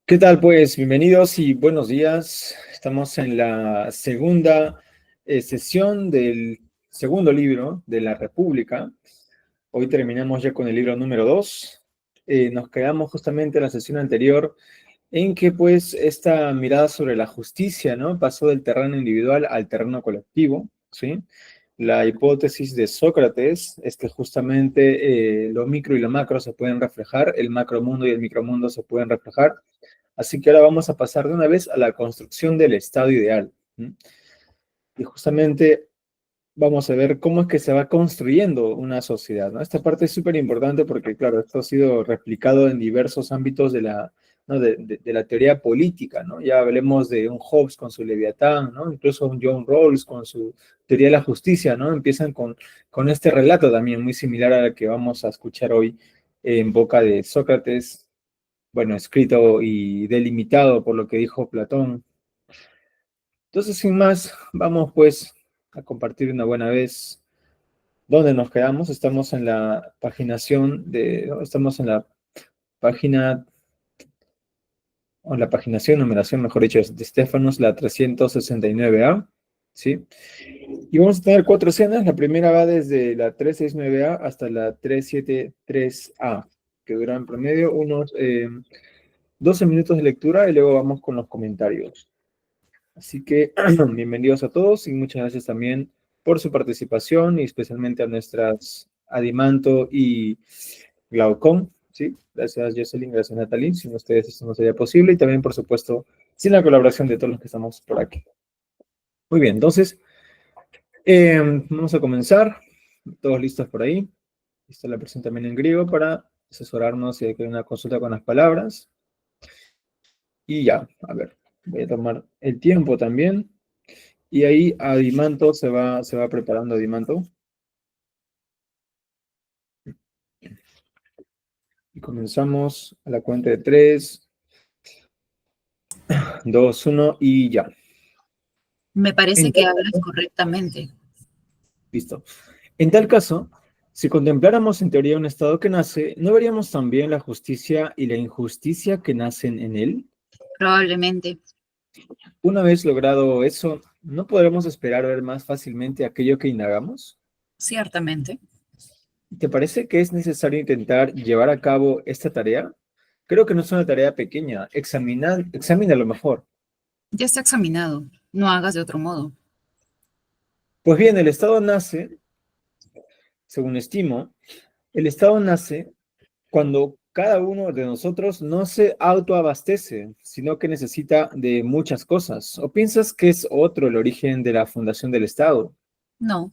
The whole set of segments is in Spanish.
¿Qué tal, pues? Bienvenidos y buenos días. Estamos en la segunda sesión del segundo libro de la República. Hoy terminamos ya con el libro número 2. Nos quedamos justamente en la sesión anterior en que, pues, esta mirada sobre la justicia, ¿no? Pasó del terreno individual al terreno colectivo, ¿sí? La hipótesis de Sócrates es que justamente lo micro y lo macro se pueden reflejar, el macromundo y el micromundo se pueden reflejar. Así que ahora vamos a pasar de una vez a la construcción del estado ideal. Y justamente vamos a ver cómo es que se va construyendo una sociedad, ¿no? Esta parte es súper importante porque, claro, esto ha sido replicado en diversos ámbitos de la, ¿no? de la teoría política, ¿no? Ya hablemos de un Hobbes con su Leviatán, ¿no? Incluso un John Rawls con su teoría de la justicia, ¿no? Empiezan con este relato también muy similar al que vamos a escuchar hoy en boca de Sócrates, bueno, escrito y delimitado por lo que dijo Platón. Entonces, sin más, vamos pues a compartir una buena vez dónde nos quedamos. Estamos en la paginación ¿no? Estamos en la página, o en la paginación, numeración, mejor dicho, de Stefanos, la 369A, ¿sí? Y vamos a tener 4 escenas. La primera va desde la 369A hasta la 373A, que duran en promedio unos 12 minutos de lectura y luego vamos con los comentarios. Así que bienvenidos a todos y muchas gracias también por su participación y especialmente a nuestras Adimanto y Glaucón, ¿sí? Gracias Jocelyn, gracias Natalie, sin ustedes esto no sería posible y también por supuesto sin la colaboración de todos los que estamos por aquí. Muy bien, entonces vamos a comenzar, todos listos por ahí, lista la presentación también en griego para asesorarnos si hay que una consulta con las palabras y ya, a ver, voy a tomar el tiempo también. Y ahí Adimanto se va preparando Adimanto. Y comenzamos a la cuenta de 3, 2, 1 y ya. Me En parece que tal hablas caso, correctamente. listo. En tal caso, si contempláramos en teoría un estado que nace, ¿no veríamos también la justicia y la injusticia que nacen en él? Probablemente, Una vez logrado eso, ¿no podremos esperar ver más fácilmente aquello que indagamos? ciertamente. ¿Te parece que es necesario intentar llevar a cabo esta tarea? Creo que no es una tarea pequeña. Examina lo mejor. Ya está examinado. No hagas de otro modo. Pues bien, el Estado nace, según estimo, el Estado nace cuando cada uno de nosotros no se autoabastece, sino que necesita de muchas cosas. ¿O piensas que es otro el origen de la fundación del Estado? No,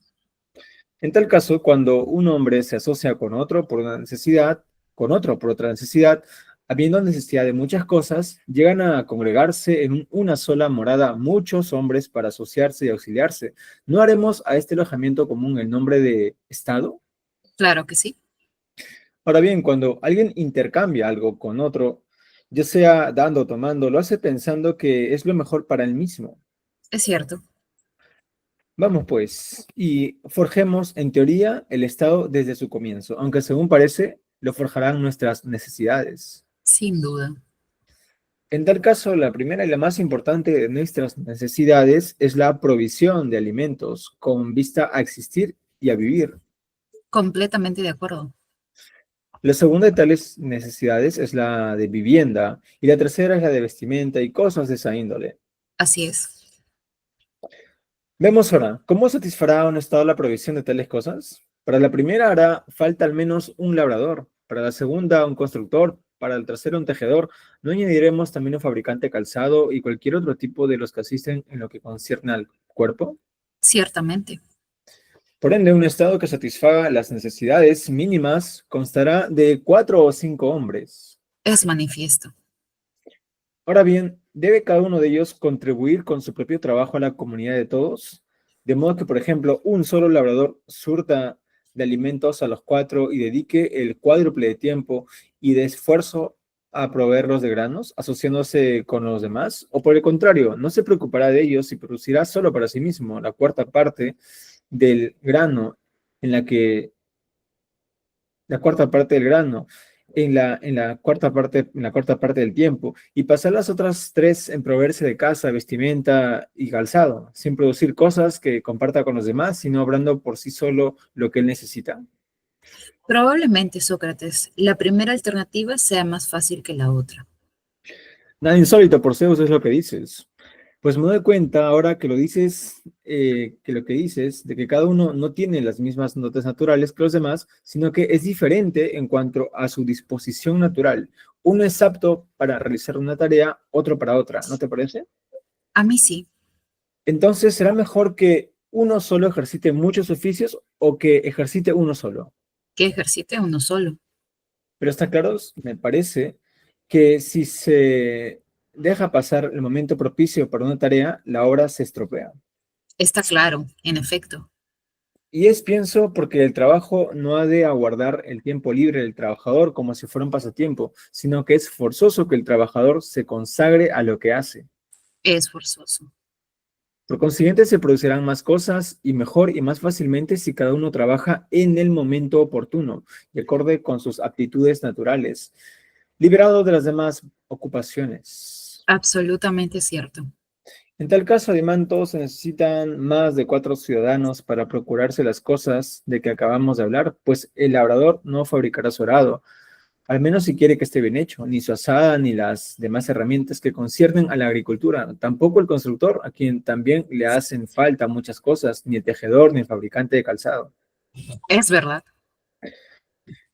En tal caso, cuando un hombre se asocia con otro por una necesidad, con otro por otra necesidad, habiendo necesidad de muchas cosas, llegan a congregarse en una sola morada muchos hombres para asociarse y auxiliarse. ¿No haremos a este alojamiento común el nombre de Estado? claro que sí. Ahora bien, cuando alguien intercambia algo con otro, ya sea dando o tomando, lo hace pensando que es lo mejor para él mismo. Es cierto. Vamos pues, y forjemos en teoría el Estado desde su comienzo, aunque según parece, lo forjarán nuestras necesidades. Sin duda. En tal caso, la primera y la más importante de nuestras necesidades es la provisión de alimentos con vista a existir y a vivir. Completamente de acuerdo. La segunda de tales necesidades es la de vivienda y la tercera es la de vestimenta y cosas de esa índole. Así es. Vemos ahora, ¿cómo satisfará un Estado la provisión de tales cosas? Para la primera hará falta al menos un labrador, para la segunda un constructor, para el tercero un tejedor. No añadiremos también un fabricante de calzado y cualquier otro tipo de los que asisten en lo que concierne al cuerpo. Ciertamente. Por ende, un Estado que satisfaga las necesidades mínimas constará de 4 o 5 hombres. Es manifiesto. Ahora bien, ¿debe cada uno de ellos contribuir con su propio trabajo a la comunidad de todos? De modo que, por ejemplo, un solo labrador surta de alimentos a los 4 y dedique el cuádruple de tiempo y de esfuerzo a proveerlos de granos, asociándose con los demás, o por el contrario, no se preocupará de ellos y producirá solo para sí mismo la cuarta parte del grano en la que la cuarta parte del grano en la cuarta parte del tiempo, y pasar las otras tres en proveerse de casa, vestimenta y calzado, sin producir cosas que comparta con los demás, sino obrando por sí solo lo que él necesita. Probablemente, Sócrates, la primera alternativa sea más fácil que la otra. Nada insólito por Zeus es lo que dices. Pues me doy cuenta ahora que lo dices, que lo que dices, de que cada uno no tiene las mismas dotes naturales que los demás, sino que es diferente en cuanto a su disposición natural. Uno es apto para realizar una tarea, otro para otra, ¿no te parece? A mí sí, Entonces, ¿será mejor que uno solo ejercite muchos oficios o que ejercite uno solo? que ejercite uno solo. Pero está claro, me parece que si se deja pasar el momento propicio para una tarea, la obra se estropea. Está claro, en efecto. Y es, pienso, porque el trabajo no ha de aguardar el tiempo libre del trabajador como si fuera un pasatiempo, sino que es forzoso que el trabajador se consagre a lo que hace. Es forzoso. Por consiguiente, se producirán más cosas y mejor y más fácilmente si cada uno trabaja en el momento oportuno y acorde con sus aptitudes naturales, liberado de las demás ocupaciones. Absolutamente cierto. En tal caso, además, todos se necesitan más de 4 ciudadanos para procurarse las cosas de que acabamos de hablar, pues el labrador no fabricará su arado, al menos si quiere que esté bien hecho, ni su azada, ni las demás herramientas que conciernen a la agricultura, tampoco el constructor, a quien también le hacen falta muchas cosas, ni el tejedor, ni el fabricante de calzado. Es verdad.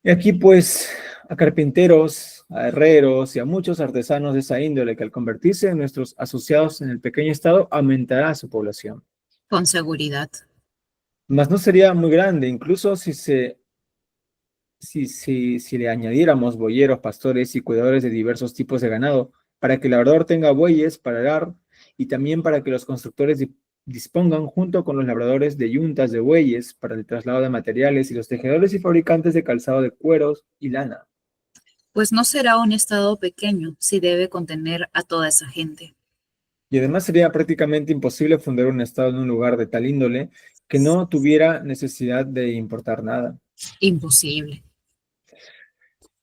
Y aquí, pues, a carpinteros, a herreros y a muchos artesanos de esa índole que al convertirse en nuestros asociados en el pequeño estado, aumentará su población. Con seguridad. Mas no sería muy grande, incluso si le añadiéramos boyeros, pastores y cuidadores de diversos tipos de ganado, para que el labrador tenga bueyes para arar y también para que los constructores dispongan junto con los labradores de yuntas de bueyes para el traslado de materiales y los tejedores y fabricantes de calzado de cueros y lana. Pues no será un estado pequeño si debe contener a toda esa gente. Y además sería prácticamente imposible fundar un estado en un lugar de tal índole que no tuviera necesidad de importar nada. Imposible.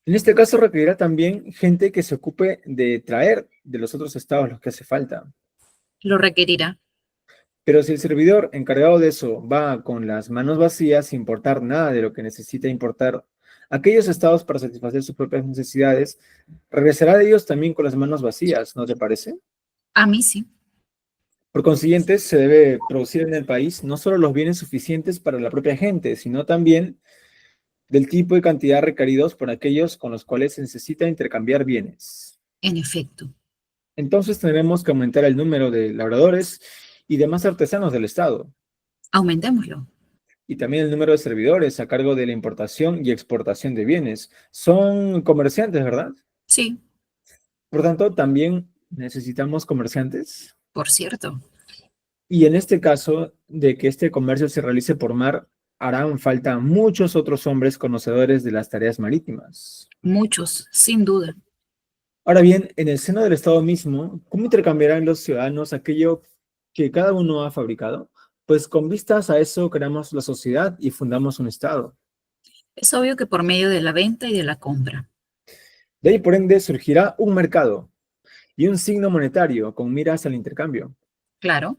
En este caso requerirá también gente que se ocupe de traer de los otros estados los que hace falta. Lo requerirá. Pero si el servidor encargado de eso va con las manos vacías sin importar nada de lo que necesita importar aquellos estados para satisfacer sus propias necesidades, regresará de ellos también con las manos vacías, ¿no te parece? A mí sí. Por consiguiente, se debe producir en el país no solo los bienes suficientes para la propia gente, sino también del tipo y cantidad requeridos por aquellos con los cuales se necesita intercambiar bienes. En efecto. Entonces tendremos que aumentar el número de labradores y demás artesanos del Estado, Aumentémoslo. y también el número de servidores a cargo de la importación y exportación de bienes. Son comerciantes, ¿verdad? Sí, Por tanto, también necesitamos comerciantes. por cierto. Y en este caso de que este comercio se realice por mar, harán falta muchos otros hombres conocedores de las tareas marítimas. Muchos, sin duda. Ahora bien, en el seno del Estado mismo, ¿cómo intercambiarán los ciudadanos aquello que cada uno ha fabricado? Pues con vistas a eso creamos la sociedad y fundamos un Estado. Es obvio que por medio de la venta y de la compra. De ahí, por ende, surgirá un mercado y un signo monetario con miras al intercambio. Claro.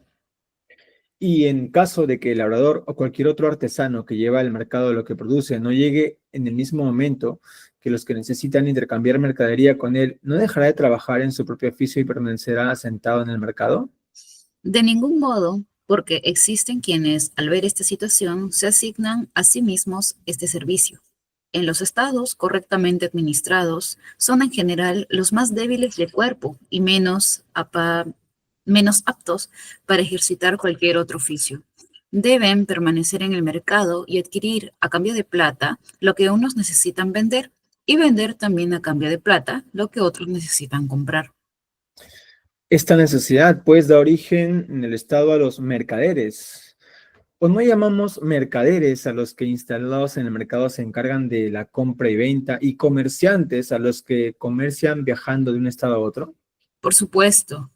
Y en caso de que el labrador o cualquier otro artesano que lleva al mercado lo que produce no llegue en el mismo momento que los que necesitan intercambiar mercadería con él, ¿no dejará de trabajar en su propio oficio y permanecerá sentado en el mercado? De ningún modo, porque existen quienes, al ver esta situación, se asignan a sí mismos este servicio. En los estados correctamente administrados, son en general los más débiles de cuerpo y menos aptos para ejercitar cualquier otro oficio. Deben permanecer en el mercado y adquirir a cambio de plata lo que unos necesitan vender y vender también a cambio de plata lo que otros necesitan comprar. Esta necesidad, pues, da origen en el Estado a los mercaderes. ¿O no llamamos mercaderes a los que instalados en el mercado se encargan de la compra y venta y comerciantes a los que comercian viajando de un estado a otro? Por supuesto,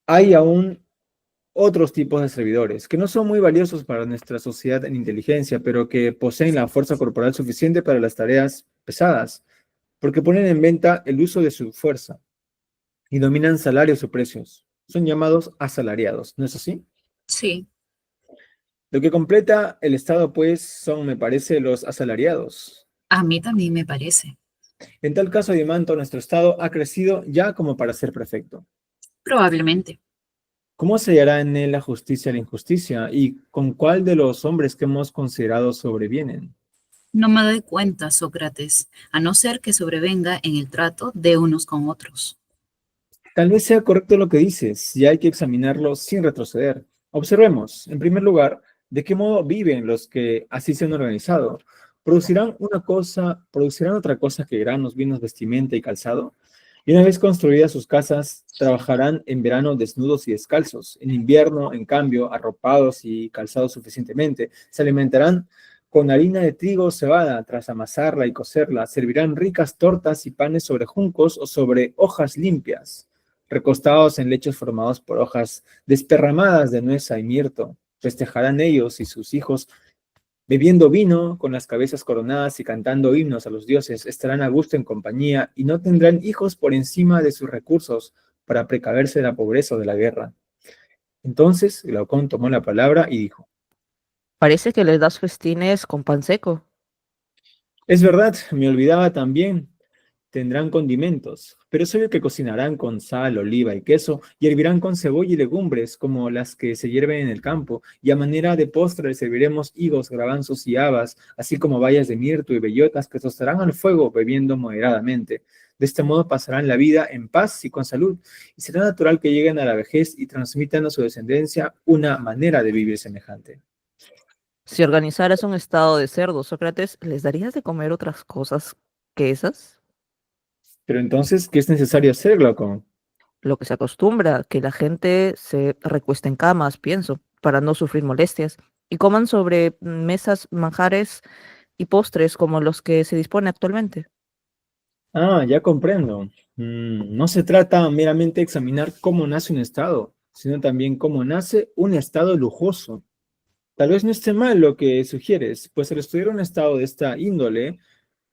Hay aún otros tipos de servidores que no son muy valiosos para nuestra sociedad en inteligencia, pero que poseen la fuerza corporal suficiente para las tareas pesadas, porque ponen en venta el uso de su fuerza y dominan salarios o precios. Son llamados asalariados, ¿no es así? Sí, Lo que completa el Estado, pues, son, me parece, los asalariados. a mí también me parece. En tal caso, Dimanto, nuestro Estado ha crecido ya como para ser perfecto. Probablemente. ¿Cómo se hallará en él la justicia y la injusticia? ¿Y con cuál de los hombres que hemos considerado sobrevienen? No me doy cuenta, Sócrates, a no ser que sobrevenga en el trato de unos con otros. Tal vez sea correcto lo que dices, y hay que examinarlo sin retroceder. Observemos, en primer lugar, de qué modo viven los que así se han organizado. ¿Producirán una cosa, producirán otra cosa que granos, vinos, vestimenta y calzado? Y una vez construidas sus casas, trabajarán en verano desnudos y descalzos. En invierno, en cambio, arropados y calzados suficientemente. Se alimentarán con harina de trigo o cebada. Tras amasarla y cocerla, servirán ricas tortas y panes sobre juncos o sobre hojas limpias, recostados en lechos formados por hojas desperramadas de nueza y mirto. Festejarán ellos y sus hijos bebiendo vino, con las cabezas coronadas y cantando himnos a los dioses. Estarán a gusto en compañía y no tendrán hijos por encima de sus recursos para precaverse de la pobreza o de la guerra. Entonces Glaucón tomó la palabra y dijo: Parece que les das festines con pan seco. es verdad, me olvidaba también. Tendrán condimentos, pero es obvio que cocinarán con sal, oliva y queso, y hervirán con cebolla y legumbres, como las que se hierven en el campo, y a manera de postre les serviremos higos, garbanzos y habas, así como bayas de mirto y bellotas que tostarán al fuego, bebiendo moderadamente. De este modo pasarán la vida en paz y con salud, y será natural que lleguen a la vejez y transmitan a su descendencia una manera de vivir semejante. Si organizaras un estado de cerdos, Sócrates, ¿les darías de comer otras cosas que esas? Pero entonces, ¿qué es necesario hacer, Glaucón? Lo que se acostumbra, que la gente se recueste en camas, pienso, para no sufrir molestias, y coman sobre mesas manjares y postres como los que se dispone actualmente. Ah, ya comprendo. No se trata meramente de examinar cómo nace un estado, sino también cómo nace un estado lujoso. Tal vez no esté mal lo que sugieres, pues al estudiar un estado de esta índole,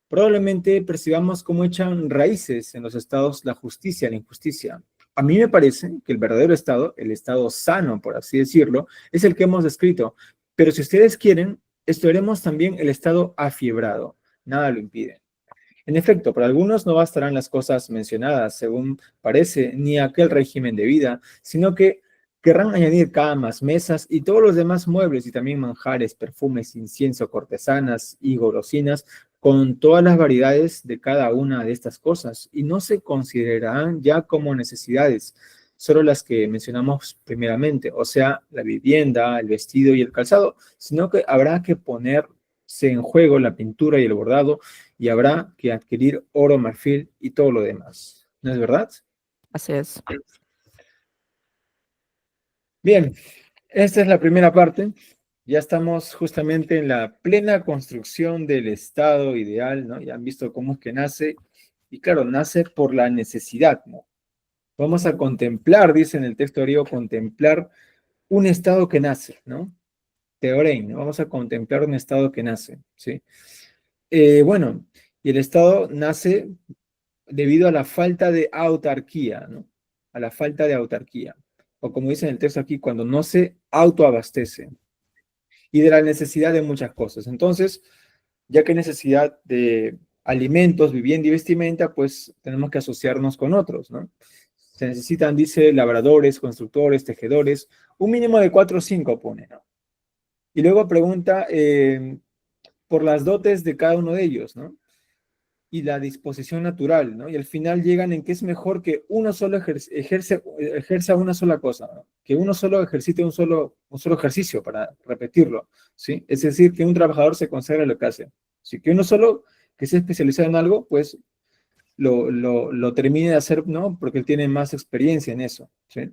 probablemente percibamos cómo echan raíces en los estados la justicia y la injusticia. A mí me parece que el verdadero estado, el estado sano, por así decirlo, es el que hemos descrito. Pero si ustedes quieren, estudiaremos también el estado afiebrado. Nada lo impide. En efecto, para algunos no bastarán las cosas mencionadas, según parece, ni aquel régimen de vida, sino que querrán añadir camas, mesas y todos los demás muebles y también manjares, perfumes, incienso, cortesanas y golosinas, con todas las variedades de cada una de estas cosas, y no se considerarán ya como necesidades, solo las que mencionamos primeramente, o sea, la vivienda, el vestido y el calzado, sino que habrá que ponerse en juego la pintura y el bordado, y habrá que adquirir oro, marfil y todo lo demás. ¿No es verdad? Así es. Bien, esta es la primera parte. Ya estamos justamente en la plena construcción del estado ideal, ¿no? Ya han visto cómo es que nace. Y claro, nace por la necesidad, ¿no? Vamos a contemplar, dice en el texto griego, contemplar un estado que nace, ¿no? Teorein, ¿no? Vamos a contemplar un estado que nace, ¿sí? Bueno, y el estado nace debido a la falta de autarquía, ¿no? A la falta de autarquía. O como dice en el texto aquí, cuando no se autoabastece. Y de la necesidad de muchas cosas. Entonces, ya que hay necesidad de alimentos, vivienda y vestimenta, pues tenemos que asociarnos con otros, ¿no? Se necesitan, dice, labradores, constructores, tejedores, un mínimo de 4 o 5 pone, ¿no? Y luego pregunta por las dotes de cada uno de ellos, ¿no? Y la disposición natural, ¿no? Y al final llegan en que es mejor que uno solo ejerza una sola cosa, ¿no? Que uno solo ejercite un solo ejercicio para repetirlo, ¿sí? Es decir, que un trabajador se consagra lo que hace. Así que uno solo que se especializa en algo, pues lo termine de hacer, ¿no? Porque él tiene más experiencia en eso, ¿sí?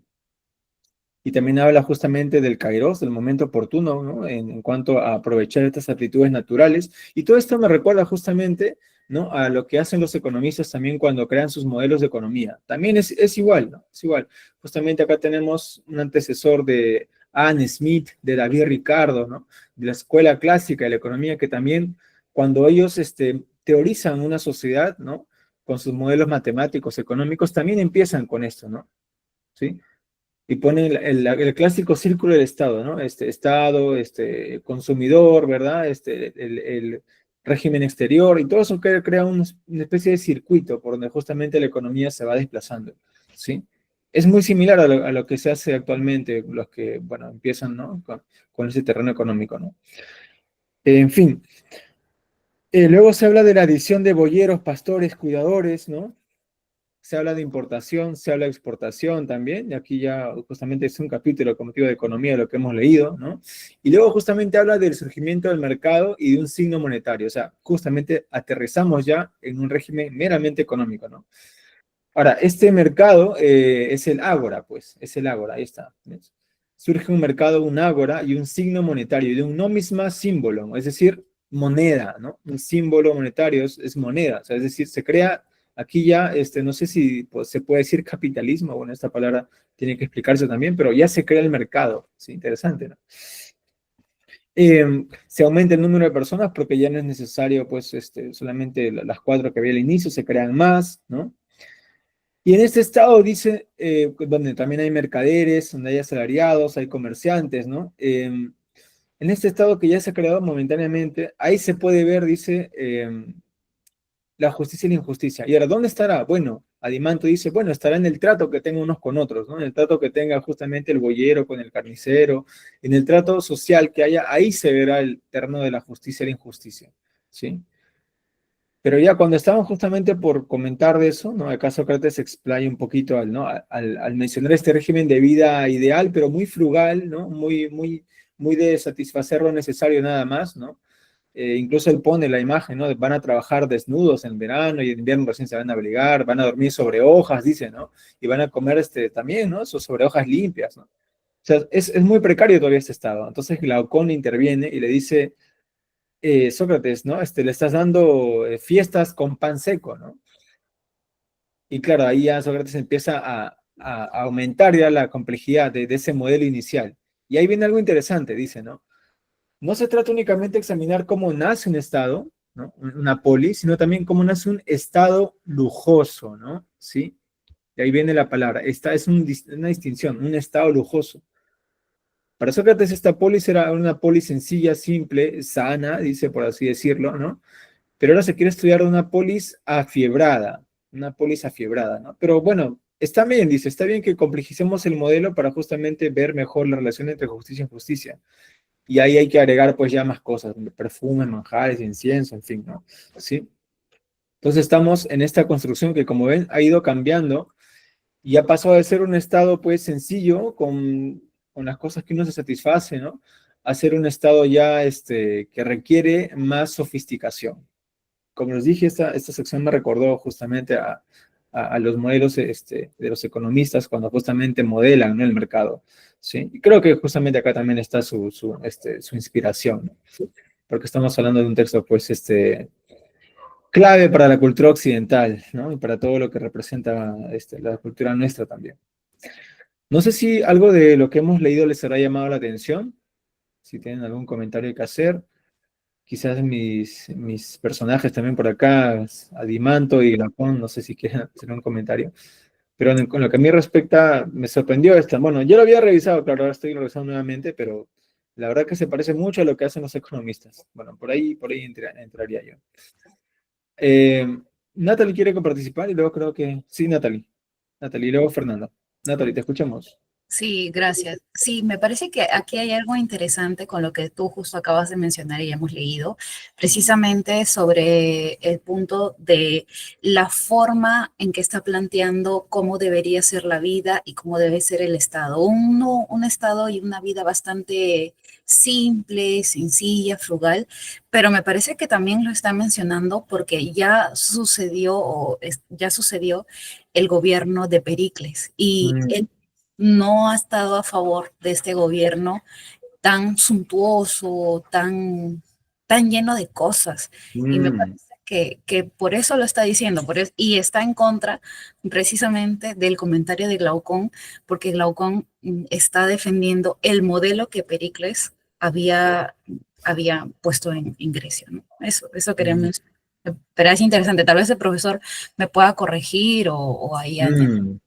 Y también habla justamente del kairos, del momento oportuno, ¿no? En cuanto a aprovechar estas aptitudes naturales. Y todo esto me recuerda justamente, ¿no? A lo que hacen los economistas también cuando crean sus modelos de economía. También es igual, ¿no? Es igual. Justamente acá tenemos un antecesor de Adam Smith, de David Ricardo, ¿no? De la escuela clásica de la economía, que también cuando ellos teorizan una sociedad, ¿no? Con sus modelos matemáticos, económicos, también empiezan con esto, ¿no? ¿Sí? Y ponen el clásico círculo del Estado, ¿no? Estado, consumidor, ¿verdad? El régimen exterior, y todo eso crea una especie de circuito por donde justamente la economía se va desplazando, ¿sí? Es muy similar a lo que se hace actualmente, los que, bueno, empiezan, ¿no? Con ese terreno económico, ¿no? En fin, luego se habla de la adición de boyeros, pastores, cuidadores, ¿no? Se habla de importación, se habla de exportación también, y aquí ya justamente es un capítulo como motivo de economía de lo que hemos leído, ¿no? Y luego justamente habla del surgimiento del mercado y de un signo monetario, o sea, justamente aterrizamos ya en un régimen meramente económico, ¿no? Ahora, este mercado es el ágora, pues, es el ágora, ahí está. ¿Ves? Surge un mercado, un ágora y un signo monetario, y de un nomisma símbolo, es decir, moneda, ¿no? Un símbolo monetario es moneda, o sea, es decir, se crea aquí ya, no sé si pues, se puede decir capitalismo, bueno, esta palabra tiene que explicarse también, pero ya se crea el mercado, ¿sí? Interesante, ¿no? Se aumenta el número de personas porque ya no es necesario, pues, solamente las 4 que había al inicio, se crean más, ¿no? Y en este estado dice, donde también hay mercaderes, donde hay asalariados, hay comerciantes, ¿no? En este estado que ya se ha creado momentáneamente, ahí se puede ver, dice, la justicia y la injusticia. ¿Y ahora dónde estará? Bueno, Adimanto dice, bueno, estará en el trato que tengan unos con otros, ¿no? En el trato que tenga justamente el boyero con el carnicero, en el trato social que haya, ahí se verá el terreno de la justicia y la injusticia, ¿sí? Pero ya cuando estábamos justamente por comentar de eso, ¿no? Acá Sócrates explaya un poquito ¿no? Al mencionar este régimen de vida ideal, pero muy frugal, ¿no? Muy de satisfacer lo necesario nada más, ¿no? Incluso él pone la imagen, ¿no? Van a trabajar desnudos en verano y en invierno recién se van a abrigar, van a dormir sobre hojas, dice, ¿no? Y van a comer también, ¿no? Sobre hojas limpias, ¿no? O sea, es muy precario todavía este estado. Entonces Glaucón interviene y le dice, Sócrates, ¿no? Le estás dando fiestas con pan seco, ¿no? Y claro, ahí ya Sócrates empieza a aumentar ya la complejidad de ese modelo inicial. Y ahí viene algo interesante, dice, ¿no? No se trata únicamente de examinar cómo nace un estado, ¿no? Una polis, sino también cómo nace un estado lujoso, ¿no? ¿Sí? Y ahí viene la palabra. Esta es una distinción, un estado lujoso. Para Sócrates esta polis era una polis sencilla, simple, sana, dice por así decirlo, ¿no? Pero ahora se quiere estudiar una polis afiebrada, ¿no? Pero bueno, está bien, dice, está bien que complejicemos el modelo para justamente ver mejor la relación entre justicia y injusticia. Y ahí hay que agregar pues ya más cosas, perfumes, manjares, incienso, en fin, ¿no? ¿Sí? Entonces estamos en esta construcción que como ven ha ido cambiando y ha pasado de ser un estado pues sencillo con las cosas que uno se satisface, ¿no? A ser un estado ya que requiere más sofisticación. Como les dije, esta sección me recordó justamente a los modelos de los economistas cuando justamente modelan, ¿no? El mercado, ¿sí? Y creo que justamente acá también está su inspiración, ¿no? Porque estamos hablando de un texto, pues, clave para la cultura occidental, ¿no? Y para todo lo que representa la cultura nuestra también. No sé si algo de lo que hemos leído les habrá llamado la atención, si tienen algún comentario que hacer. Quizás mis personajes también por acá, Adimanto y Lapón, no sé si quieren hacer un comentario. Pero con lo que a mí respecta, me sorprendió esta. Bueno, yo lo había revisado, claro, ahora estoy revisando nuevamente, pero la verdad que se parece mucho a lo que hacen los economistas. Bueno, por ahí entraría yo. Eh, Natalie quiere participar y luego creo que... Sí, Natalie. Natalie y luego Fernando. Natalie, te escuchamos. Sí, gracias. Sí, me parece que aquí hay algo interesante con lo que tú justo acabas de mencionar y hemos leído, precisamente sobre el punto de la forma en que está planteando cómo debería ser la vida y cómo debe ser el Estado. Un Estado y una vida bastante simple, sencilla, frugal, pero me parece que también lo está mencionando porque ya sucedió el gobierno de Pericles y Mm, él no ha estado a favor de este gobierno tan suntuoso, tan lleno de cosas. Y me mm, parece que por eso lo está diciendo, y está en contra precisamente del comentario de Glaucón, porque Glaucón está defendiendo el modelo que Pericles había puesto en Grecia, ¿no? Eso quería mm. mencionar. Pero es interesante, tal vez el profesor me pueda corregir o ahí añadir.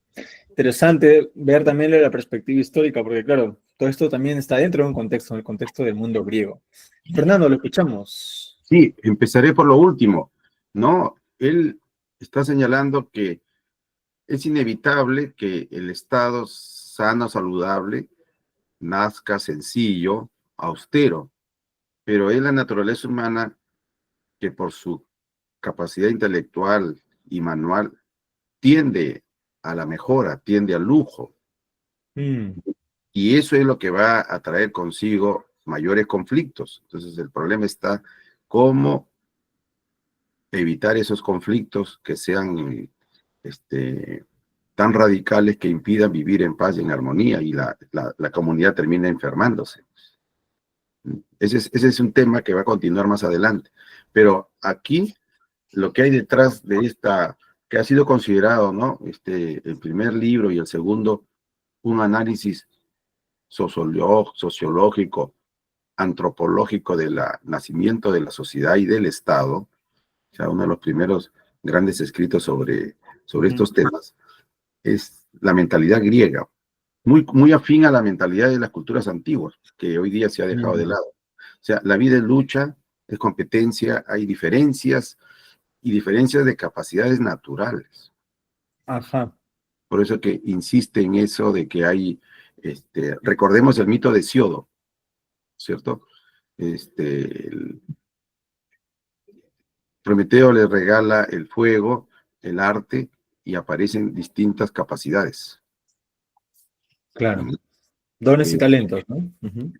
Interesante ver también la perspectiva histórica, porque claro, todo esto también está dentro de un contexto, en el contexto del mundo griego. Fernando, lo escuchamos. Sí, empezaré por lo último, ¿no? Él está señalando que es inevitable que el Estado sano, saludable, nazca sencillo, austero, pero es la naturaleza humana que por su capacidad intelectual y manual tiende a la mejora, tiende al lujo. Mm, Y eso es lo que va a traer consigo mayores conflictos. Entonces el problema está cómo evitar esos conflictos que sean tan radicales que impidan vivir en paz y en armonía y la comunidad termina enfermándose. Ese es un tema que va a continuar más adelante. Pero aquí lo que hay detrás de esta, que ha sido considerado, ¿no? El primer libro y el segundo, un análisis sociológico, antropológico del nacimiento de la sociedad y del Estado, o sea, uno de los primeros grandes escritos sobre estos temas, es la mentalidad griega, muy afín a la mentalidad de las culturas antiguas, que hoy día se ha dejado de lado. O sea, la vida es lucha, es competencia, hay diferencias y diferencias de capacidades naturales. Ajá. Por eso que insiste en eso de que hay, recordemos el mito de Hesiodo, ¿cierto? Prometeo le regala el fuego, el arte, y aparecen distintas capacidades. Claro. Dones y Eh, talentos, ¿no? Ujú.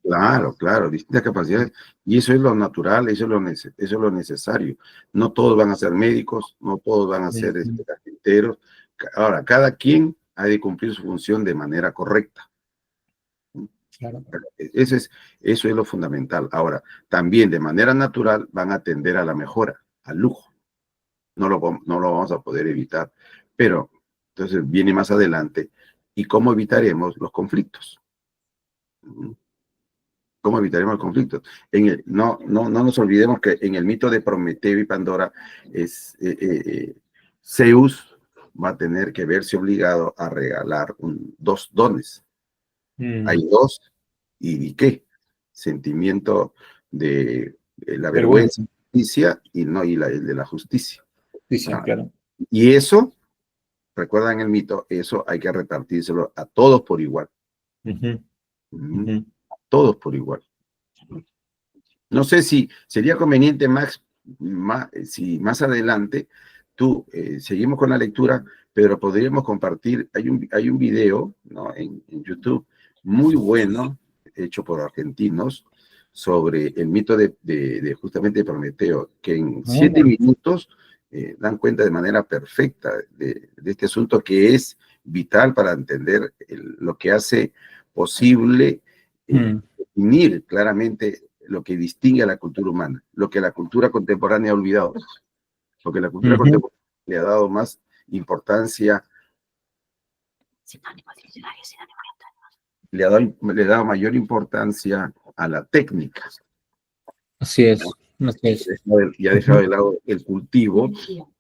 claro, distintas capacidades. Y eso es lo natural, eso es lo necesario. No todos van a ser médicos, no todos van a ser Ujú. carpinteros. Ahora, cada quien ha de cumplir su función de manera correcta. Claro. Eso es lo fundamental. Ahora, también de manera natural van a tender a la mejora, al lujo. No lo vamos a poder evitar. Pero entonces viene más adelante. ¿Y cómo evitaremos los conflictos? ¿Cómo evitaremos los conflictos? No nos olvidemos que en el mito de Prometeo y Pandora, Zeus va a tener que verse obligado a regalar dos dones. Hay dos, ¿y qué? Sentimiento de la vergüenza, Vergüenza. justicia, y el de la justicia. Sí, sí, claro. Y eso, recuerdan el mito, eso hay que repartírselo a todos por igual. Ujú, ujú. Todos por igual. No sé si sería conveniente, Max, si más adelante seguimos con la lectura, pero podríamos compartir, hay un video, ¿no? en YouTube muy bueno, hecho por argentinos, sobre el mito de justamente Prometeo, que en 7 minutos dan cuenta de manera perfecta de este asunto que es vital para entender lo que hace posible definir claramente lo que distingue a la cultura humana, lo que la cultura contemporánea ha olvidado, lo que la cultura Ujú. contemporánea le ha dado más importancia, le ha dado mayor importancia a la técnica, Así es, ¿no? así es. Y ha dejado de lado el cultivo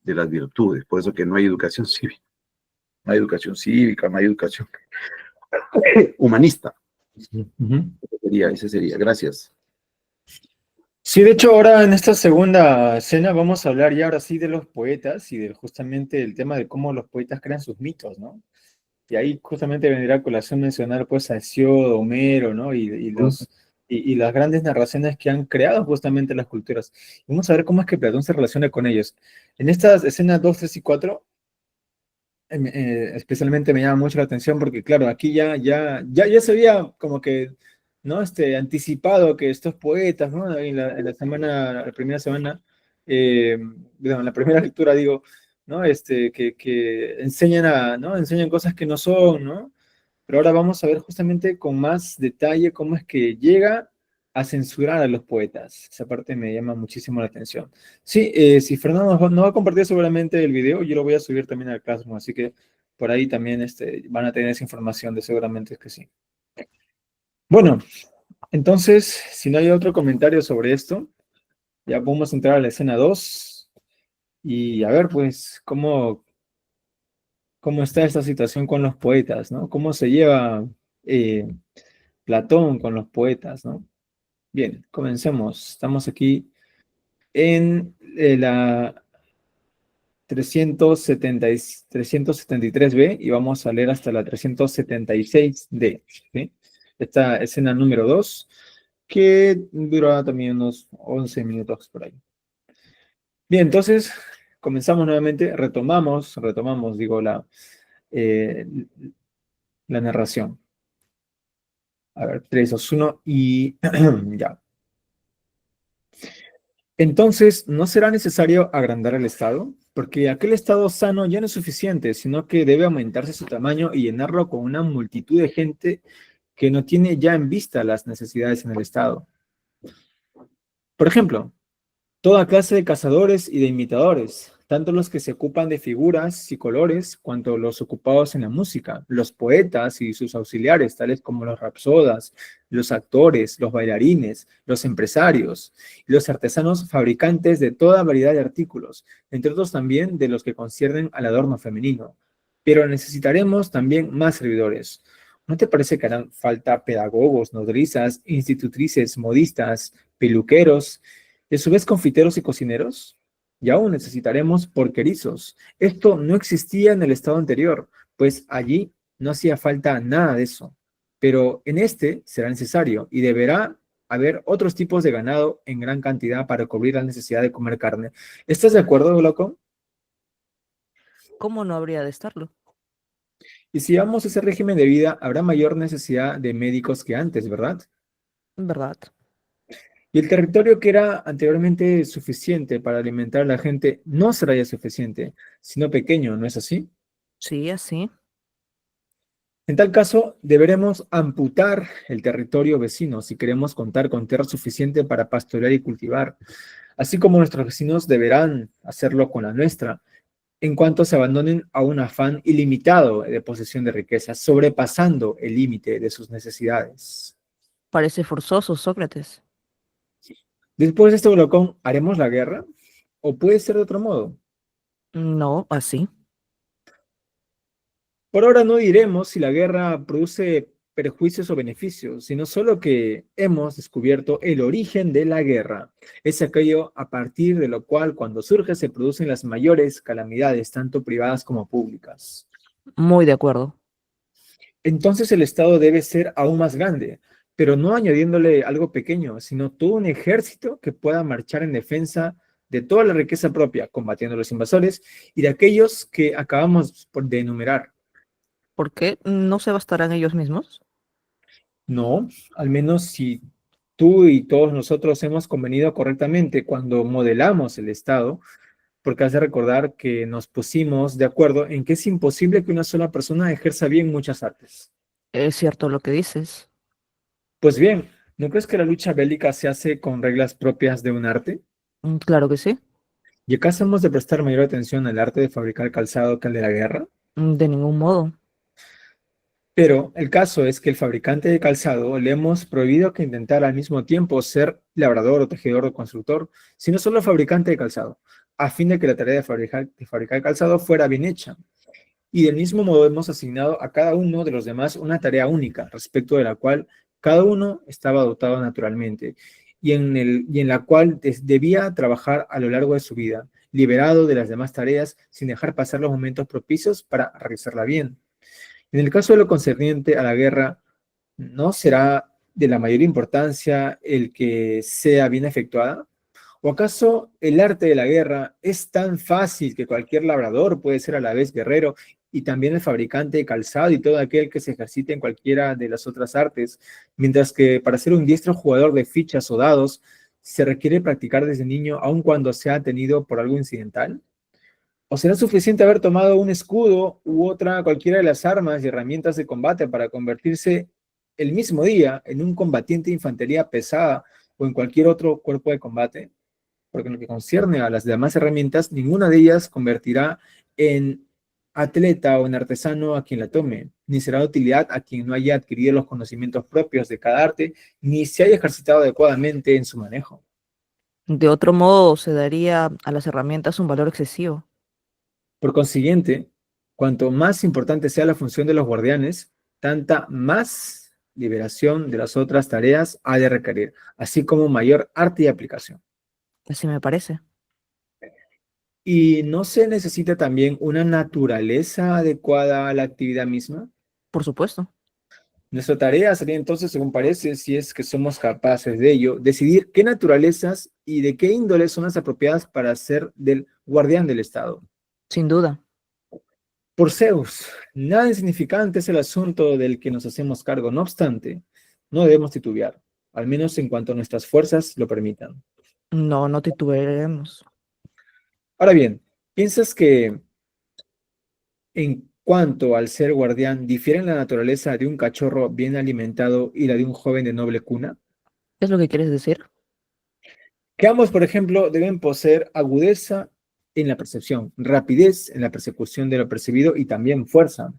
de las virtudes, por eso que no hay educación cívica, no hay educación cívica, no hay educación humanista. Ujú. Ese sería, gracias. Sí, de hecho, ahora en esta segunda escena vamos a hablar ya ahora sí de los poetas y de justamente el tema de cómo los poetas crean sus mitos, ¿no? Y ahí justamente vendrá a colación mencionar pues a Hesiodo, Homero, ¿no? Y las grandes narraciones que han creado justamente las culturas. Y vamos a ver cómo es que Platón se relaciona con ellos. En estas escenas 2, 3 y 4, especialmente me llama mucho la atención porque, claro, aquí ya se había como que, ¿no? Anticipado que estos poetas, ¿no? En la semana, la primera semana, en la primera lectura, digo, ¿no? Que enseñan ¿no? Enseñan cosas que no son, ¿no? Pero ahora vamos a ver justamente con más detalle cómo es que llega a censurar a los poetas. Esa parte me llama muchísimo la atención. Sí, si Fernando no va a compartir seguramente el video, yo lo voy a subir también al Classroom, así que por ahí también van a tener esa información de seguramente que sí. Bueno, entonces, si no hay otro comentario sobre esto, ya podemos entrar a la escena 2. Y a ver, pues, cómo está esta situación con los poetas, ¿no? ¿Cómo se lleva eh, Platón con los poetas, ¿no? Bien, comencemos. Estamos aquí en la 373b y vamos a leer hasta la 376d, ¿sí? Esta escena número 2, que dura también unos 11 minutos por ahí. Bien, entonces comenzamos nuevamente, retomamos, digo, eh, la narración. A ver, 3, 2, 1 y ya. Entonces, ¿no será necesario agrandar el Estado? Porque aquel Estado sano ya no es suficiente, sino que debe aumentarse su tamaño y llenarlo con una multitud de gente que no tiene ya en vista las necesidades en el Estado. Por ejemplo, toda clase de cazadores y de imitadores, tanto los que se ocupan de figuras y colores, cuanto los ocupados en la música, los poetas y sus auxiliares, tales como los rapsodas, los actores, los bailarines, los empresarios, y los artesanos fabricantes de toda variedad de artículos, entre otros también de los que conciernen al adorno femenino. Pero necesitaremos también más servidores. ¿No te parece que harán falta pedagogos, nodrizas, institutrices, modistas, peluqueros, y a su vez confiteros y cocineros? Y aún necesitaremos porquerizos. Esto no existía en el estado anterior, pues allí no hacía falta nada de eso. Pero en este será necesario y deberá haber otros tipos de ganado en gran cantidad para cubrir la necesidad de comer carne. ¿Estás de acuerdo, loco? ¿Cómo no habría de estarlo? Y si llevamos ese régimen de vida, habrá mayor necesidad de médicos que antes, ¿verdad? ¿Verdad? Y el territorio que era anteriormente suficiente para alimentar a la gente no será ya suficiente, sino pequeño, ¿no es así? Sí, así. En tal caso, deberemos amputar el territorio vecino si queremos contar con tierra suficiente para pastorear y cultivar, así como nuestros vecinos deberán hacerlo con la nuestra, en cuanto se abandonen a un afán ilimitado de posesión de riquezas, sobrepasando el límite de sus necesidades. Parece forzoso, Sócrates. Después de este volcón, ¿haremos la guerra? ¿O puede ser de otro modo? No, así. Por ahora no diremos si la guerra produce perjuicios o beneficios, sino solo que hemos descubierto el origen de la guerra. Es aquello a partir de lo cual cuando surge se producen las mayores calamidades, tanto privadas como públicas. Muy de acuerdo. Entonces el Estado debe ser aún más grande, pero no añadiéndole algo pequeño, sino todo un ejército que pueda marchar en defensa de toda la riqueza propia, combatiendo a los invasores y de aquellos que acabamos de enumerar. ¿Por qué no se bastarán ellos mismos? No, al menos si tú y todos nosotros hemos convenido correctamente cuando modelamos el Estado, porque has de recordar que nos pusimos de acuerdo en que es imposible que una sola persona ejerza bien muchas artes. Es cierto lo que dices. Pues bien, ¿no crees que la lucha bélica se hace con reglas propias de un arte? Claro que sí. ¿Y acaso hemos de prestar mayor atención al arte de fabricar calzado que al de la guerra? De ningún modo. Pero el caso es que el fabricante de calzado le hemos prohibido que intentara al mismo tiempo ser labrador o tejedor o constructor, sino solo fabricante de calzado, a fin de que la tarea de fabricar calzado fuera bien hecha. Y del mismo modo hemos asignado a cada uno de los demás una tarea única, respecto de la cual cada uno estaba dotado naturalmente, y en la cual debía trabajar a lo largo de su vida, liberado de las demás tareas, sin dejar pasar los momentos propicios para realizarla bien. En el caso de lo concerniente a la guerra, ¿no será de la mayor importancia el que sea bien efectuada? ¿O acaso el arte de la guerra es tan fácil que cualquier labrador puede ser a la vez guerrero y también el fabricante de calzado y todo aquel que se ejercite en cualquiera de las otras artes, mientras que para ser un diestro jugador de fichas o dados se requiere practicar desde niño aun cuando sea tenido por algo incidental? ¿O será suficiente haber tomado un escudo u otra, cualquiera de las armas y herramientas de combate para convertirse el mismo día en un combatiente de infantería pesada o en cualquier otro cuerpo de combate? Porque en lo que concierne a las demás herramientas, ninguna de ellas convertirá en atleta o en artesano a quien la tome, ni será de utilidad a quien no haya adquirido los conocimientos propios de cada arte, ni se haya ejercitado adecuadamente en su manejo. De otro modo, se daría a las herramientas un valor excesivo. Por consiguiente, cuanto más importante sea la función de los guardianes, tanta más liberación de las otras tareas ha de requerir, así como mayor arte y aplicación. Así me parece. ¿Y no se necesita también una naturaleza adecuada a la actividad misma? Por supuesto. Nuestra tarea sería entonces, según parece, si es que somos capaces de ello, decidir qué naturalezas y de qué índole son las apropiadas para ser del guardián del Estado. Sin duda. Por Zeus, nada insignificante es el asunto del que nos hacemos cargo. No obstante, no debemos titubear, al menos en cuanto nuestras fuerzas lo permitan. No, no titubearemos. Ahora bien, ¿piensas que en cuanto al ser guardián difiere en la naturaleza de un cachorro bien alimentado y la de un joven de noble cuna? ¿Qué es lo que quieres decir? Que ambos, por ejemplo, deben poseer agudeza en la percepción, rapidez en la persecución de lo percibido y también fuerza,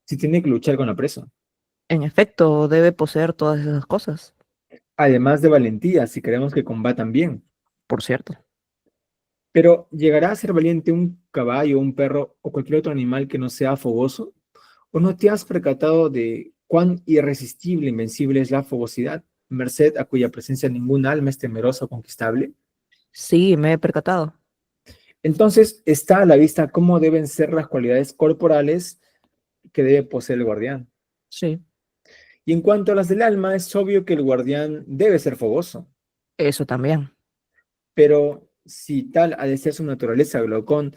si tiene que luchar con la presa. En efecto, debe poseer todas esas cosas, Además de valentía, si queremos que combatan bien. por cierto. Pero ¿llegará a ser valiente un caballo, un perro o cualquier otro animal que no sea fogoso? ¿O no te has percatado de cuán irresistible e invencible es la fogosidad, merced a cuya presencia ningún alma es temerosa o conquistable? Sí, me he percatado. Entonces está a la vista cómo deben ser las cualidades corporales que debe poseer el guardián. Sí, Y en cuanto a las del alma, es obvio que el guardián debe ser fogoso. eso también. Pero si tal ha de ser su naturaleza, Glaucón,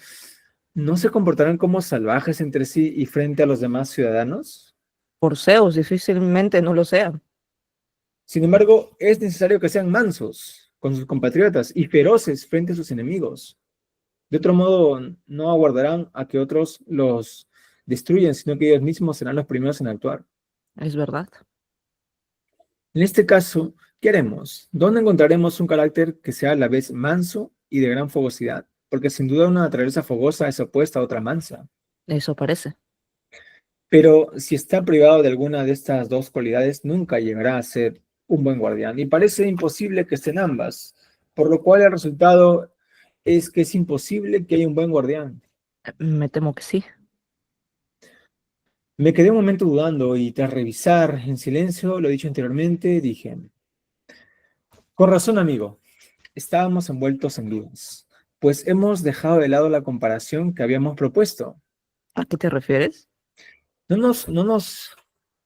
¿no se comportarán como salvajes entre sí y frente a los demás ciudadanos? Por Zeus, difícilmente no lo sean. Sin embargo, es necesario que sean mansos con sus compatriotas y feroces frente a sus enemigos. De otro modo, no aguardarán a que otros los destruyan, sino que ellos mismos serán los primeros en actuar. Es verdad. En este caso, ¿qué haremos? ¿Dónde encontraremos un carácter que sea a la vez manso y de gran fogosidad? Porque sin duda una naturaleza fogosa es opuesta a otra mansa. Eso parece. Pero si está privado de alguna de estas dos cualidades, nunca llegará a ser un buen guardián. Y parece imposible que estén ambas, por lo cual el resultado es que es imposible que haya un buen guardián. Me temo que sí. Me quedé un momento dudando y tras revisar en silencio lo dicho anteriormente, dije, con razón, amigo, estábamos envueltos en dudas, pues hemos dejado de lado la comparación que habíamos propuesto. ¿A qué te refieres? No nos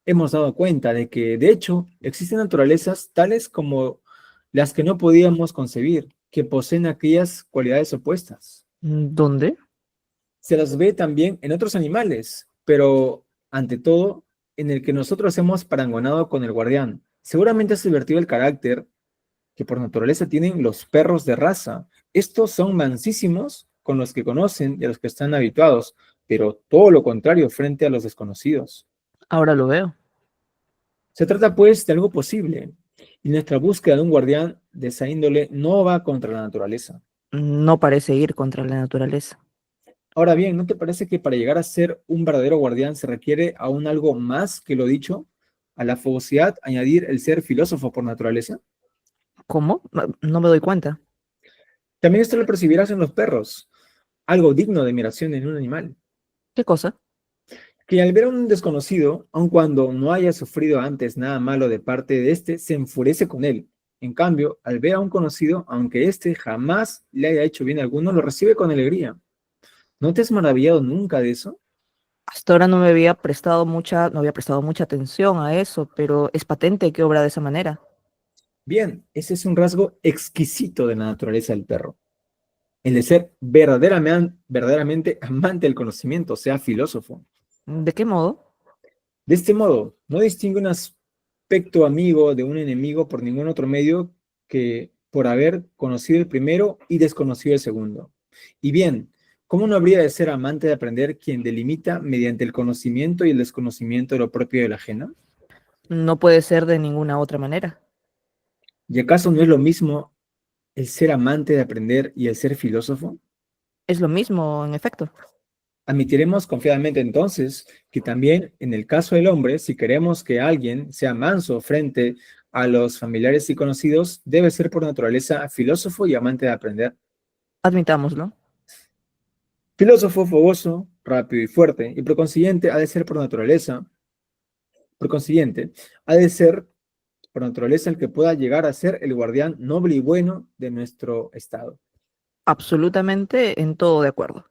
hemos dado cuenta de que, de hecho, existen naturalezas tales como las que no podíamos concebir, que poseen aquellas cualidades opuestas. ¿Dónde? Se las ve también en otros animales, pero ante todo, en el que nosotros hemos parangonado con el guardián. Seguramente has advertido el carácter que por naturaleza tienen los perros de raza. Estos son mansísimos con los que conocen y a los que están habituados, pero todo lo contrario frente a los desconocidos. Ahora lo veo. Se trata pues de algo posible, y nuestra búsqueda de un guardián de esa índole no va contra la naturaleza. No parece ir contra la naturaleza. Ahora bien, ¿no te parece que para llegar a ser un verdadero guardián se requiere aún algo más que lo dicho? A la fogosidad añadir el ser filósofo por naturaleza. ¿Cómo? No me doy cuenta. También esto lo percibirás en los perros, algo digno de admiración en un animal, ¿Qué cosa? que al ver a un desconocido, aun cuando no haya sufrido antes nada malo de parte de éste, se enfurece con él. En cambio, al ver a un conocido, aunque éste jamás le haya hecho bien alguno, lo recibe con alegría. ¿No te has maravillado nunca de eso? Hasta ahora no había prestado mucha atención a eso, pero es patente que obra de esa manera. Bien, ese es un rasgo exquisito de la naturaleza del perro, el de ser verdaderamente amante del conocimiento, o sea, filósofo. ¿De qué modo? De este modo, no distingue un aspecto amigo de un enemigo por ningún otro medio que por haber conocido el primero y desconocido el segundo. Y bien, ¿cómo no habría de ser amante de aprender quien delimita mediante el conocimiento y el desconocimiento de lo propio de la ajena? No puede ser de ninguna otra manera. ¿Y acaso no es lo mismo el ser amante de aprender y el ser filósofo? Es lo mismo, en efecto. Admitiremos confiadamente entonces que también en el caso del hombre, si queremos que alguien sea manso frente a los familiares y conocidos, debe ser por naturaleza filósofo y amante de aprender. Admitámoslo. Filósofo, fogoso, rápido y fuerte, y por consiguiente ha de ser por naturaleza, por consiguiente, ha de ser por naturaleza el que pueda llegar a ser el guardián noble y bueno de nuestro estado. Absolutamente en todo de acuerdo.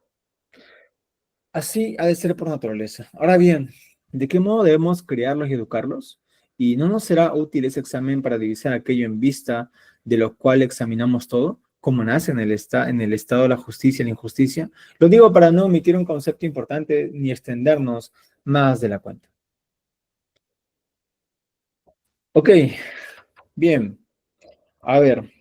Así ha de ser por naturaleza. Ahora bien, ¿de qué modo debemos criarlos y educarlos? ¿Y no nos será útil ese examen para divisar aquello en vista de lo cual examinamos todo? ¿Cómo nace en el estado la justicia y la injusticia? Lo digo para no omitir un concepto importante ni extendernos más de la cuenta. Ok, bien. A ver,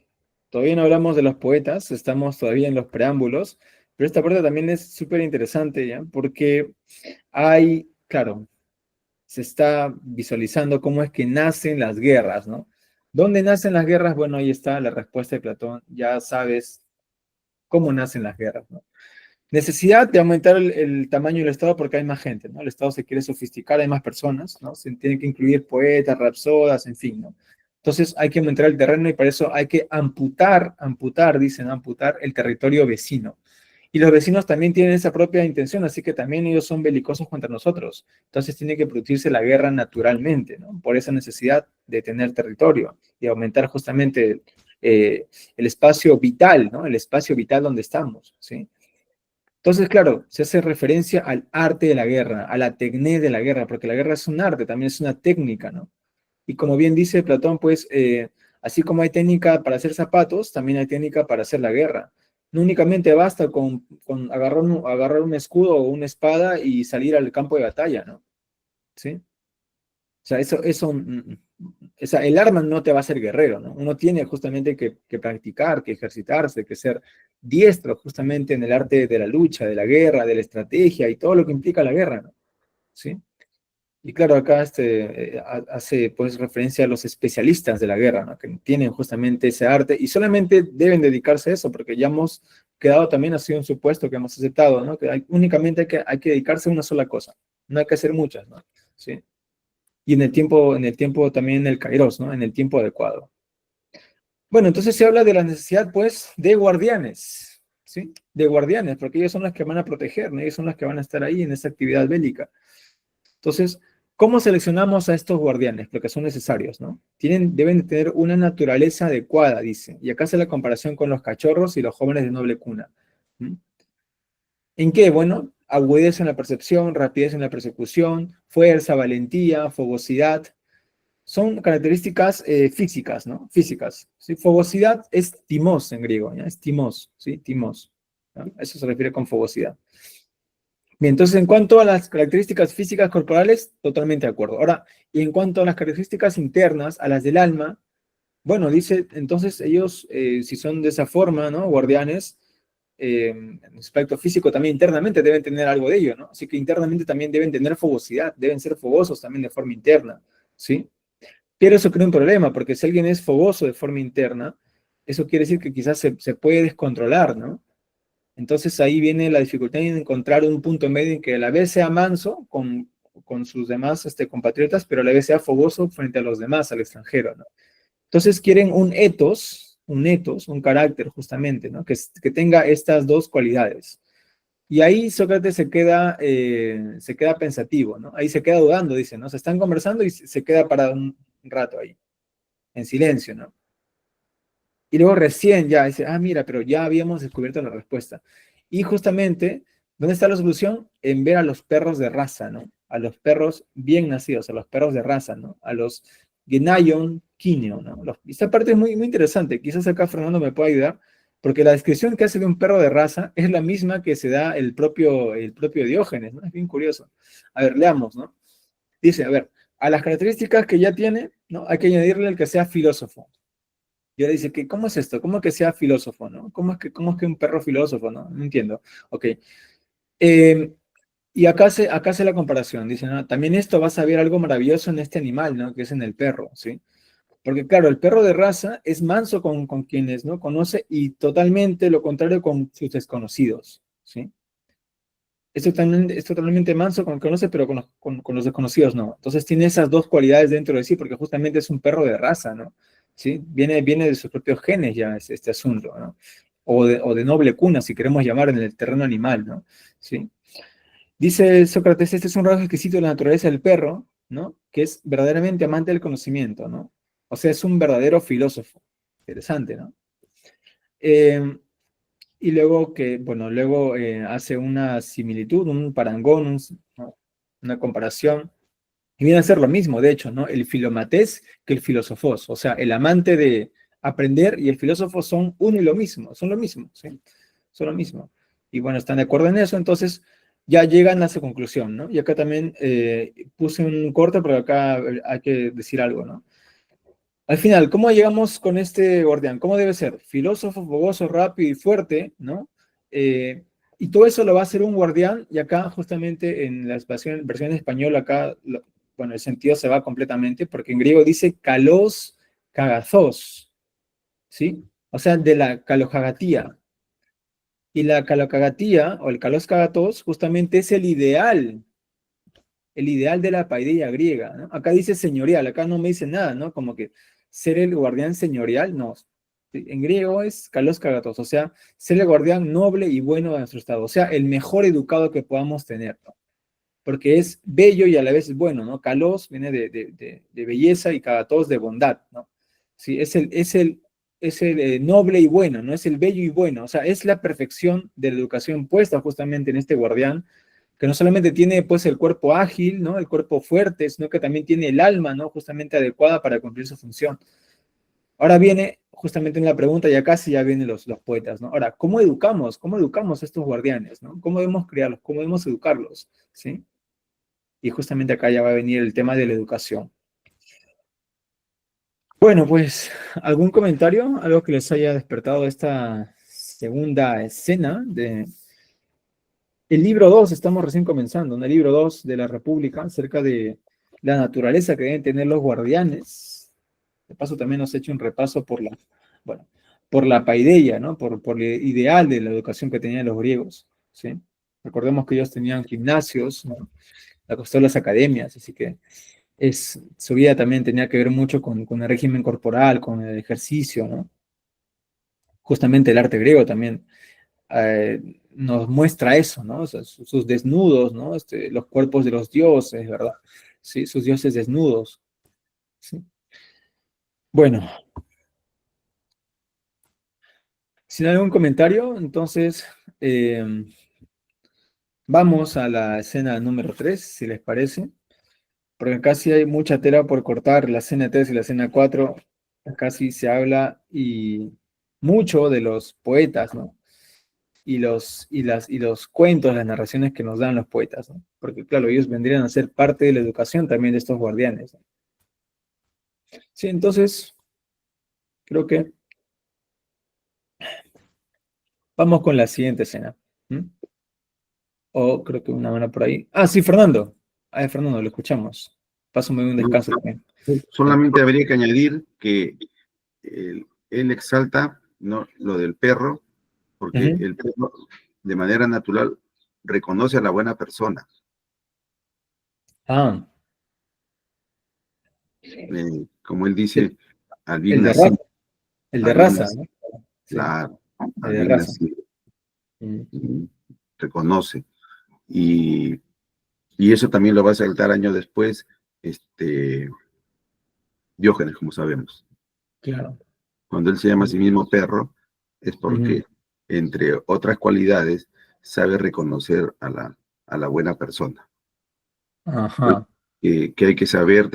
todavía no hablamos de los poetas, estamos todavía en los preámbulos, pero esta parte también es súper interesante, ¿ya? Porque hay, claro, se está visualizando cómo es que nacen las guerras, ¿no? ¿Dónde nacen las guerras? Bueno, ahí está la respuesta de Platón. Ya sabes cómo nacen las guerras, ¿no? Necesidad de aumentar el tamaño del Estado porque hay más gente, ¿no? El Estado se quiere sofisticar, hay más personas, ¿no? Se tienen que incluir poetas, rapsodas, en fin, ¿no? Entonces hay que aumentar el terreno y para eso hay que dicen, amputar el territorio vecino. Y los vecinos también tienen esa propia intención, así que también ellos son belicosos contra nosotros. Entonces tiene que producirse la guerra naturalmente, ¿no? Por esa necesidad de tener territorio y aumentar justamente el espacio vital, ¿no? El espacio vital donde estamos, ¿sí? Entonces, claro, se hace referencia al arte de la guerra, a la tecné de la guerra, porque la guerra es un arte, también es una técnica, ¿no? Y como bien dice Platón, pues, así como hay técnica para hacer zapatos, también hay técnica para hacer la guerra. No únicamente basta con agarrar un escudo o una espada y salir al campo de batalla, ¿no? ¿Sí? O sea, el arma no te va a hacer guerrero, ¿no? Uno tiene justamente que practicar, que ejercitarse, que ser diestro justamente en el arte de la lucha, de la guerra, de la estrategia y todo lo que implica la guerra, ¿no? ¿Sí? Y claro, acá hace pues referencia a los especialistas de la guerra, ¿no? Que tienen justamente ese arte y solamente deben dedicarse a eso, porque ya hemos quedado también, ha sido un supuesto que hemos aceptado, ¿no? Que únicamente hay que dedicarse a una sola cosa, no hay que hacer muchas, ¿no? ¿Sí? Y en el tiempo también en el kairos, ¿no? En el tiempo adecuado. Bueno, entonces se habla de la necesidad, pues, de guardianes, ¿sí? De guardianes, porque ellos son los que van a proteger, ¿no? Ellos son los que van a estar ahí en esa actividad bélica. Entonces, ¿cómo seleccionamos a estos guardianes? Porque son necesarios, ¿no? Deben tener una naturaleza adecuada, dice. Y acá hace la comparación con los cachorros y los jóvenes de noble cuna. ¿Mm? ¿En qué? Bueno, agudeza en la percepción, rapidez en la persecución, fuerza, valentía, fogosidad. Son características físicas, ¿no? Físicas. ¿Sí? Fogosidad es timos en griego, ¿ya? Es timos, ¿sí? Timos. ¿no? Eso se refiere con fogosidad. Bien, entonces en cuanto a las características físicas corporales, totalmente de acuerdo. Ahora, y en cuanto a las características internas, a las del alma, bueno, dice, entonces ellos, si son de esa forma, ¿no? Guardianes, en aspecto físico también internamente deben tener algo de ello, ¿no? Así que internamente también deben tener fogosidad, deben ser fogosos también de forma interna, ¿sí? Pero eso crea un problema, porque si alguien es fogoso de forma interna, eso quiere decir que quizás se puede descontrolar, ¿no? Entonces ahí viene la dificultad en encontrar un punto medio en que a la vez sea manso con sus demás compatriotas, pero a la vez sea fogoso frente a los demás, al extranjero, ¿no? Entonces quieren un carácter justamente, ¿no? Que tenga estas dos cualidades. Y ahí Sócrates se queda pensativo, ¿no? Ahí se queda dudando, dice, ¿no? Se están conversando y se queda parado un rato ahí, en silencio, ¿no? Y luego recién ya dice, ah, mira, pero ya habíamos descubierto la respuesta. Y justamente, ¿dónde está la solución? En ver a los perros de raza, ¿no? A los perros bien nacidos, a los perros de raza, ¿no? A los Genaion Quinio, ¿no? Esta parte es muy, muy interesante. Quizás acá Fernando me pueda ayudar, porque la descripción que hace de un perro de raza es la misma que se da el propio Diógenes, ¿no? Es bien curioso. A ver, leamos, ¿no? Dice, a ver, a las características que ya tiene, ¿no? Hay que añadirle el que sea filósofo. Y ahora dice, ¿cómo es esto? ¿Cómo que sea filósofo, no? ¿Cómo es que un perro filósofo, no? No entiendo. Ok. Y acá hace la comparación. Dice, no, también esto vas a ver algo maravilloso en este animal, ¿no? Que es en el perro, ¿sí? Porque claro, el perro de raza es manso con quienes no conoce y totalmente lo contrario con sus desconocidos, ¿sí? es totalmente manso con el que conoce, pero con los desconocidos no. Entonces tiene esas dos cualidades dentro de sí, porque justamente es un perro de raza, ¿no? ¿Sí? Viene de sus propios genes ya este asunto, ¿no? O de noble cuna, si queremos llamar en el terreno animal, ¿no? ¿Sí? Dice Sócrates, este es un rasgo exquisito de la naturaleza del perro, ¿no? Que es verdaderamente amante del conocimiento, ¿no? O sea, es un verdadero filósofo. Interesante, ¿no? Y luego luego hace una similitud, un parangón, ¿no? Una comparación, y viene a ser lo mismo, de hecho, ¿no? El filomatés que el filósofos, o sea, el amante de aprender y el filósofo son uno y lo mismo, son lo mismo, ¿sí? Son lo mismo. Y bueno, están de acuerdo en eso, entonces ya llegan a esa conclusión, ¿no? Y acá también puse un corte, pero acá hay que decir algo, ¿no? Al final, ¿cómo llegamos con este guardián? ¿Cómo debe ser? Filósofo, fogoso, rápido y fuerte, ¿no? Y todo eso lo va a hacer un guardián, y acá justamente en la versión española, acá, bueno, el sentido se va completamente, porque en griego dice kalos kagathos, ¿sí? O sea, de la kalojagatía. Y la kalojagatía, o el kalos kagathos, justamente es el ideal de la paideia griega, ¿no? Acá dice señorial, acá no me dice nada, ¿no? Como que ser el guardián señorial, no. En griego es kalos kagatos, o sea, ser el guardián noble y bueno de nuestro estado, o sea, el mejor educado que podamos tener, ¿no? Porque es bello y a la vez es bueno, ¿no? Kalos viene de belleza y kagatos de bondad, ¿no? Sí, es el noble y bueno, ¿no? Es el bello y bueno, o sea, es la perfección de la educación puesta justamente en este guardián, que no solamente tiene pues el cuerpo ágil, ¿no? El cuerpo fuerte, sino que también tiene el alma, ¿no? Justamente adecuada para cumplir su función. Ahora viene justamente una pregunta, ya casi ya vienen los poetas, ¿no? Ahora, ¿cómo educamos? ¿Cómo educamos a estos guardianes, ¿no? ¿Cómo debemos criarlos? ¿Cómo debemos educarlos? ¿Sí? Y justamente acá ya va a venir el tema de la educación. Bueno, pues, ¿algún comentario? ¿Algo que les haya despertado esta segunda escena de... El libro 2 estamos recién comenzando, en el libro 2 de la República, acerca de la naturaleza que deben tener los guardianes. De paso también nos he hecho un repaso por la paideia, ¿no? Por el ideal de la educación que tenían los griegos, ¿sí? Recordemos que ellos tenían gimnasios, ¿no? Las academias, así que su vida también tenía que ver mucho con el régimen corporal, con el ejercicio, ¿no? Justamente el arte griego también nos muestra eso, ¿no? O sea, sus desnudos, ¿no? Los cuerpos de los dioses, ¿verdad? Sí, sus dioses desnudos. ¿Sí? Bueno, sin algún comentario, entonces vamos a la escena número 3, si les parece, porque casi hay mucha tela por cortar, la escena 3 y la escena 4, casi se habla y mucho de los poetas, ¿no? Y los cuentos, las narraciones que nos dan los poetas, ¿no? Porque claro, ellos vendrían a ser parte de la educación también de estos guardianes, ¿no? Sí, entonces, creo que vamos con la siguiente escena. ¿Mm? O creo que una mano por ahí. Ah, sí, Fernando. Ah, Fernando, lo escuchamos. Pásame un descanso también. Solamente habría que añadir que él exalta, ¿no?, lo del perro, porque el perro de manera natural reconoce a la buena persona. Ah, Como él dice, el, al bien el de nacido, raza. El de al bien raza, nacido, ¿no? Sí, claro, el al de bien raza. nacido, Mm. reconoce. Y eso también lo va a exaltar años después, Diógenes, como sabemos. Claro. Cuando él se llama a sí mismo perro, es porque, entre otras cualidades, sabe reconocer a la buena persona. Ajá. Que hay que saber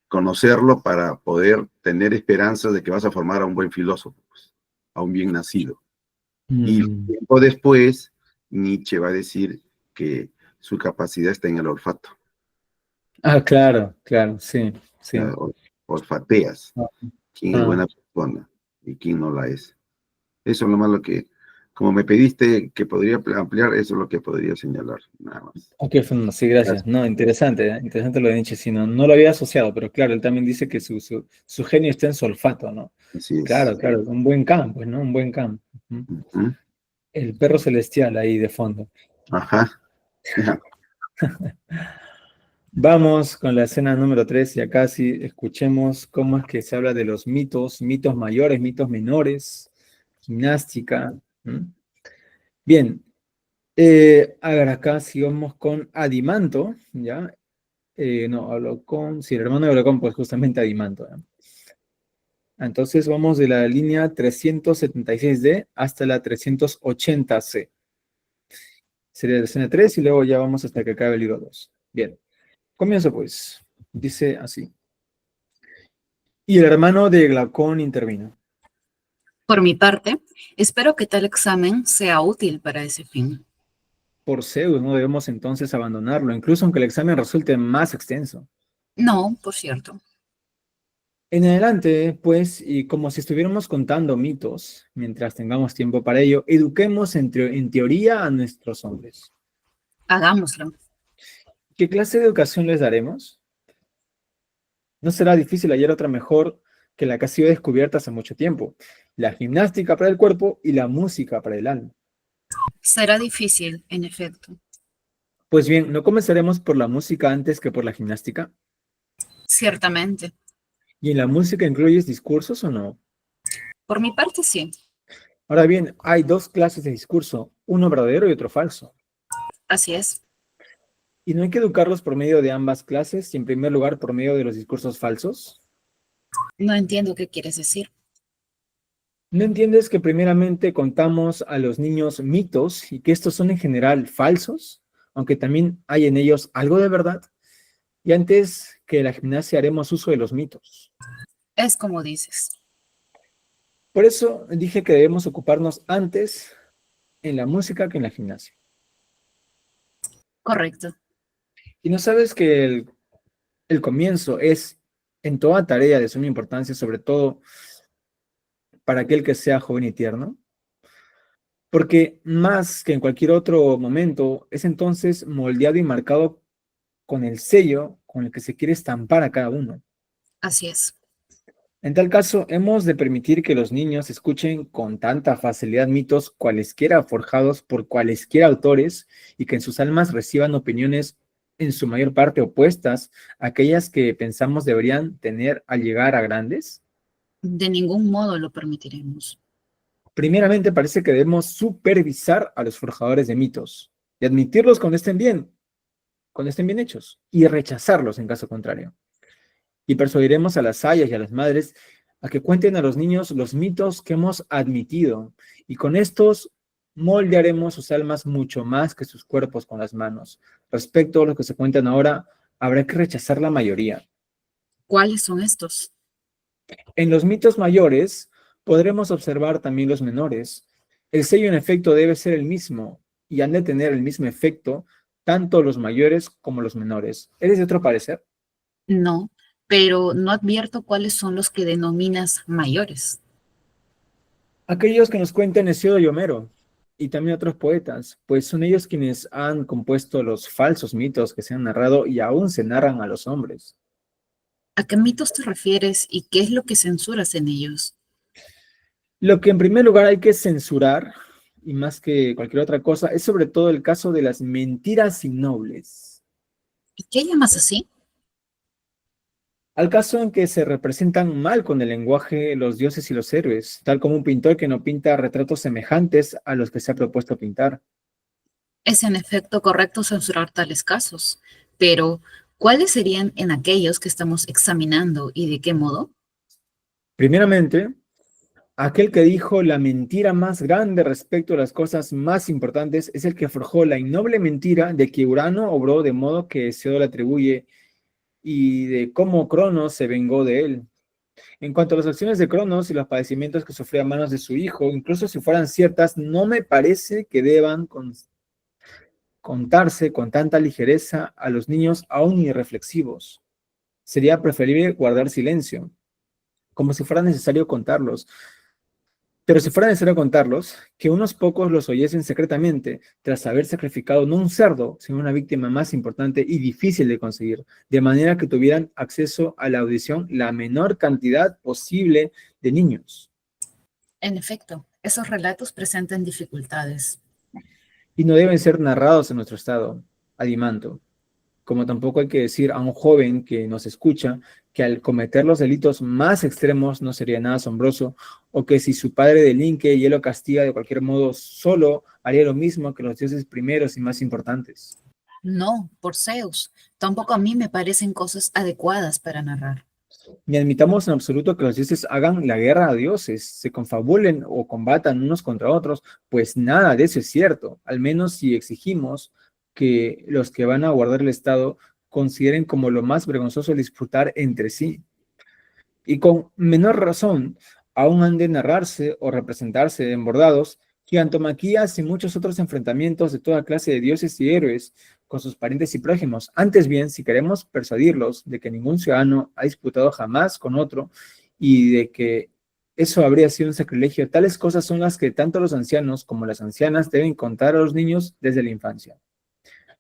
conocerlo para poder tener esperanza de que vas a formar a un buen filósofo, pues, a un bien nacido. Y tiempo después, Nietzsche va a decir que su capacidad está en el olfato. Ah, claro, claro, sí, sí. Olfateas quién es Ah, buena persona y quién no la es. Eso es lo malo que, como me pediste que podría ampliar, eso es lo que podría señalar, nada más. ok, Fernando, sí, gracias. No, interesante, interesante lo de Nietzsche, sí, no lo había asociado, pero claro, él también dice que su genio está en su olfato, ¿no? Así es. Claro, claro, un buen campo, ¿no? Un buen campo. Ujú. El perro celestial ahí de fondo. Ajá. Ya. Vamos con la escena número 3, ya casi escuchemos cómo es que se habla de los mitos, mitos mayores, mitos menores, gimnástica. ¿Mm? Bien, a ver, acá sigamos con Adimanto, ¿ya? No, hablo con, sí, el hermano de Olocón, pues justamente Adimanto, ¿ya? Entonces vamos de la línea 376D hasta la 380C. Sería la escena 3 y luego ya vamos hasta que acabe el libro 2. Bien, comienzo pues. Dice así. Y el hermano de Glaucón intervino. Por mi parte, espero que tal examen sea útil para ese fin. Por Zeus, no debemos entonces abandonarlo, incluso aunque el examen resulte más extenso. No, por cierto. En adelante, pues, y como si estuviéramos contando mitos, mientras tengamos tiempo para ello, eduquemos en teoría a nuestros hombres. Hagámoslo. ¿Qué clase de educación les daremos? No será difícil hallar otra mejor que la que ha sido descubierta hace mucho tiempo. La gimnástica para el cuerpo y la música para el alma. Será difícil, en efecto. Pues bien, ¿no comenzaremos por la música antes que por la gimnástica? Ciertamente. ¿Y en la música incluyes discursos o no? Por mi parte, sí. Ahora bien, hay dos clases de discurso, uno verdadero y otro falso. Así es. ¿Y no hay que educarlos por medio de ambas clases y en primer lugar por medio de los discursos falsos? No entiendo qué quieres decir. ¿No entiendes que primeramente contamos a los niños mitos y que estos son en general falsos, aunque también hay en ellos algo de verdad? Y antes que la gimnasia haremos uso de los mitos. Es como dices. Por eso dije que debemos ocuparnos antes en la música que en la gimnasia. Correcto. ¿Y no sabes que el comienzo es en toda tarea de suma importancia, sobre todo para aquel que sea joven y tierno? Porque más que en cualquier otro momento, es entonces moldeado y marcado con el sello con el que se quiere estampar a cada uno. Así es. En tal caso, hemos de permitir que los niños escuchen con tanta facilidad mitos cualesquiera forjados por cualesquiera autores y que en sus almas reciban opiniones en su mayor parte opuestas a aquellas que pensamos deberían tener al llegar a grandes. De ningún modo lo permitiremos. Primeramente parece que debemos supervisar a los forjadores de mitos y admitirlos cuando estén bien hechos, y rechazarlos en caso contrario. Y persuadiremos a las ayas y a las madres a que cuenten a los niños los mitos que hemos admitido, y con estos moldearemos sus almas mucho más que sus cuerpos con las manos. Respecto a los que se cuentan ahora, habrá que rechazar la mayoría. ¿Cuáles son estos? En los mitos mayores podremos observar también los menores. El sello en efecto debe ser el mismo, y han de tener el mismo efecto tanto los mayores como los menores. ¿Eres de otro parecer? No, pero no advierto cuáles son los que denominas mayores. Aquellos que nos cuentan Hesíodo y Homero, y también otros poetas, pues son ellos quienes han compuesto los falsos mitos que se han narrado y aún se narran a los hombres. ¿A qué mitos te refieres y qué es lo que censuras en ellos? Lo que en primer lugar hay que censurar, y más que cualquier otra cosa, es sobre todo el caso de las mentiras innobles. ¿Y qué llamas así? Al caso en que se representan mal con el lenguaje los dioses y los héroes, tal como un pintor que no pinta retratos semejantes a los que se ha propuesto pintar. Es en efecto correcto censurar tales casos, pero ¿cuáles serían en aquellos que estamos examinando y de qué modo? Primeramente, aquel que dijo la mentira más grande respecto a las cosas más importantes es el que forjó la innoble mentira de que Urano obró de modo que Hesíodo le atribuye y de cómo Cronos se vengó de él. En cuanto a las acciones de Cronos y los padecimientos que sufrió a manos de su hijo, incluso si fueran ciertas, no me parece que deban contarse con tanta ligereza a los niños aún irreflexivos. Sería preferible guardar silencio, como si fuera necesario contarlos. Pero si fuera necesario contarlos, que unos pocos los oyesen secretamente, tras haber sacrificado no un cerdo, sino una víctima más importante y difícil de conseguir, de manera que tuvieran acceso a la audición la menor cantidad posible de niños. En efecto, Esos relatos presentan dificultades. Y no deben ser narrados en nuestro estado, adimanto. Como tampoco hay que decir a un joven que nos escucha que al cometer los delitos más extremos no sería nada asombroso, o que si su padre delinque y él lo castiga de cualquier modo, solo haría lo mismo que los dioses primeros y más importantes. No, por Zeus. Tampoco a mí me parecen cosas adecuadas para narrar. Ni admitamos en absoluto que los dioses hagan la guerra a dioses, se confabulen o combatan unos contra otros, pues nada de eso es cierto, al menos si exigimos que los que van a guardar el Estado consideren como lo más vergonzoso el disputar entre sí. Y con menor razón, aún han de narrarse o representarse en bordados, gigantomaquías y muchos otros enfrentamientos de toda clase de dioses y héroes con sus parientes y prójimos. Antes bien, si queremos persuadirlos de que ningún ciudadano ha disputado jamás con otro y de que eso habría sido un sacrilegio, tales cosas son las que tanto los ancianos como las ancianas deben contar a los niños desde la infancia.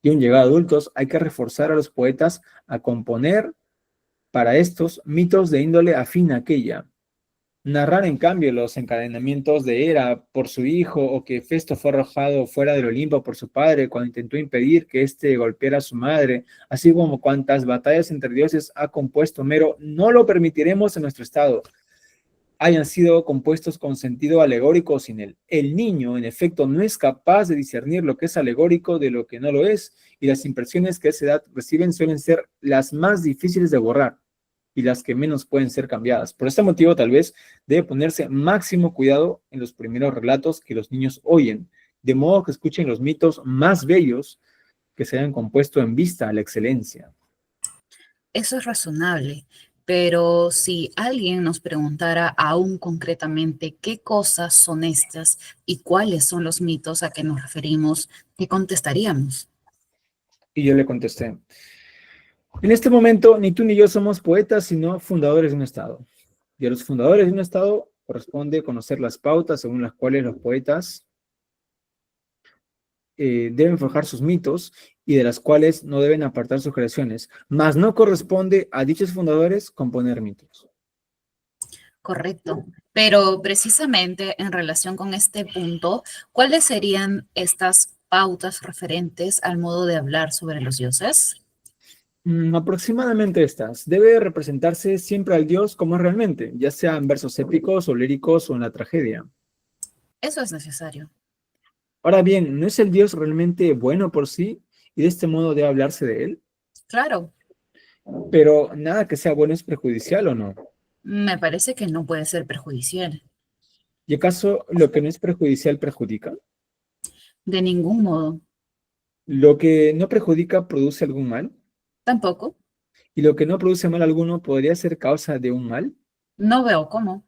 Y aun llegado a adultos, hay que reforzar a los poetas a componer para estos mitos de índole afín a aquella. Narrar, en cambio, los encadenamientos de Hera por su hijo, o que Festo fue arrojado fuera del Olimpo por su padre cuando intentó impedir que éste golpeara a su madre, así como cuantas batallas entre dioses ha compuesto Homero, no lo permitiremos en nuestro estado, hayan sido compuestos con sentido alegórico o sin él. El niño, en efecto, no es capaz de discernir lo que es alegórico de lo que no lo es, y las impresiones que a esa edad reciben suelen ser las más difíciles de borrar y las que menos pueden ser cambiadas. Por este motivo, tal vez, debe ponerse máximo cuidado en los primeros relatos que los niños oyen, de modo que escuchen los mitos más bellos que se hayan compuesto en vista a la excelencia. Eso es razonable, pero si alguien nos preguntara aún concretamente qué cosas son estas y cuáles son los mitos a que nos referimos, ¿qué contestaríamos? Y yo le contesté: en este momento, ni tú ni yo somos poetas, sino fundadores de un Estado. Y a los fundadores de un Estado corresponde conocer las pautas según las cuales los poetas deben forjar sus mitos y de las cuales no deben apartar sus creaciones, mas no corresponde a dichos fundadores componer mitos. Correcto. Pero precisamente en relación con este punto, ¿cuáles serían estas pautas referentes al modo de hablar sobre los dioses? Aproximadamente estas. Debe representarse siempre al dios como es realmente, ya sea en versos épicos o líricos o en la tragedia. Eso es necesario. Ahora bien, ¿no es el dios realmente bueno por sí y de este modo debe hablarse de él? Claro, Pero nada que sea bueno es perjudicial, ¿o no? me parece que no puede ser perjudicial. ¿Y acaso lo que no es perjudicial perjudica? De ningún modo. ¿Lo que no perjudica produce algún mal? Tampoco. ¿Y lo que no produce mal alguno podría ser causa de un mal? No veo cómo.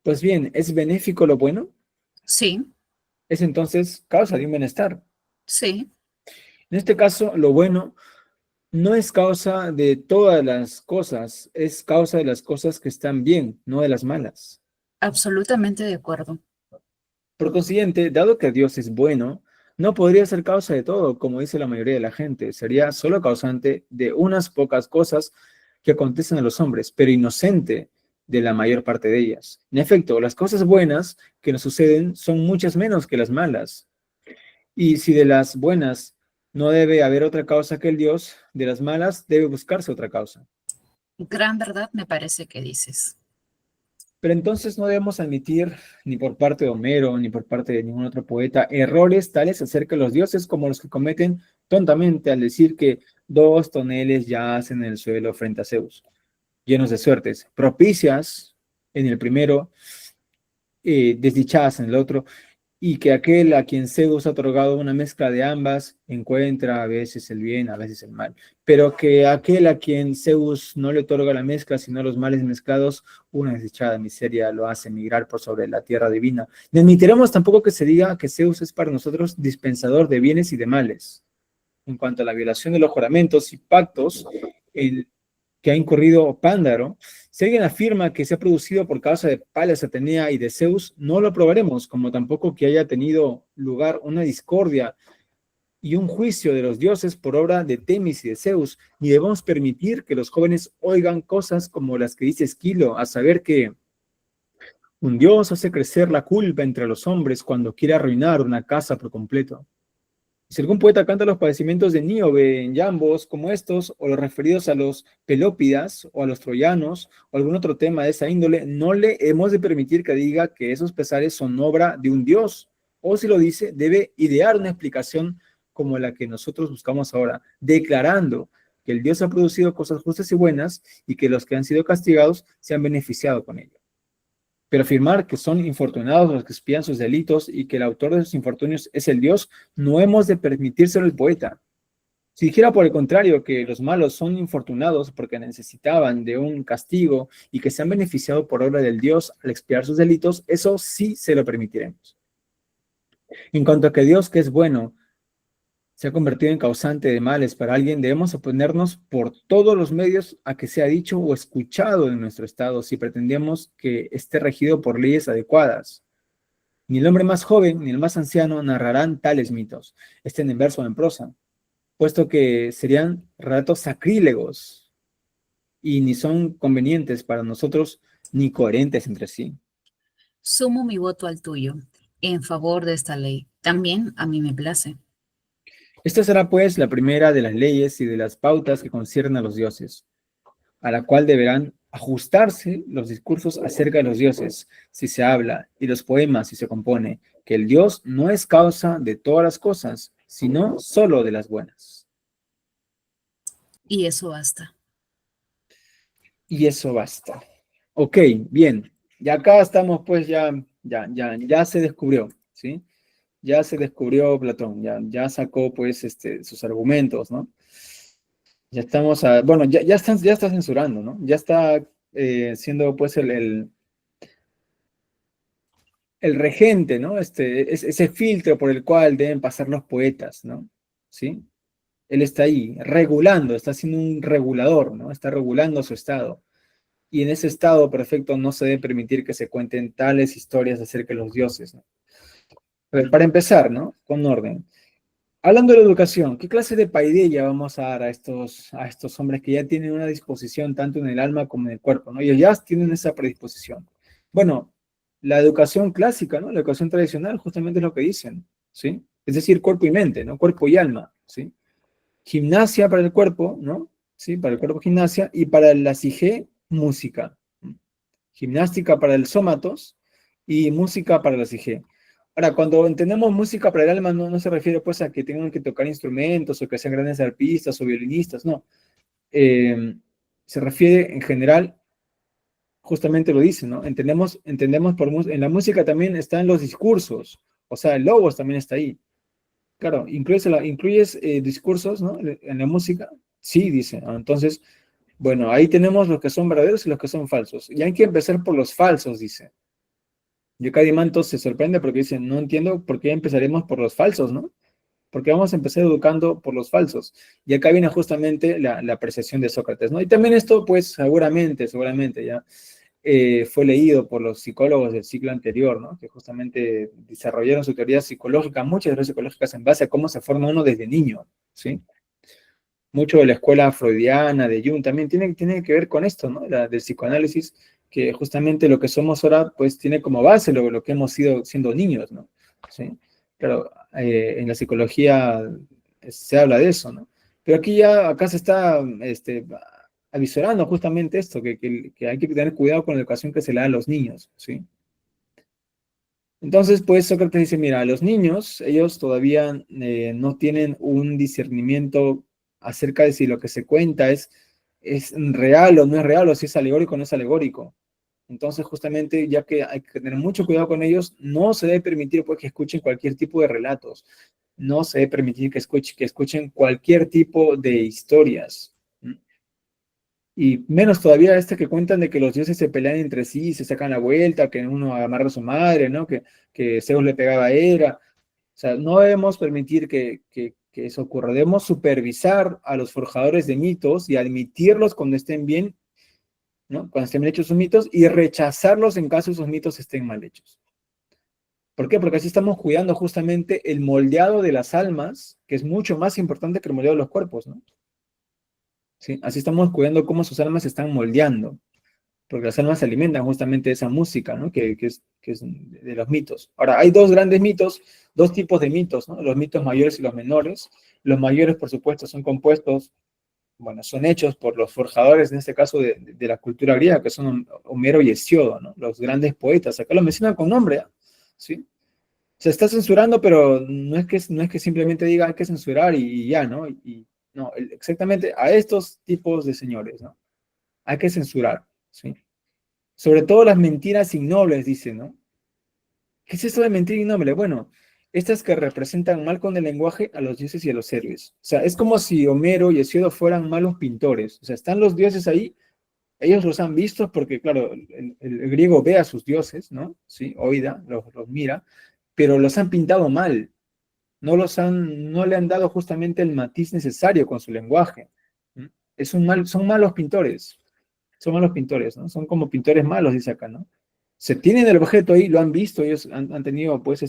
Pues bien, ¿es benéfico lo bueno? Sí, Es entonces causa de un bienestar. sí, En este caso, lo bueno no es causa de todas las cosas, es causa de las cosas que están bien, no de las malas. absolutamente de acuerdo. Por consiguiente, dado que Dios es bueno, no podría ser causa de todo, como dice la mayoría de la gente. Sería solo causante de unas pocas cosas que acontecen a los hombres, pero inocente de la mayor parte de ellas. En efecto, las cosas buenas que nos suceden son muchas menos que las malas. Y si de las buenas no debe haber otra causa que el Dios, de las malas debe buscarse otra causa. Gran verdad me parece que dices. Pero entonces no debemos admitir, ni por parte de Homero, ni por parte de ningún otro poeta, errores tales acerca de los dioses como los que cometen tontamente al decir que 2 toneles yacen en el suelo frente a Zeus, llenos de suertes, propicias en el primero, desdichadas en el otro, y que aquel a quien Zeus ha otorgado una mezcla de ambas encuentra a veces el bien, a veces el mal, pero que aquel a quien Zeus no le otorga la mezcla, sino los males mezclados, una desdichada miseria lo hace migrar por sobre la tierra divina. Ni admitiremos tampoco que se diga que Zeus es para nosotros dispensador de bienes y de males. En cuanto a la violación de los juramentos y pactos, el que ha incurrido Pándaro, si alguien afirma que se ha producido por causa de Palas Atenea y de Zeus, no lo probaremos, como tampoco que haya tenido lugar una discordia y un juicio de los dioses por obra de Temis y de Zeus, ni debemos permitir que los jóvenes oigan cosas como las que dice Esquilo, a saber que Un Dios hace crecer la culpa entre los hombres cuando quiere arruinar una casa por completo. Si algún poeta canta los padecimientos de Níobe en yambos como estos, o los referidos a los pelópidas, o a los troyanos, o algún otro tema de esa índole, no le hemos de permitir que diga que esos pesares son obra de un Dios, o si lo dice, debe idear una explicación como la que nosotros buscamos ahora, declarando que el Dios ha producido cosas justas y buenas, y que los que han sido castigados se han beneficiado con ello. Pero afirmar que son infortunados los que expian sus delitos y que el autor de sus infortunios es el Dios, no hemos de permitírselo al poeta. Si dijera por el contrario que los malos son infortunados porque necesitaban de un castigo y que se han beneficiado por obra del Dios al expiar sus delitos, eso sí se lo permitiremos. En cuanto a que Dios, que es bueno, se ha convertido en causante de males para alguien, debemos oponernos por todos los medios a que sea dicho o escuchado en nuestro estado si pretendemos que esté regido por leyes adecuadas. Ni el hombre más joven ni el más anciano narrarán tales mitos, estén en verso o en prosa, puesto que serían relatos sacrílegos y ni son convenientes para nosotros ni coherentes entre sí. Sumo mi voto al tuyo, en favor de esta ley. También a mí me place. Esta será pues la primera de las leyes y de las pautas que conciernen a los dioses, a la cual deberán ajustarse los discursos acerca de los dioses, si se habla, y los poemas, si se compone, que el Dios no es causa de todas las cosas, sino solo de las buenas. Y eso basta. Y eso basta. Ok, bien. Y acá estamos, pues ya se descubrió, ¿sí? Ya se descubrió Platón, ya sacó, pues, sus argumentos, ¿no? Ya estamos, bueno, ya está censurando, ¿no? Ya está siendo, pues, el regente, ¿no? Ese filtro por el cual deben pasar los poetas, ¿no? ¿Sí? Él está ahí, regulando, está siendo un regulador, ¿no? Está regulando su estado. Y en ese estado perfecto no se debe permitir que se cuenten tales historias acerca de los dioses, ¿no? A ver, para empezar, ¿no? Con orden. Hablando de la educación, ¿qué clase de paideia vamos a dar a estos hombres que ya tienen una disposición tanto en el alma como en el cuerpo, ¿no? Ellos ya tienen esa predisposición. Bueno, la educación clásica, ¿no? La educación tradicional justamente es lo que dicen, ¿sí? Es decir, cuerpo y mente, ¿no? Cuerpo y alma, ¿sí? Gimnasia para el cuerpo, ¿no? ¿Sí? Para el cuerpo gimnasia y para la psique, música. Gimnástica para el sómatos y música para la psique. Ahora, cuando entendemos música para el alma, no se refiere pues a que tengan que tocar instrumentos o que sean grandes arpistas o violinistas, no. Se refiere en general, justamente lo dice, ¿no? Entendemos en la música también están los discursos, o sea, el logos también está ahí. Claro, incluyes discursos, ¿no? En la música, sí, dice. Entonces, bueno, ahí tenemos los que son verdaderos y los que son falsos. Y hay que empezar por los falsos, dice. Yocadimantos se sorprende porque dice, no entiendo por qué empezaremos por los falsos, ¿no? Porque vamos a empezar educando por los falsos. Y acá viene justamente la apreciación de Sócrates, ¿no? Y también esto, pues, seguramente, ya fue leído por los psicólogos del siglo anterior, ¿no? Que justamente desarrollaron su teoría psicológica, muchas teorías psicológicas en base a cómo se forma uno desde niño, ¿sí? Mucho de la escuela freudiana, de Jung, también tiene que ver con esto, ¿no? Del psicoanálisis, que justamente lo que somos ahora, pues tiene como base lo que hemos sido siendo niños, ¿no? ¿Sí? Claro, en la psicología se habla de eso, ¿no? Pero acá se está avisorando justamente esto, que hay que tener cuidado con la educación que se le da a los niños, ¿sí? Entonces, pues Sócrates dice, mira, los niños, ellos todavía no tienen un discernimiento acerca de si lo que se cuenta es real o no es real, o si es alegórico o no es alegórico. Entonces, justamente, ya que hay que tener mucho cuidado con ellos, no se debe permitir pues, que escuchen cualquier tipo de relatos, no se debe permitir que escuchen cualquier tipo de historias. Y menos todavía que cuentan de que los dioses se pelean entre sí y se sacan la vuelta, que uno amarra a su madre, ¿no? Que Zeus le pegaba a Hera. O sea, no debemos permitir que eso ocurra. Debemos supervisar a los forjadores de mitos y admitirlos cuando estén bien, ¿no? Cuando estén bien hechos sus mitos y rechazarlos en caso esos mitos estén mal hechos. ¿Por qué? Porque así estamos cuidando justamente el moldeado de las almas, que es mucho más importante que el moldeado de los cuerpos, ¿no? ¿Sí? Así estamos cuidando cómo sus almas se están moldeando. porque las almas se alimentan justamente de esa música, ¿no? Que es de los mitos. Ahora, hay dos grandes mitos, dos tipos de mitos, ¿no? Los mitos mayores y los menores. Los mayores, por supuesto, son compuestos, bueno, son hechos por los forjadores, en este caso, de la cultura griega, que son Homero y Hesíodo, ¿no? Los grandes poetas. Acá lo mencionan con nombre, ¿sí? Se está censurando, pero no es que simplemente diga hay que censurar y ya, ¿no? No, exactamente a estos tipos de señores, ¿no? Hay que censurar, ¿sí? Sobre todo las mentiras ignobles, dice, ¿no? ¿Qué es esto de mentira innoble? Bueno, estas que representan mal con el lenguaje a los dioses y a los héroes. O sea, es como si Homero y Hesíodo fueran malos pintores. O sea, están los dioses ahí, ellos los han visto porque, claro, el griego ve a sus dioses, ¿no? Sí, oida, los mira, pero los han pintado mal. No le han dado justamente el matiz necesario con su lenguaje. ¿Mm? Son malos pintores. Son malos pintores, ¿no? Son como pintores malos, dice acá, ¿no? Se tienen el objeto ahí, lo han visto, ellos han tenido, pues,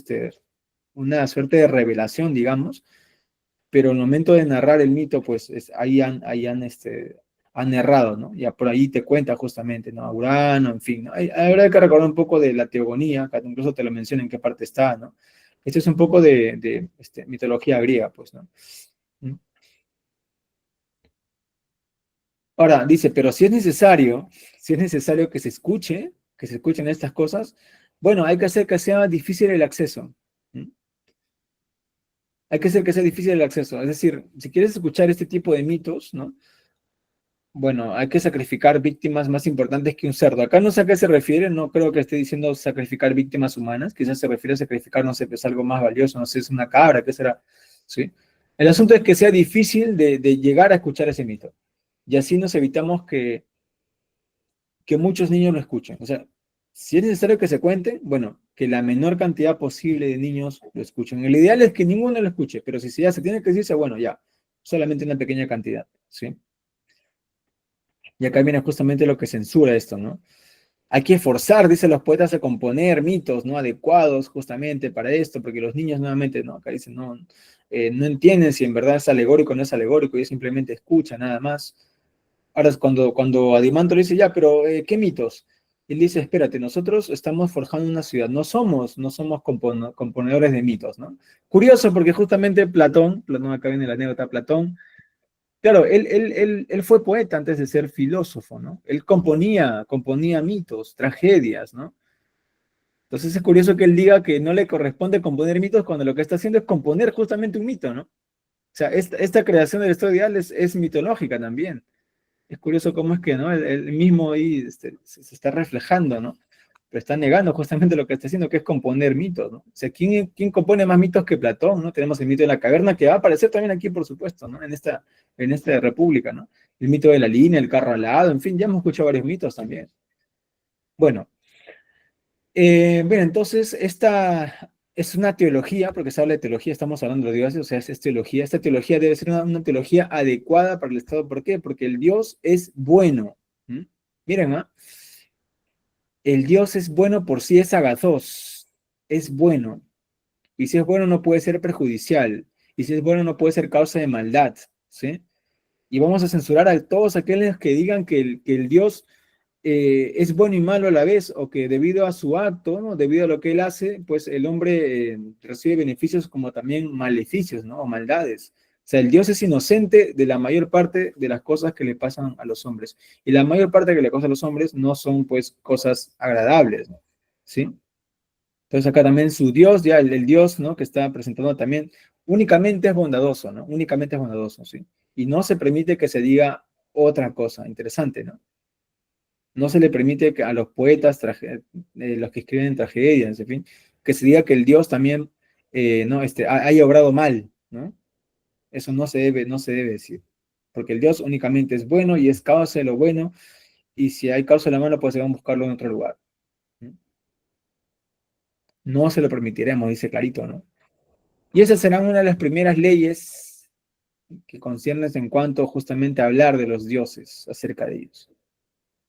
una suerte de revelación, digamos, pero en el momento de narrar el mito, pues, han errado, ¿no? Ya por ahí te cuenta justamente, ¿no? A Urano, en fin, ¿no? Habrá que recordar un poco de la teogonía, que incluso te lo menciono en qué parte está, ¿no? Esto es un poco de mitología griega, pues, ¿no? ¿Mm? Ahora, dice, pero si es necesario que se escuchen estas cosas, bueno, hay que hacer que sea difícil el acceso. ¿Mm? Hay que hacer que sea difícil el acceso. Es decir, si quieres escuchar este tipo de mitos, ¿no? Bueno, hay que sacrificar víctimas más importantes que un cerdo. Acá no sé a qué se refiere, no creo que esté diciendo sacrificar víctimas humanas, quizás se refiere a sacrificar, no sé, pues algo más valioso, no sé, es una cabra, ¿qué será? ¿Sí? El asunto es que sea difícil de llegar a escuchar ese mito. Y así nos evitamos que muchos niños lo escuchen. O sea, si es necesario que se cuente, bueno, que la menor cantidad posible de niños lo escuchen. El ideal es que ninguno lo escuche, pero si ya se tiene que decirse, bueno, ya, solamente una pequeña cantidad, ¿sí? Y acá viene justamente lo que censura esto, ¿no? Hay que forzar, dicen los poetas, a componer mitos, ¿no? Adecuados justamente para esto, porque los niños nuevamente, ¿no? Acá dicen, no, no entienden si en verdad es alegórico o no es alegórico, ellos simplemente escuchan nada más. Ahora es cuando Adimanto le dice, ya, pero ¿qué mitos? Y él dice, espérate, nosotros estamos forjando una ciudad, no somos componedores de mitos, ¿no? Curioso porque justamente Platón, acá viene la anécdota, Platón, claro, él fue poeta antes de ser filósofo, ¿no? Él componía mitos, tragedias, ¿no? Entonces es curioso que él diga que no le corresponde componer mitos cuando lo que está haciendo es componer justamente un mito, ¿no? O sea, esta creación del estado ideal es mitológica también. Es curioso cómo es que, ¿no? Él mismo ahí se está reflejando, ¿no? Pero está negando justamente lo que está haciendo, que es componer mitos, ¿no? O sea, ¿quién compone más mitos que Platón, ¿no? Tenemos el mito de la caverna, que va a aparecer también aquí, por supuesto, ¿no? En esta república, ¿no? El mito de la línea, el carro alado, en fin, ya hemos escuchado varios mitos también. Bueno, bien, entonces, esta es una teología, porque se habla de teología, estamos hablando de dioses, o sea, es teología. Esta teología debe ser una teología adecuada para el Estado. ¿Por qué? Porque el Dios es bueno. ¿Mm? Miren, ¿ah? El Dios es bueno por sí, es agathos, es bueno. Y si es bueno, no puede ser perjudicial. Y si es bueno, no puede ser causa de maldad. ¿Sí? Y vamos a censurar a todos aquellos que digan que el Dios es bueno y malo a la vez, o que debido a su acto, ¿no? Debido a lo que él hace, pues el hombre recibe beneficios como también maleficios, ¿no? O maldades. O sea, el Dios es inocente de la mayor parte de las cosas que le pasan a los hombres. Y la mayor parte que le pasa a los hombres no son, pues, cosas agradables, ¿no? ¿Sí? Entonces acá también su Dios, ya el Dios, ¿no? Que está presentando también, únicamente es bondadoso, ¿no? Únicamente es bondadoso, ¿sí? Y no se permite que se diga otra cosa. Interesante, ¿no? No se le permite que a los poetas, los que escriben tragedias, en fin, que se diga que el Dios también no, haya obrado mal, ¿no? Eso no se debe decir. Porque el Dios únicamente es bueno y es causa de lo bueno, y si hay causa de lo malo, pues se van a buscarlo en otro lugar. ¿No? No se lo permitiremos, dice clarito, ¿no? Y esas serán una de las primeras leyes que conciernen en cuanto justamente a hablar de los dioses, acerca de ellos.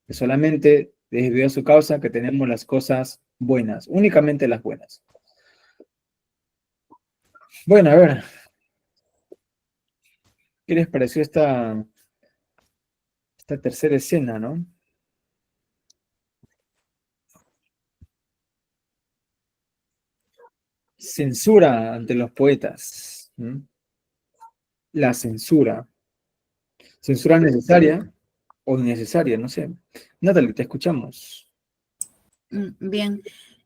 Que solamente debido a su causa que tenemos las cosas buenas, únicamente las buenas. Bueno, a ver, ¿qué les pareció esta tercera escena, no? censura ante los poetas. La censura. ¿Censura necesaria o innecesaria? No sé. Natalie, te escuchamos. Bien,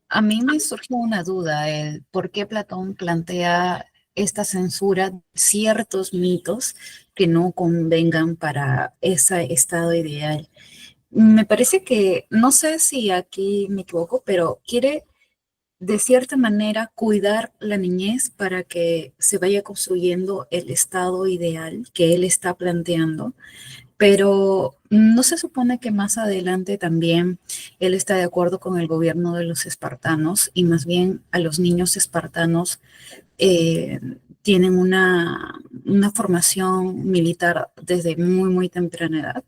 a mí me surge una duda, el por qué Platón plantea esta censura de ciertos mitos que no convengan para ese estado ideal. Me parece que, no sé si aquí me equivoco, pero quiere de cierta manera cuidar la niñez para que se vaya construyendo el estado ideal que él está planteando, pero no se supone que más adelante también él está de acuerdo con el gobierno de los espartanos y más bien a los niños espartanos eh, tienen una formación militar desde muy, muy temprana edad.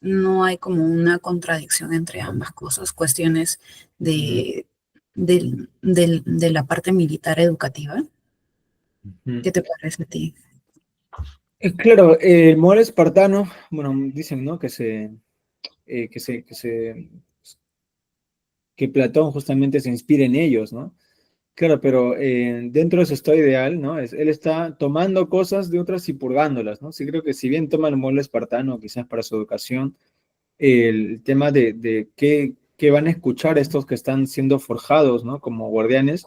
No hay como una contradicción entre ambas cosas, cuestiones de, de la parte militar educativa. ¿Qué te parece a ti? Claro, el modelo espartano, bueno, dicen, ¿no? Que Platón justamente se inspira en ellos, ¿no? Claro, pero dentro de su estado ideal, ¿no? Él está tomando cosas de otras y purgándolas, ¿no? Sí, creo que si bien toma el modelo espartano, quizás para su educación, el tema de qué van a escuchar estos que están siendo forjados, ¿no? Como guardianes,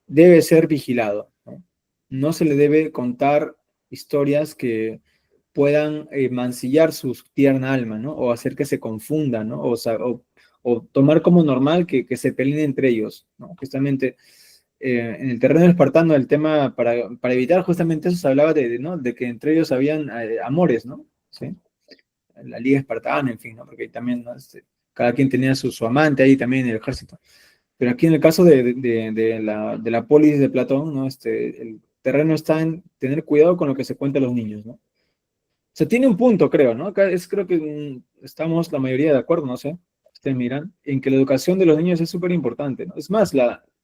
debe ser vigilado, ¿no? No se le debe contar historias que puedan mancillar su tierna alma, ¿no? O hacer que se confundan, ¿no? O tomar como normal que se peleen entre ellos, ¿no? Justamente en el terreno espartano el tema, para evitar justamente eso, se hablaba ¿no? de que entre ellos habían amores, ¿no? ¿Sí? La liga espartana, en fin, ¿no? Porque ahí también, ¿no? Cada quien tenía su amante ahí también en el ejército. Pero aquí en el caso de la polis de Platón, ¿no? El terreno está en tener cuidado con lo que se cuenta a los niños, ¿no? O sea, tiene un punto, creo, ¿no? Acá creo que estamos la mayoría de acuerdo, no sé, ustedes miran, en que la educación de los niños es súper importante, ¿no? Es más,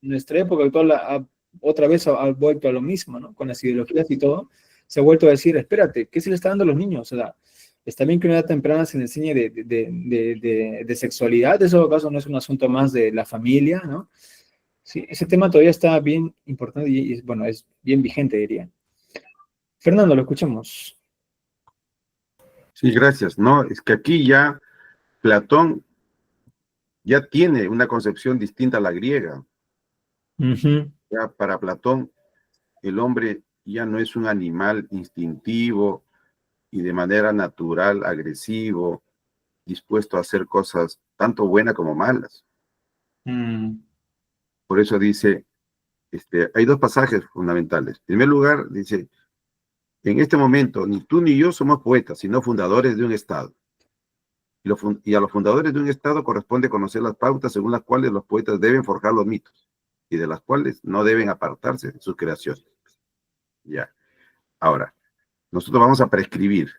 nuestra época actual otra vez ha vuelto a lo mismo, ¿no? Con las ideologías y todo, se ha vuelto a decir, espérate, ¿qué se le está dando a los niños? O sea, está bien que a una edad temprana se les enseñe de sexualidad, eso acaso no es un asunto más de la familia, ¿no? Sí, ese tema todavía está bien importante y bueno, es bien vigente, diría. Fernando, lo escuchamos. Sí, gracias. No, es que aquí ya Platón ya tiene una concepción distinta a la griega. Ya para Platón, el hombre ya no es un animal instintivo y de manera natural agresivo, dispuesto a hacer cosas tanto buenas como malas. Por eso dice, hay dos pasajes fundamentales. En primer lugar, dice, en este momento ni tú ni yo somos poetas, sino fundadores de un Estado. Y a los fundadores de un Estado corresponde conocer las pautas según las cuales los poetas deben forjar los mitos y de las cuales no deben apartarse de sus creaciones. Ya. Ahora, nosotros vamos a prescribir.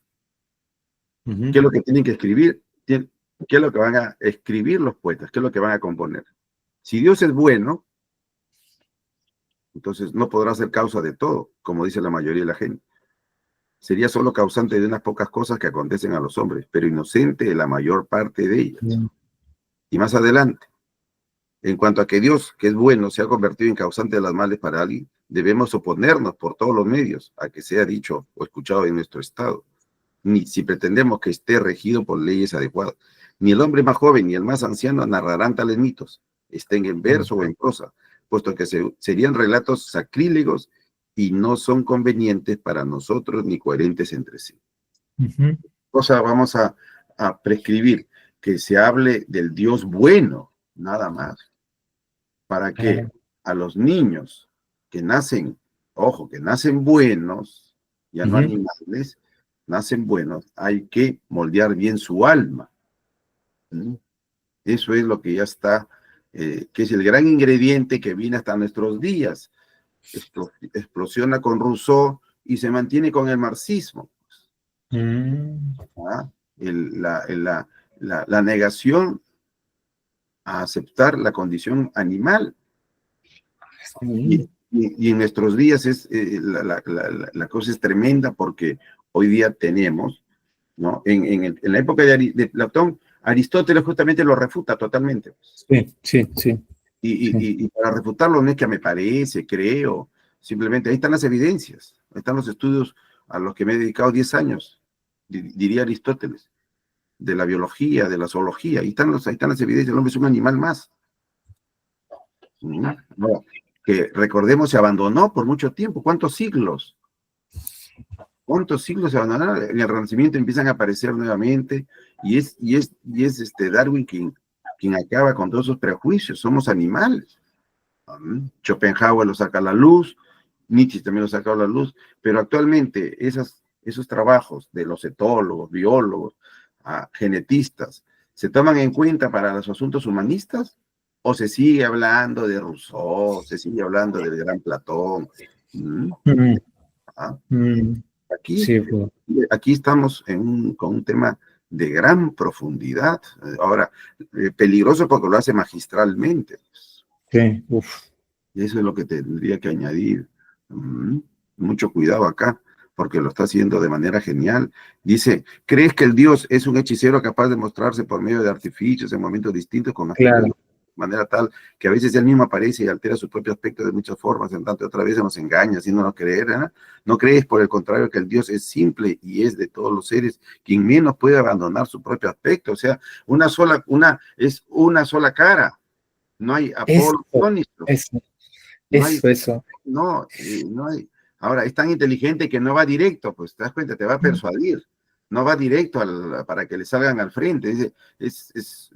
¿Qué es lo que tienen que escribir? ¿Qué es lo que van a escribir los poetas? ¿Qué es lo que van a componer? Si Dios es bueno, entonces no podrá ser causa de todo, como dice la mayoría de la gente. Sería solo causante de unas pocas cosas que acontecen a los hombres, pero inocente de la mayor parte de ellas. Y más adelante, en cuanto a que Dios, que es bueno, se ha convertido en causante de las males para alguien, debemos oponernos por todos los medios a que sea dicho o escuchado en nuestro estado, ni si pretendemos que esté regido por leyes adecuadas. Ni el hombre más joven ni el más anciano narrarán tales mitos, estén en verso o en prosa, puesto que serían relatos sacrílegos y no son convenientes para nosotros ni coherentes entre sí. Cosa vamos a prescribir que se hable del Dios bueno, nada más, para que a los niños que nacen, ojo, que nacen buenos, ya no animales, nacen buenos, hay que moldear bien su alma. Eso es lo que ya está, que es el gran ingrediente que viene hasta nuestros días. Explosiona con Rousseau y se mantiene con el marxismo. ¿Ah? La negación a aceptar la condición animal. Y en nuestros días la cosa es tremenda porque hoy día tenemos, ¿no? En la época de Platón, Aristóteles justamente lo refuta totalmente. Sí. Y para refutarlo no es que me parece, creo, simplemente ahí están las evidencias, ahí están los estudios a los que me he dedicado 10 años, diría Aristóteles, de la biología, de la zoología, ahí están las evidencias, el hombre es un animal más. No, que recordemos se abandonó por mucho tiempo, ¿cuántos siglos? ¿Cuántos siglos se abandonaron? En el Renacimiento empiezan a aparecer nuevamente, y es Darwin quien acaba con todos esos prejuicios, somos animales. Schopenhauer lo saca a la luz, Nietzsche también lo saca a la luz, pero actualmente esos trabajos de los etólogos, biólogos, genetistas, ¿se toman en cuenta para los asuntos humanistas? ¿O se sigue hablando de Rousseau, se sigue hablando del gran Platón? Sí, pues. Aquí estamos con un tema de gran profundidad. Ahora, peligroso porque lo hace magistralmente. Sí, uf. Eso es lo que tendría que añadir. Mucho cuidado acá, porque lo está haciendo de manera genial. Dice, ¿crees que el Dios es un hechicero capaz de mostrarse por medio de artificios en momentos distintos con Claro. manera tal que a veces él mismo aparece y altera su propio aspecto de muchas formas, en tanto otra vez nos engaña, haciéndonos creer, ¿eh? ¿No crees, por el contrario, que el Dios es simple y es de todos los seres quien menos puede abandonar su propio aspecto? O sea, es una sola cara, no hay Apolo, no hay. Ahora, es tan inteligente que no va directo, pues te das cuenta, te va a persuadir. No va directo para que le salgan al frente. Es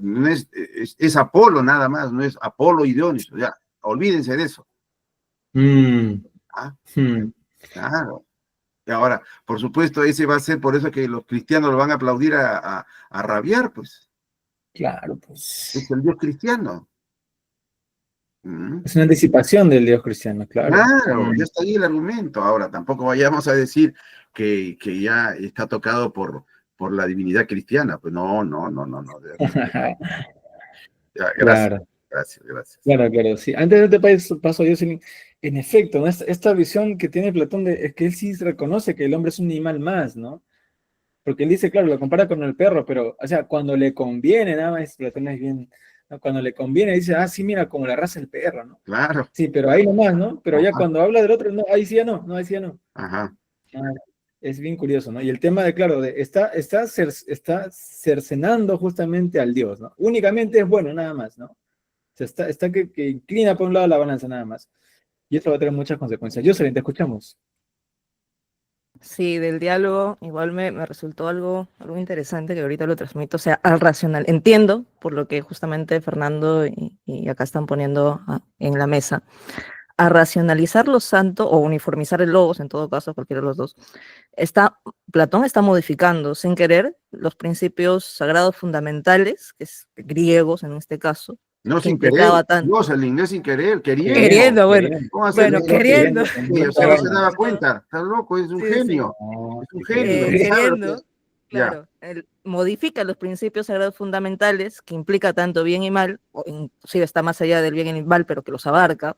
Apolo nada más, no es Apolo y Dioniso. Ya, olvídense de eso. Claro. Y ahora, por supuesto, ese va a ser por eso que los cristianos lo van a aplaudir a rabiar, pues. Claro, pues. Es el Dios cristiano. Es una anticipación del Dios cristiano, claro. Claro, ya está ahí el argumento. Ahora, tampoco vayamos a decir que ya está tocado por la divinidad cristiana. Pues no. Ya, Claro. Gracias. Claro, sí. Antes de este paso, Jocelyn, en efecto, ¿no? Esta visión que tiene Platón es que él sí reconoce que el hombre es un animal más, ¿no? Porque él dice, claro, lo compara con el perro, pero, o sea, cuando le conviene, nada más, Platón es bien, ¿no? Cuando le conviene, dice, sí, mira, como la raza del perro, ¿no? Claro. Sí, pero ahí nomás, ¿no? Pero ya cuando habla del otro, no, ahí sí ya no, ahí sí ya no. Ajá. Es bien curioso, ¿no? Y el tema de, claro, está cercenando justamente al Dios, ¿no? Únicamente es bueno, nada más, ¿no? O sea, está que inclina por un lado la balanza, nada más. Y esto va a tener muchas consecuencias. Jocelyn, te escuchamos. Sí, del diálogo igual me resultó algo interesante que ahorita lo transmito, o sea, al racional. Entiendo por lo que justamente Fernando y acá están poniendo en la mesa, a racionalizar lo santo o uniformizar el logos, en todo caso, cualquiera de los dos. Platón está modificando sin querer los principios sagrados fundamentales, que es griegos en este caso. No sin querer, Jocelyn, no sin querer, queriendo, bueno, queriendo. O sea, no se daba cuenta, está loco, es un genio. Es un genio. Queriendo, claro, él modifica los principios sagrados fundamentales, que implica tanto bien y mal, o inclusive está más allá del bien y el mal, pero que los abarca.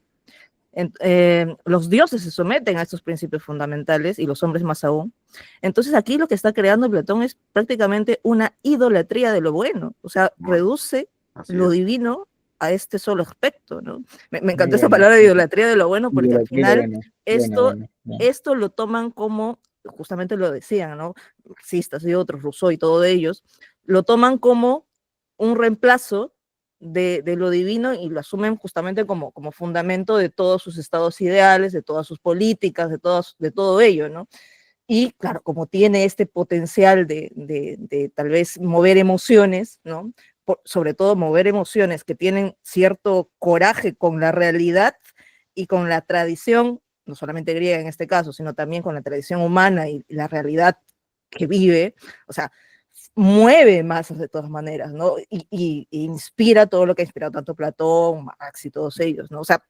Los dioses se someten a estos principios fundamentales y los hombres más aún. Entonces aquí lo que está creando Platón es prácticamente una idolatría de lo bueno, o sea, reduce lo divino a este solo aspecto, ¿no? Me encantó esa palabra de idolatría de lo bueno, porque al final esto lo toman como, justamente lo decían, ¿no? Marxistas y otros, Rousseau y todos ellos, lo toman como un reemplazo de lo divino y lo asumen justamente como fundamento de todos sus estados ideales, de todas sus políticas, de todo ello, ¿no? Y claro, como tiene este potencial de tal vez mover emociones, ¿no? Sobre todo mover emociones que tienen cierto coraje con la realidad y con la tradición, no solamente griega en este caso, sino también con la tradición humana y la realidad que vive, o sea, mueve masas de todas maneras, ¿no? Y inspira todo lo que ha inspirado tanto Platón, Marx y todos ellos, ¿no? O sea,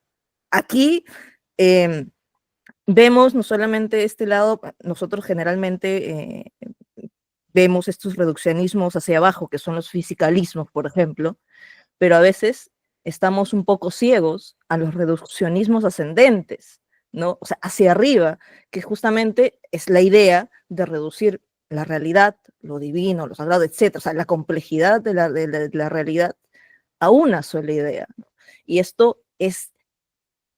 aquí vemos no solamente este lado, nosotros generalmente vemos estos reduccionismos hacia abajo, que son los fisicalismos, por ejemplo, pero a veces estamos un poco ciegos a los reduccionismos ascendentes, ¿no? O sea, hacia arriba, que justamente es la idea de reducir la realidad, lo divino, lo sagrado, etcétera, o sea, la complejidad de la realidad a una sola idea, ¿no? Y esto es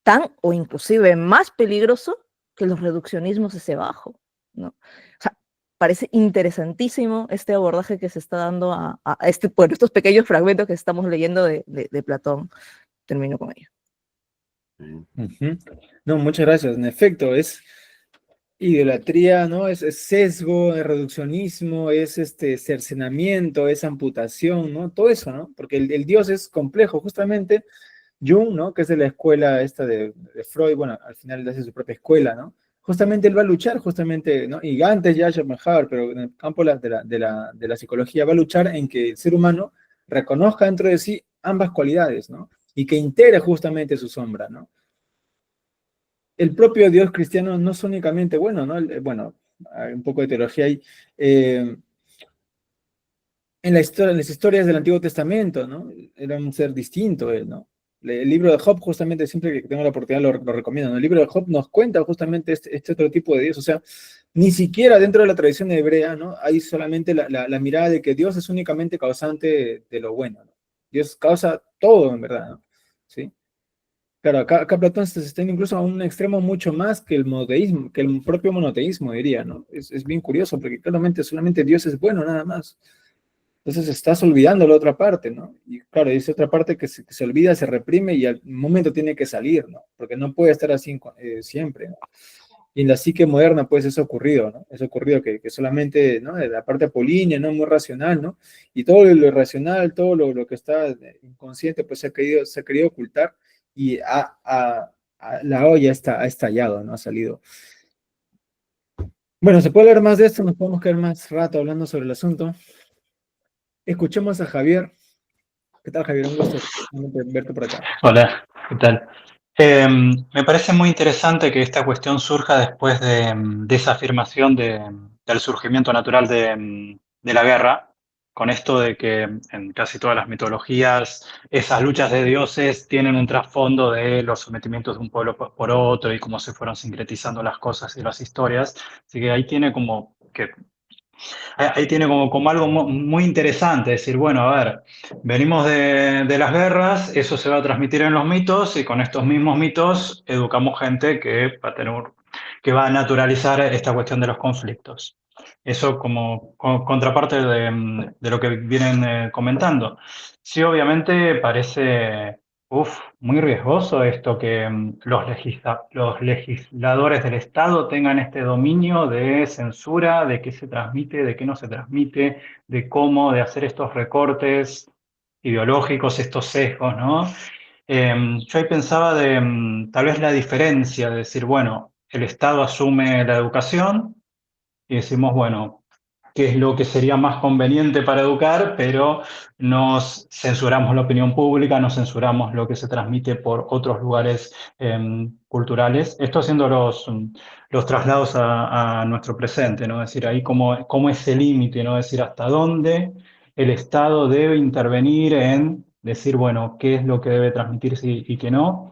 tan o inclusive más peligroso que los reduccionismos ese bajo, ¿no? O sea, parece interesantísimo este abordaje que se está dando bueno, estos pequeños fragmentos que estamos leyendo de Platón. Termino con ello. Ujú. No, muchas gracias. En efecto, es idolatría, ¿no? Es sesgo, es reduccionismo, es cercenamiento, es amputación, ¿no? Todo eso, ¿no? Porque el Dios es complejo, justamente. Jung, ¿no? Que es de la escuela esta de Freud, bueno, al final hace su propia escuela, ¿no? Justamente él va a luchar, justamente, ¿no? Y antes ya Schopenhauer, pero en el campo de la psicología va a luchar en que el ser humano reconozca dentro de sí ambas cualidades, ¿no? Y que integre justamente su sombra, ¿no? El propio Dios cristiano no es únicamente bueno, ¿no? Bueno, hay un poco de teología ahí. En las historias del Antiguo Testamento, ¿no? Era un ser distinto él, ¿no? El libro de Job, justamente, siempre que tengo la oportunidad lo recomiendo, ¿no? El libro de Job nos cuenta justamente este otro tipo de Dios, o sea, ni siquiera dentro de la tradición hebrea, ¿no? Hay solamente la mirada de que Dios es únicamente causante de lo bueno, ¿no? Dios causa todo, en verdad, ¿no? ¿Sí? Claro, acá Platón se está incluso a un extremo mucho más que el monoteísmo, que el propio monoteísmo, diría, ¿no? Es bien curioso, porque claramente solamente Dios es bueno, nada más. Entonces estás olvidando la otra parte, ¿no? Y claro, dice otra parte que se olvida, se reprime y al momento tiene que salir, ¿no? Porque no puede estar así siempre, ¿no? Y en la psique moderna, pues eso ha ocurrido, ¿no? Eso ha ocurrido que solamente, ¿no? La parte apolínea, ¿no? Muy racional, ¿no? Y todo lo irracional, todo lo que está inconsciente, pues se ha querido ocultar y la olla ha estallado, ¿no? Ha salido. Bueno, se puede hablar más de esto, nos podemos quedar más rato hablando sobre el asunto. Escuchemos a Javier. ¿Qué tal, Javier? Un gusto verte por acá. Hola, ¿qué tal? Me parece muy interesante que esta cuestión surja después de esa afirmación del surgimiento natural de la guerra, con esto de que en casi todas las mitologías esas luchas de dioses tienen un trasfondo de los sometimientos de un pueblo por otro y cómo se fueron sincretizando las cosas y las historias. Así que ahí tiene como que ahí tiene como algo muy interesante, decir, bueno, a ver, venimos de las guerras, eso se va a transmitir en los mitos y con estos mismos mitos educamos gente que que va a naturalizar esta cuestión de los conflictos. Eso como contraparte de lo que vienen comentando. Sí, obviamente parece muy riesgoso esto que los legisladores del Estado tengan este dominio de censura, de qué se transmite, de qué no se transmite, de cómo, de hacer estos recortes ideológicos, estos sesgos, ¿no? Yo ahí pensaba de tal vez la diferencia, de decir, bueno, el Estado asume la educación y decimos, bueno, qué es lo que sería más conveniente para educar, pero nos censuramos la opinión pública, nos censuramos lo que se transmite por otros lugares culturales. Esto haciendo los traslados a nuestro presente, ¿no? Es decir, ahí cómo ese límite, ¿no? Es decir, hasta dónde el Estado debe intervenir en decir, bueno, qué es lo que debe transmitirse y qué no.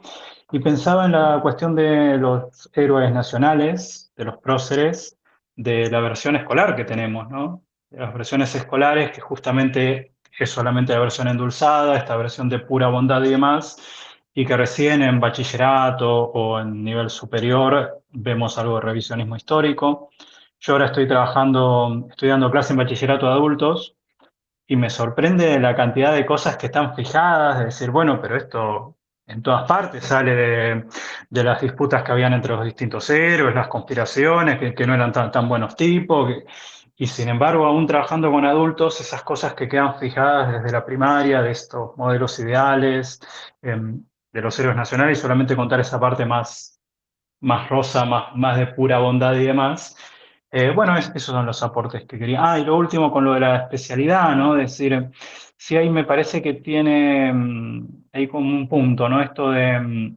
Y pensaba en la cuestión de los héroes nacionales, de los próceres, de la versión escolar que tenemos, ¿no? De las versiones escolares, que justamente es solamente la versión endulzada, esta versión de pura bondad y demás, y que recién en bachillerato o en nivel superior vemos algo de revisionismo histórico. Yo ahora estoy dando clase en bachillerato de adultos y me sorprende la cantidad de cosas que están fijadas, de decir, bueno, pero esto en todas partes sale de las disputas que habían entre los distintos héroes, las conspiraciones, que no eran tan buenos tipos, y sin embargo, aún trabajando con adultos, esas cosas que quedan fijadas desde la primaria, de estos modelos ideales, de los héroes nacionales, y solamente contar esa parte más rosa, más de pura bondad y demás. Bueno, esos son los aportes que quería. Ah, y lo último con lo de la especialidad, ¿no? Es decir, sí ahí me parece que tiene ahí como un punto, ¿no? Esto de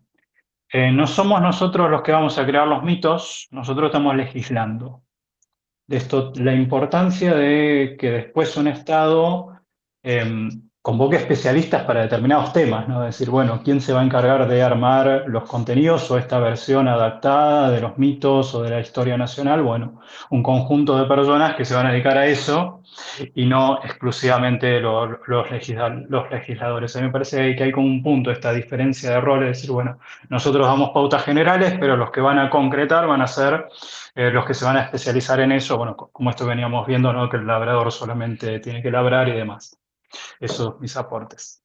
no somos nosotros los que vamos a crear los mitos, nosotros estamos legislando. De esto, la importancia de que después un Estado convoque especialistas para determinados temas, ¿no? Es decir, bueno, ¿quién se va a encargar de armar los contenidos o esta versión adaptada de los mitos o de la historia nacional? Bueno, un conjunto de personas que se van a dedicar a eso y no exclusivamente los legisladores. A mí me parece que hay como un punto esta diferencia de roles, es decir, bueno, nosotros damos pautas generales, pero los que van a concretar van a ser los que se van a especializar en eso, bueno, como esto veníamos viendo, ¿no? Que el labrador solamente tiene que labrar y demás. Esos mis aportes.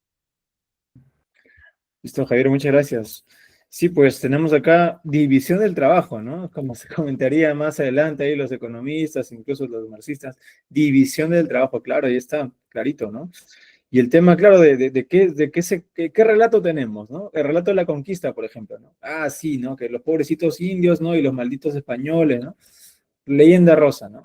Listo, Javier, muchas gracias. Sí, pues tenemos acá división del trabajo, ¿no? Como se comentaría más adelante ahí los economistas, incluso los marxistas, división del trabajo, claro, ahí está, clarito, ¿no? Y el tema, claro, qué relato tenemos, ¿no? El relato de la conquista, por ejemplo, ¿no? Ah, sí, ¿no? Que los pobrecitos indios, ¿no? Y los malditos españoles, ¿no? Leyenda rosa, ¿no?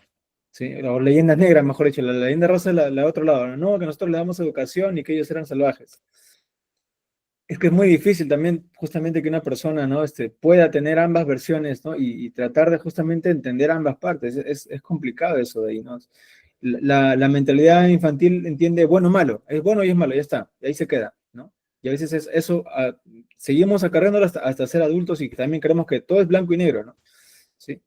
Sí, o leyenda negra, mejor dicho, la leyenda rosa es la de otro lado, ¿no? No, que nosotros le damos educación y que ellos eran salvajes. Es que es muy difícil también justamente que una persona, ¿no? Pueda tener ambas versiones, ¿no? Y tratar de justamente entender ambas partes. Es complicado eso de ahí, ¿no? La mentalidad infantil entiende bueno o malo, es bueno y es malo, ya está, y ahí se queda, ¿no? Y a veces eso, seguimos acarreándolo hasta ser adultos y también creemos que todo es blanco y negro, ¿no? ¿Sí?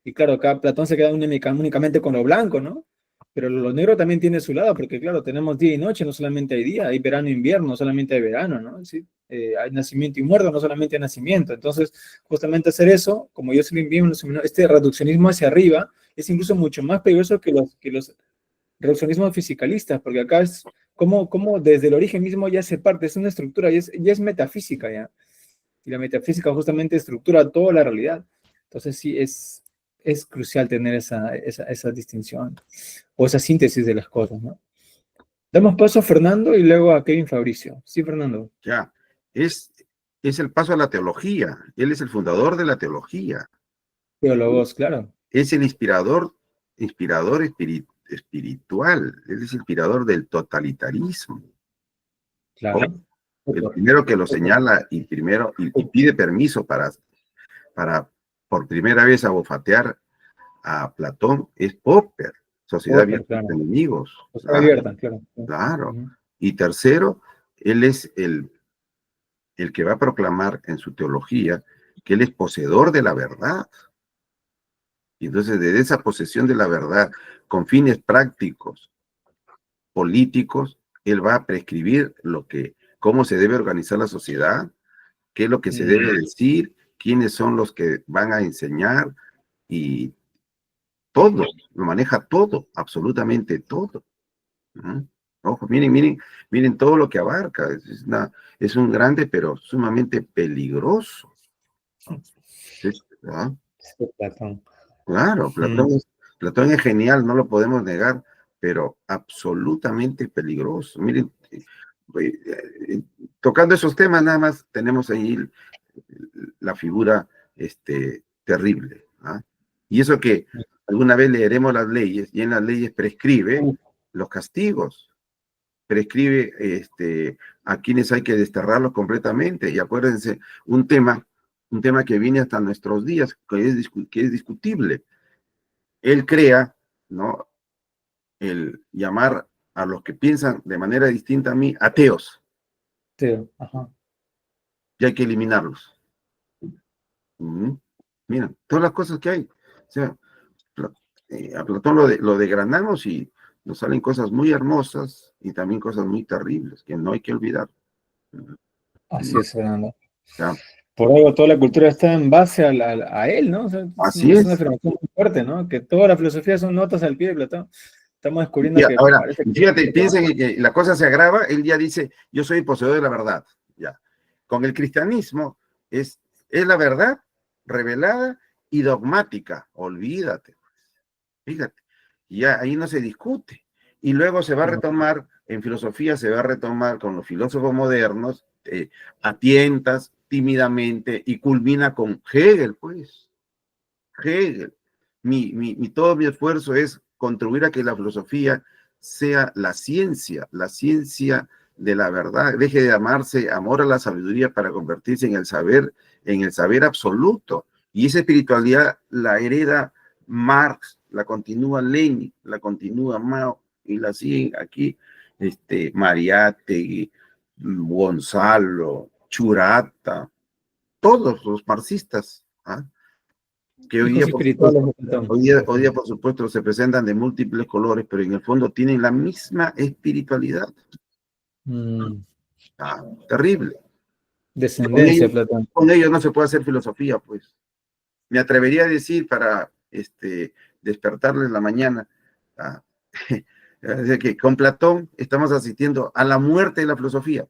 Y claro, acá Platón se queda únicamente con lo blanco, ¿no? Pero lo negro también tiene su lado, porque claro, tenemos día y noche, no solamente hay día, hay verano e invierno, no solamente hay verano, ¿no? ¿Sí? Hay nacimiento y muerte, no solamente hay nacimiento. Entonces, justamente hacer eso, como yo se lo envío en los seminarios, este reduccionismo hacia arriba es incluso mucho más peligroso que los reduccionismos fisicalistas, porque acá es como desde el origen mismo ya se parte, es una estructura, ya es metafísica ya. Y la metafísica justamente estructura toda la realidad. Entonces sí, es crucial tener esa distinción o esa síntesis de las cosas, ¿no? Damos paso a Fernando y luego a Kevin Fabricio. Sí, Fernando. Ya, es, es el paso a la teología. Él es el fundador de la teología. Teólogos, claro. Es el inspirador espiritual. Él es inspirador del totalitarismo. Claro. El primero que lo señala y pide permiso para por primera vez abofetear a Platón es Popper, Sociedad Popper, Abierta claro. de Enemigos. Sociedad abierta, claro. Claro. Uh-huh. Y tercero, él es el que va a proclamar en su teología que él es poseedor de la verdad. Y entonces, desde esa posesión de la verdad, con fines prácticos, políticos, él va a prescribir cómo se debe organizar la sociedad, qué es lo que se debe decir, quiénes son los que van a enseñar, y todo, lo maneja todo, absolutamente todo. Ojo, miren todo lo que abarca. Es un grande, pero sumamente peligroso. ¿Ah? Platón. Claro, Platón es genial, no lo podemos negar, pero absolutamente peligroso. Miren, tocando esos temas, nada más tenemos ahí la figura terrible. ¿Ah? Y eso que alguna vez leeremos las leyes, y en las leyes prescribe los castigos, prescribe a quienes hay que desterrarlos completamente. Y acuérdense, un tema que viene hasta nuestros días, que es discutible. Él crea, ¿no?, el llamar a los que piensan de manera distinta a mí ateos. Ateo, ajá. Y hay que eliminarlos. Mira, todas las cosas que hay. O sea, a Platón lo degranamos y nos salen cosas muy hermosas y también cosas muy terribles que no hay que olvidar. Así es, Fernando. Ya. Por algo toda la cultura está en base a él, ¿no? O sea, Así es es. una afirmación muy fuerte, ¿no? Que toda la filosofía son notas al pie de Platón. Estamos descubriendo que Ahora, parece que... fíjate, piensen que la cosa se agrava, él ya dice, yo soy el poseedor de la verdad. Ya. Con el cristianismo es la verdad revelada y dogmática. Olvídate. Fíjate. Ya ahí no se discute. Y luego se va a retomar, en filosofía se va a retomar con los filósofos modernos, a tientas, tímidamente, y culmina con Hegel, pues. Hegel. Todo mi esfuerzo es contribuir a que la filosofía sea la ciencia de la verdad, deje de llamarse amor a la sabiduría para convertirse en el saber absoluto. Y esa espiritualidad la hereda Marx, la continúa Lenin, la continúa Mao, y la siguen aquí, Mariátegui, Gonzalo, Churata, todos los marxistas, ¿ah? Que hoy Hijos día, por supuesto, espirituales de Platón. hoy día, por supuesto, se presentan de múltiples colores, pero en el fondo tienen la misma espiritualidad. Mm, Terrible. descendencia de Platón. Con ellos no se puede hacer filosofía, pues. Me atrevería a decir para despertarles la mañana, que con Platón estamos asistiendo a la muerte de la filosofía.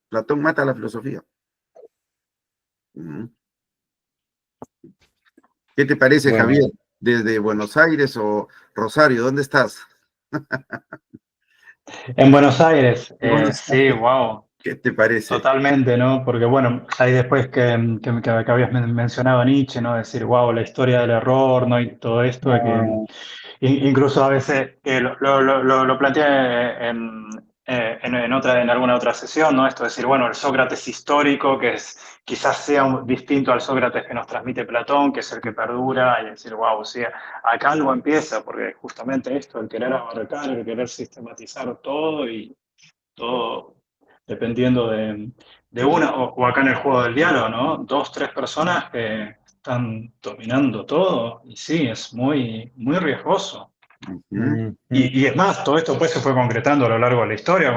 Platón mata a la filosofía. ¿Qué te parece, Bueno, Javier? ¿Desde Buenos Aires o Rosario? ¿Dónde estás? En Buenos Aires, Buenos sí, Aires. wow. ¿Qué te parece? Totalmente, ¿no? Porque bueno, ahí después que habías mencionado a Nietzsche, ¿no? Decir, wow, la historia del error, ¿no? Y todo esto de que incluso a veces lo planteé en alguna otra sesión, ¿no? Esto de decir, bueno, el Sócrates histórico, que quizás sea distinto al Sócrates que nos transmite Platón, que es el que perdura, y decir, wow, sí, acá algo empieza, porque justamente esto, el querer abarcar, el querer sistematizar todo y todo dependiendo de una, o acá en el juego del diálogo, ¿no? Dos, tres personas que están dominando todo, y sí, es muy, muy riesgoso. Y es más, todo esto pues se fue concretando a lo largo de la historia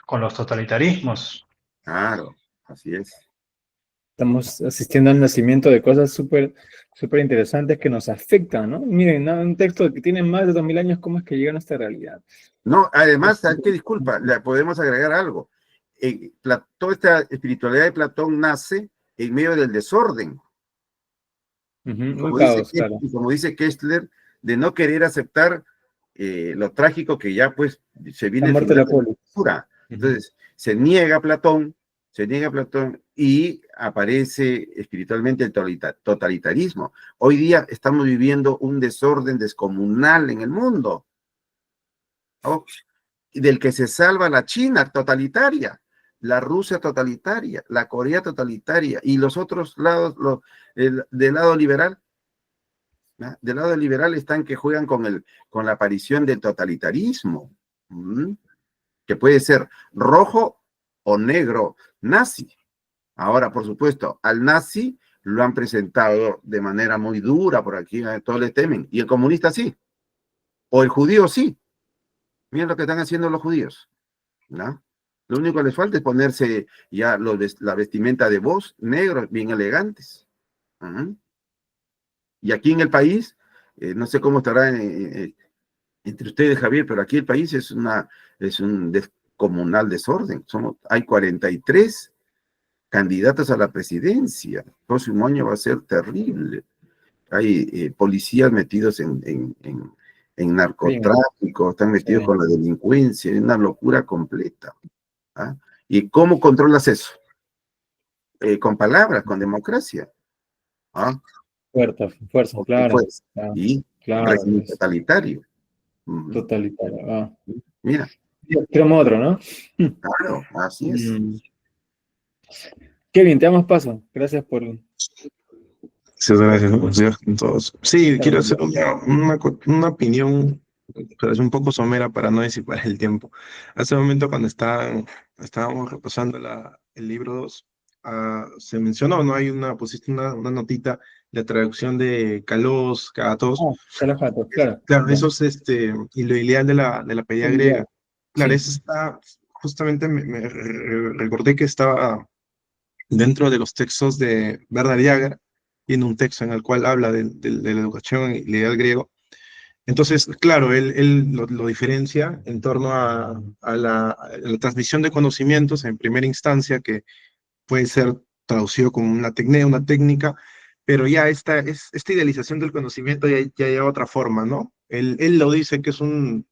con los totalitarismos. Claro, así es. estamos asistiendo al nacimiento de cosas súper interesantes que nos afectan, ¿no? Miren, ¿no? Un texto que tiene más de 2000 años, ¿cómo es que llega a nuestra realidad? No, además, ¿sabes qué? Disculpa, le podemos agregar algo. Toda esta espiritualidad de Platón nace en medio del desorden. Un caos, claro. Como dice Kessler, de no querer aceptar lo trágico que ya pues se viene La el muerte final de la de la polis. cultura. Entonces, se niega Platón y aparece espiritualmente el totalitarismo. Hoy día estamos viviendo un desorden descomunal en el mundo, ¿no? Del que se salva la China totalitaria, la Rusia totalitaria, la Corea totalitaria y los otros lados, del lado liberal. ¿No? Del lado liberal están que juegan con la aparición del totalitarismo, que puede ser rojo o negro nazi. Ahora, por supuesto, al nazi lo han presentado de manera muy dura por aquí, todos le temen, y el comunista sí, o el judío sí. Miren lo que están haciendo los judíos, ¿no? Lo único que les falta es ponerse ya la vestimenta de voz, negros, bien elegantes. Y aquí en el país, no sé cómo estará entre ustedes, Javier, pero aquí el país es un descomunal desorden. Hay 43 candidatos a la presidencia. El próximo año va a ser terrible. Hay policías metidos en narcotráfico, están metidos con la delincuencia, es una locura completa. ¿Ah? ¿Y cómo controlas eso? Con palabras, con democracia. ¿Ah? Fuerza, claro. Fuerza. Y régimen totalitario. Totalitario. Mira. Tenemos otro, ¿no? Claro, así es. Kevin, te damos paso. Gracias por... Muchas gracias, buenos días con todos. Sí, quiero hacer una opinión, pero es un poco somera para no disipar el tiempo. Hace un momento cuando estábamos repasando el libro 2, se mencionó, ¿no? Pusiste una notita, la traducción de Kalos, Kagatos. Kalajatos, claro. Claro, eso es y lo ideal de la pedida griega. Claro, eso está, justamente me recordé que estaba dentro de los textos de Bernard Jaeger, tiene un texto en el cual habla de la educación y el ideal griego. Entonces, claro, él lo diferencia en torno a la transmisión de conocimientos en primera instancia, que puede ser traducido como una técnica, pero ya esta idealización del conocimiento ya lleva otra forma, ¿no? Él lo dice que es una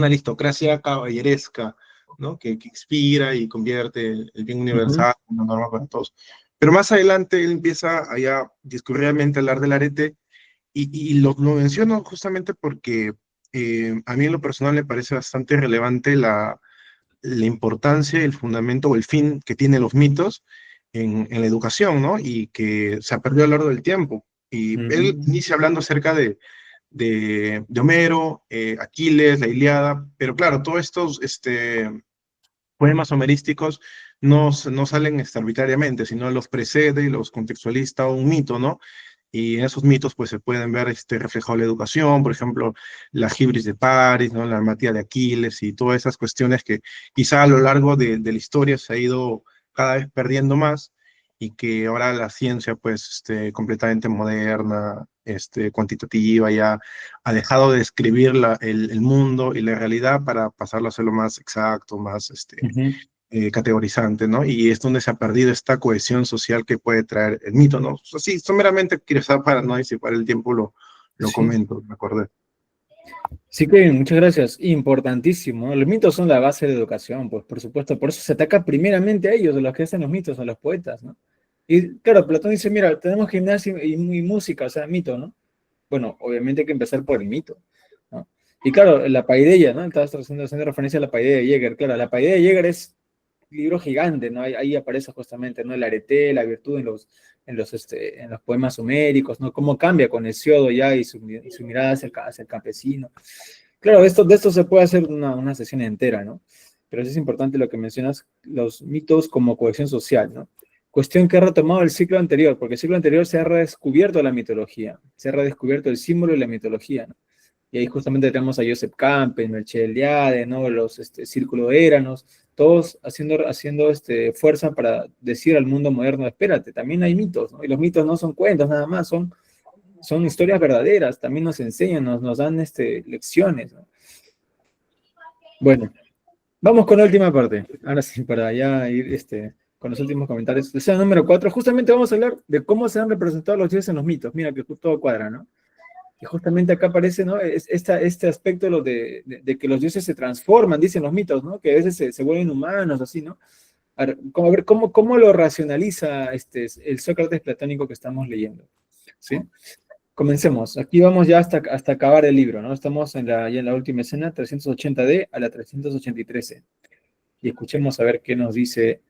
aristocracia caballeresca, ¿no? Que inspira y convierte el bien universal en una norma para todos. Pero más adelante él empieza allá discurridamente a hablar del arete, y lo menciono justamente porque a mí en lo personal me parece bastante relevante la importancia, el fundamento o el fin que tienen los mitos en la educación, ¿no? Y que se ha perdido a lo largo del tiempo. Y él inicia hablando acerca de de Homero, Aquiles, la Ilíada, pero claro, todos estos poemas homerísticos no salen arbitrariamente, sino los precede y los contextualiza un mito, ¿no? Y en esos mitos pues se pueden ver reflejado la educación, por ejemplo, la Gibris de París, ¿no? La Armatía de Aquiles y todas esas cuestiones que quizá a lo largo de la historia se ha ido cada vez perdiendo más y que ahora la ciencia pues completamente moderna, cuantitativa, ya ha dejado de describir el mundo y la realidad para pasarlo a hacerlo más exacto, más Ujú. categorizante, ¿no? Y es donde se ha perdido esta cohesión social que puede traer el mito, ¿no? Sí, someramente, quizá para no disipar el tiempo lo Sí. comento, me acordé. Sí, Kevin, muchas gracias. Importantísimo, ¿no? Los mitos son la base de la educación, pues por supuesto. Por eso se ataca primeramente a ellos, a los que hacen los mitos, a los poetas, ¿no? Y claro, Platón dice, mira, tenemos gimnasia y música, o sea, mito, ¿no? Bueno, obviamente hay que empezar por el mito, ¿no? Y claro, la paideia, ¿no? Estabas haciendo referencia a la paideia de Jäger. Claro, la paideia de Jäger es libro gigante, ¿no? Ahí aparece justamente, ¿no? El arete, la virtud en los poemas homéricos, ¿no? Cómo cambia con Hesiodo ya y su mirada hacia el campesino. Claro, de esto se puede hacer una sesión entera, ¿no? Pero es importante lo que mencionas, los mitos como cohesión social, ¿no? Cuestión que ha retomado el ciclo anterior, porque el ciclo anterior se ha redescubierto la mitología, se ha redescubierto el símbolo y la mitología, ¿no? Y ahí justamente tenemos a Joseph Campbell, Melchor Eliade, ¿no? Los Círculo de Éranos, todos haciendo fuerza para decir al mundo moderno, espérate, también hay mitos, ¿no? Y los mitos no son cuentos nada más, son historias verdaderas, también nos enseñan, nos dan lecciones, ¿no? Bueno, vamos con la última parte. Ahora sí, para ya ir con los últimos comentarios. Escena número 4, justamente vamos a hablar de cómo se han representado los dioses en los mitos. Mira que todo cuadra, ¿no? Y justamente acá aparece, ¿no? Este aspecto de que los dioses se transforman, dicen los mitos, ¿no? Que a veces se vuelven humanos, así, ¿no? A ver cómo lo racionaliza el Sócrates platónico que estamos leyendo, ¿sí? Comencemos. Aquí vamos ya hasta acabar el libro, ¿no? Estamos ya en la última escena, 380D a la 383C. Y escuchemos a ver qué nos dice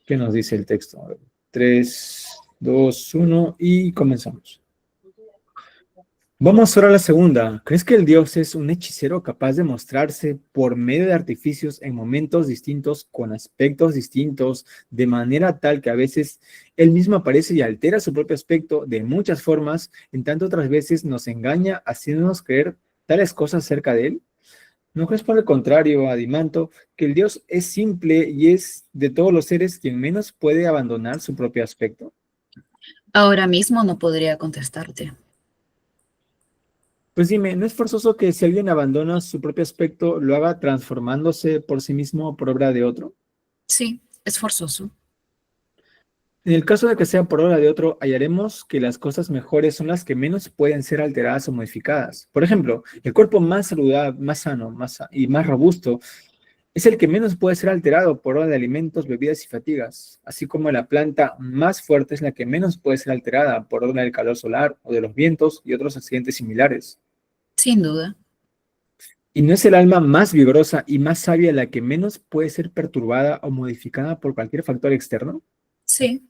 el texto. A ver, 3, 2, 1 y comenzamos. Vamos ahora a la segunda. ¿Crees que el dios es un hechicero capaz de mostrarse por medio de artificios en momentos distintos, con aspectos distintos, de manera tal que a veces él mismo aparece y altera su propio aspecto de muchas formas, en tanto otras veces nos engaña haciéndonos creer tales cosas acerca de él? ¿No crees por el contrario, Adimanto, que el dios es simple y es de todos los seres quien menos puede abandonar su propio aspecto? Ahora mismo no podría contestarte. Pues dime, ¿no es forzoso que si alguien abandona su propio aspecto, lo haga transformándose por sí mismo o por obra de otro? Sí, es forzoso. En el caso de que sea por obra de otro, hallaremos que las cosas mejores son las que menos pueden ser alteradas o modificadas. Por ejemplo, el cuerpo más saludable, más sano, y más robusto es el que menos puede ser alterado por obra de alimentos, bebidas y fatigas, así como la planta más fuerte es la que menos puede ser alterada por obra del calor solar o de los vientos y otros accidentes similares. Sin duda. ¿Y no es el alma más vigorosa y más sabia la que menos puede ser perturbada o modificada por cualquier factor externo? Sí,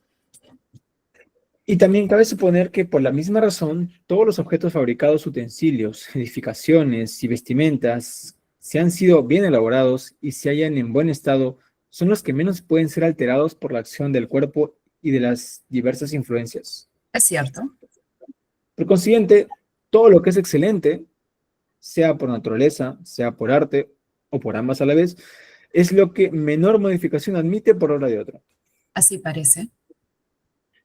Y también cabe suponer que por la misma razón, todos los objetos fabricados, utensilios, edificaciones y vestimentas, si han sido bien elaborados y se hallan en buen estado, son los que menos pueden ser alterados por la acción del cuerpo y de las diversas influencias. es cierto. Por consiguiente, todo lo que es excelente, sea por naturaleza, sea por arte o por ambas a la vez, es lo que menor modificación admite por obra de otro. Así parece.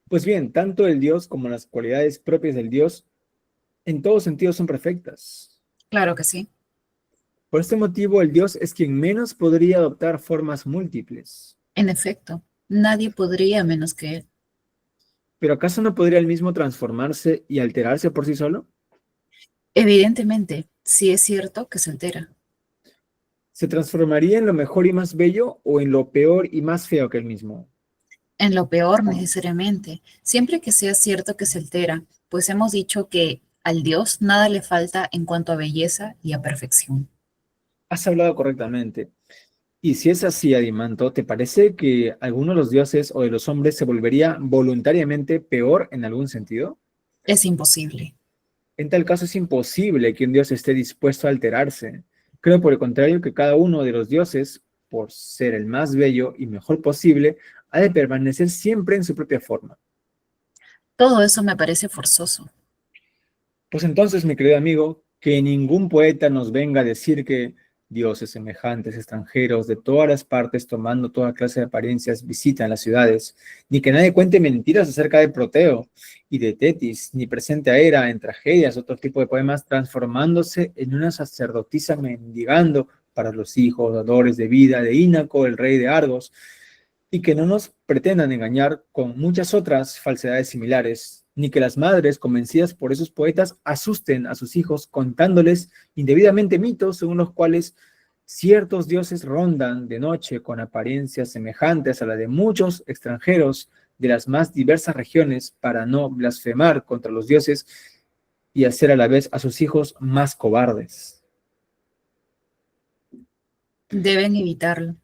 Pues bien, tanto el Dios como las cualidades propias del Dios en todos sentidos son perfectas. Claro que sí. Por este motivo, el Dios es quien menos podría adoptar formas múltiples. En efecto, nadie podría menos que él. ¿Pero acaso no podría él mismo transformarse y alterarse por sí solo? Evidentemente, sí es cierto que se altera. ¿Se transformaría en lo mejor y más bello o en lo peor y más feo que él mismo? En lo peor necesariamente, siempre que sea cierto que se altera, pues hemos dicho que al Dios nada le falta en cuanto a belleza y a perfección. Has hablado correctamente. Y si es así, Adimanto, ¿te parece que alguno de los dioses o de los hombres se volvería voluntariamente peor en algún sentido? Es imposible. En tal caso es imposible que un dios esté dispuesto a alterarse. Creo por el contrario que cada uno de los dioses, por ser el más bello y mejor posible, ha de permanecer siempre en su propia forma. Todo eso me parece forzoso. Pues entonces, mi querido amigo, que ningún poeta nos venga a decir que dioses semejantes, extranjeros, de todas las partes, tomando toda clase de apariencias, visitan las ciudades, ni que nadie cuente mentiras acerca de Proteo y de Tetis, ni presente a Hera en tragedias, otro tipo de poemas, transformándose en una sacerdotisa mendigando para los hijos, dadores de vida de Ínaco, el rey de Argos, y que no nos pretendan engañar con muchas otras falsedades similares, ni que las madres, convencidas por esos poetas, asusten a sus hijos contándoles indebidamente mitos según los cuales ciertos dioses rondan de noche con apariencias semejantes a la de muchos extranjeros de las más diversas regiones para no blasfemar contra los dioses y hacer a la vez a sus hijos más cobardes. Deben evitarlo.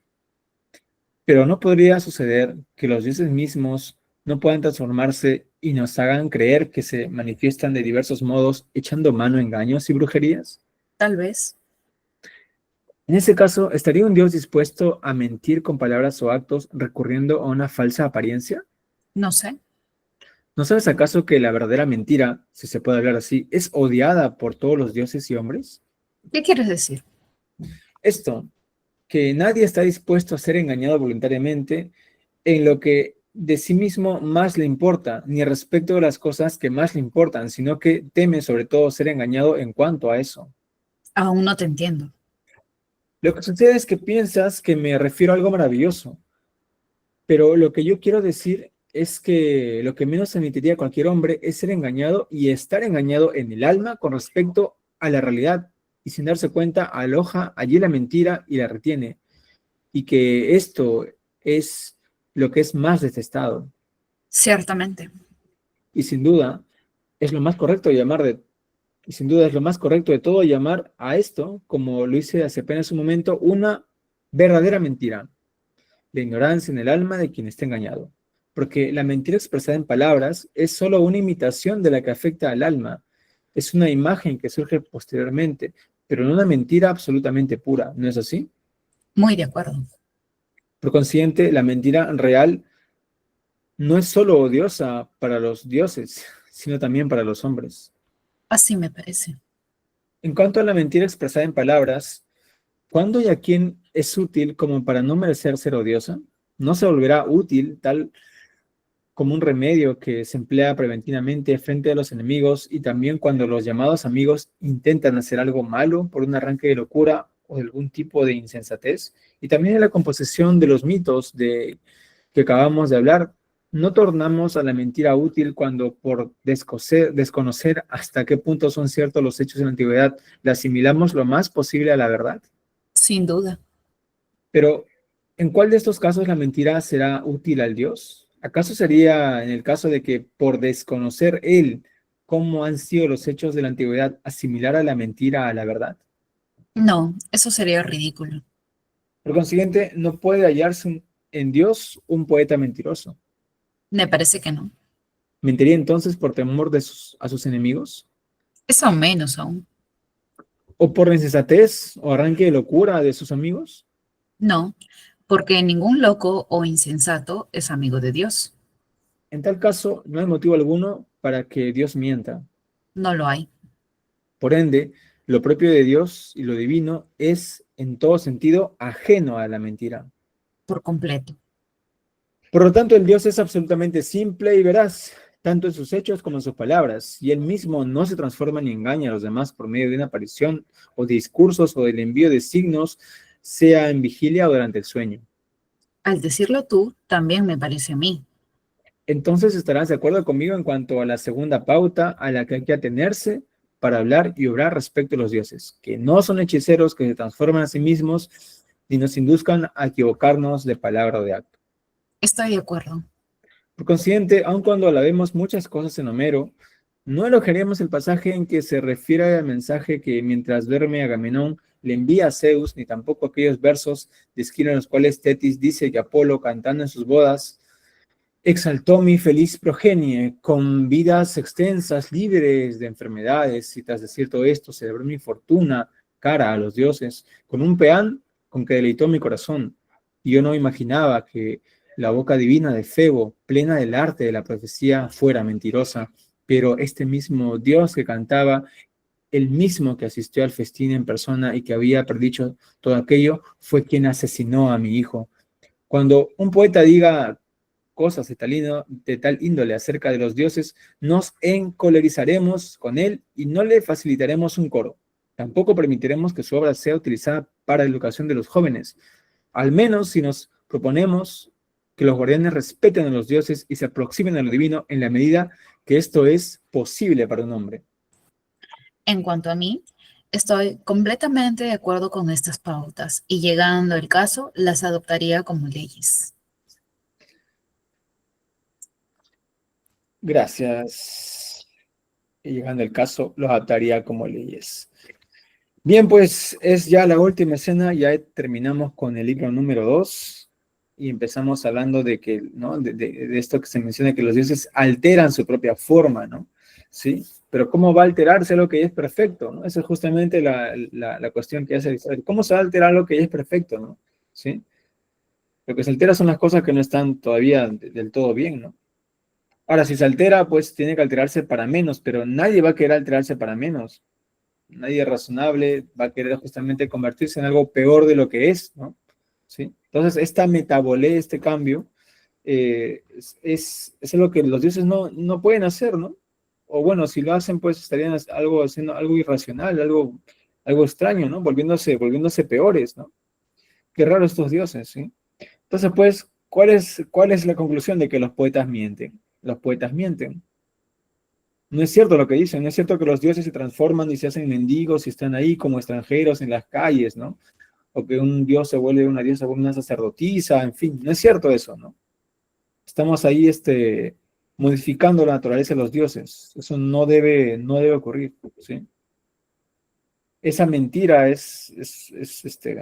Pero ¿no podría suceder que los dioses mismos no puedan transformarse y nos hagan creer que se manifiestan de diversos modos echando mano a engaños y brujerías? Tal vez. En ese caso, ¿estaría un dios dispuesto a mentir con palabras o actos recurriendo a una falsa apariencia? No sé. ¿No sabes acaso que la verdadera mentira, si se puede hablar así, es odiada por todos los dioses y hombres? ¿Qué quieres decir? Esto, que nadie está dispuesto a ser engañado voluntariamente en lo que de sí mismo más le importa, ni respecto de las cosas que más le importan, sino que teme sobre todo ser engañado en cuanto a eso. Aún no te entiendo. Lo que sucede es que piensas que me refiero a algo maravilloso, pero lo que yo quiero decir es que lo que menos admitiría cualquier hombre es ser engañado y estar engañado en el alma con respecto a la realidad, y sin darse cuenta aloja allí la mentira y la retiene, y que esto es lo que es más detestado. Ciertamente. Y sin duda es lo más correcto y sin duda es lo más correcto de todo llamar a esto, como lo hice hace apenas un momento, una verdadera mentira, la ignorancia en el alma de quien está engañado. Porque la mentira expresada en palabras es solo una imitación de la que afecta al alma, es una imagen que surge posteriormente, pero no una mentira absolutamente pura, ¿no es así? Muy de acuerdo. Por consiguiente, la mentira real no es solo odiosa para los dioses, sino también para los hombres. Así me parece. En cuanto a la mentira expresada en palabras, ¿cuándo y a quién es útil como para no merecer ser odiosa? ¿No se volverá útil tal como un remedio que se emplea preventivamente frente a los enemigos y también cuando los llamados amigos intentan hacer algo malo por un arranque de locura o de algún tipo de insensatez? Y también en la composición de los mitos que acabamos de hablar, ¿no tornamos a la mentira útil cuando por desconocer hasta qué punto son ciertos los hechos de la antigüedad, la asimilamos lo más posible a la verdad? Sin duda. Pero, ¿en cuál de estos casos la mentira será útil al Dios? ¿Acaso sería en el caso de que por desconocer él cómo han sido los hechos de la antigüedad, asimilar a la mentira a la verdad? No, eso sería ridículo. Por consiguiente, no puede hallarse en Dios un poeta mentiroso. Me parece que no. ¿Mentiría entonces por temor a sus enemigos? Eso menos aún. ¿O por la insensatez o arranque de locura de sus amigos? No, porque ningún loco o insensato es amigo de Dios. En tal caso, no hay motivo alguno para que Dios mienta. No lo hay. Por ende, lo propio de Dios y lo divino es, en todo sentido, ajeno a la mentira. Por completo. Por lo tanto, el Dios es absolutamente simple y veraz, tanto en sus hechos como en sus palabras, y él mismo no se transforma ni engaña a los demás por medio de una aparición o de discursos o del envío de signos, sea en vigilia o durante el sueño. Al decirlo tú, también me parece a mí. Entonces estarás de acuerdo conmigo en cuanto a la segunda pauta a la que hay que atenerse para hablar y obrar respecto a los dioses, que no son hechiceros que se transforman a sí mismos ni nos induzcan a equivocarnos de palabra o de acto. Estoy de acuerdo. Por consiguiente, aun cuando alabemos muchas cosas en Homero, no elogiaremos el pasaje en que se refiere al mensaje que mientras duerme Agamenón le envía a Zeus, ni tampoco aquellos versos de esquina en los cuales Tetis dice que Apolo, cantando en sus bodas, exaltó mi feliz progenie con vidas extensas, libres de enfermedades, y tras decir todo esto, celebró mi fortuna cara a los dioses, con un peán con que deleitó mi corazón. Y yo no imaginaba que la boca divina de Febo, plena del arte de la profecía, fuera mentirosa, pero este mismo Dios que cantaba, el mismo que asistió al festín en persona y que había predicho todo aquello, fue quien asesinó a mi hijo. Cuando un poeta diga cosas de tal índole acerca de los dioses, nos encolerizaremos con él y no le facilitaremos un coro. Tampoco permitiremos que su obra sea utilizada para la educación de los jóvenes, al menos si nos proponemos que los guardianes respeten a los dioses y se aproximen a lo divino en la medida que esto es posible para un hombre. En cuanto a mí, estoy completamente de acuerdo con estas pautas y llegando el caso, las adoptaría como leyes. Gracias. Y llegando el caso, los adaptaría como leyes. Bien, pues es ya la última escena, ya terminamos con el libro número 2 y empezamos hablando de que, ¿no? De esto que se menciona, que los dioses alteran su propia forma, ¿no? ¿Sí? Pero ¿cómo va a alterarse lo que ya es perfecto? ¿No? Esa es justamente la cuestión que hace Aristóteles. ¿Cómo se va a alterar lo que ya es perfecto? ¿No? ¿Sí? Lo que se altera son las cosas que no están todavía del todo bien, ¿no? Ahora, si se altera, pues tiene que alterarse para menos, pero nadie va a querer alterarse para menos. Nadie razonable va a querer justamente convertirse en algo peor de lo que es, ¿no? ¿Sí? Entonces, esta metabolé, este cambio, es lo que los dioses no pueden hacer, ¿no? O bueno, si lo hacen, pues estarían haciendo algo irracional, algo extraño, ¿no? Volviéndose peores, ¿no? Qué raro estos dioses, ¿sí? Entonces, pues, ¿cuál es la conclusión de que los poetas mienten? Los poetas mienten. No es cierto lo que dicen, no es cierto que los dioses se transforman y se hacen mendigos y están ahí como extranjeros en las calles, ¿no? O que un dios se vuelve una diosa, una sacerdotisa, en fin, no es cierto eso, ¿no? Estamos ahí modificando la naturaleza de los dioses. Eso no debe ocurrir, ¿sí? Esa mentira es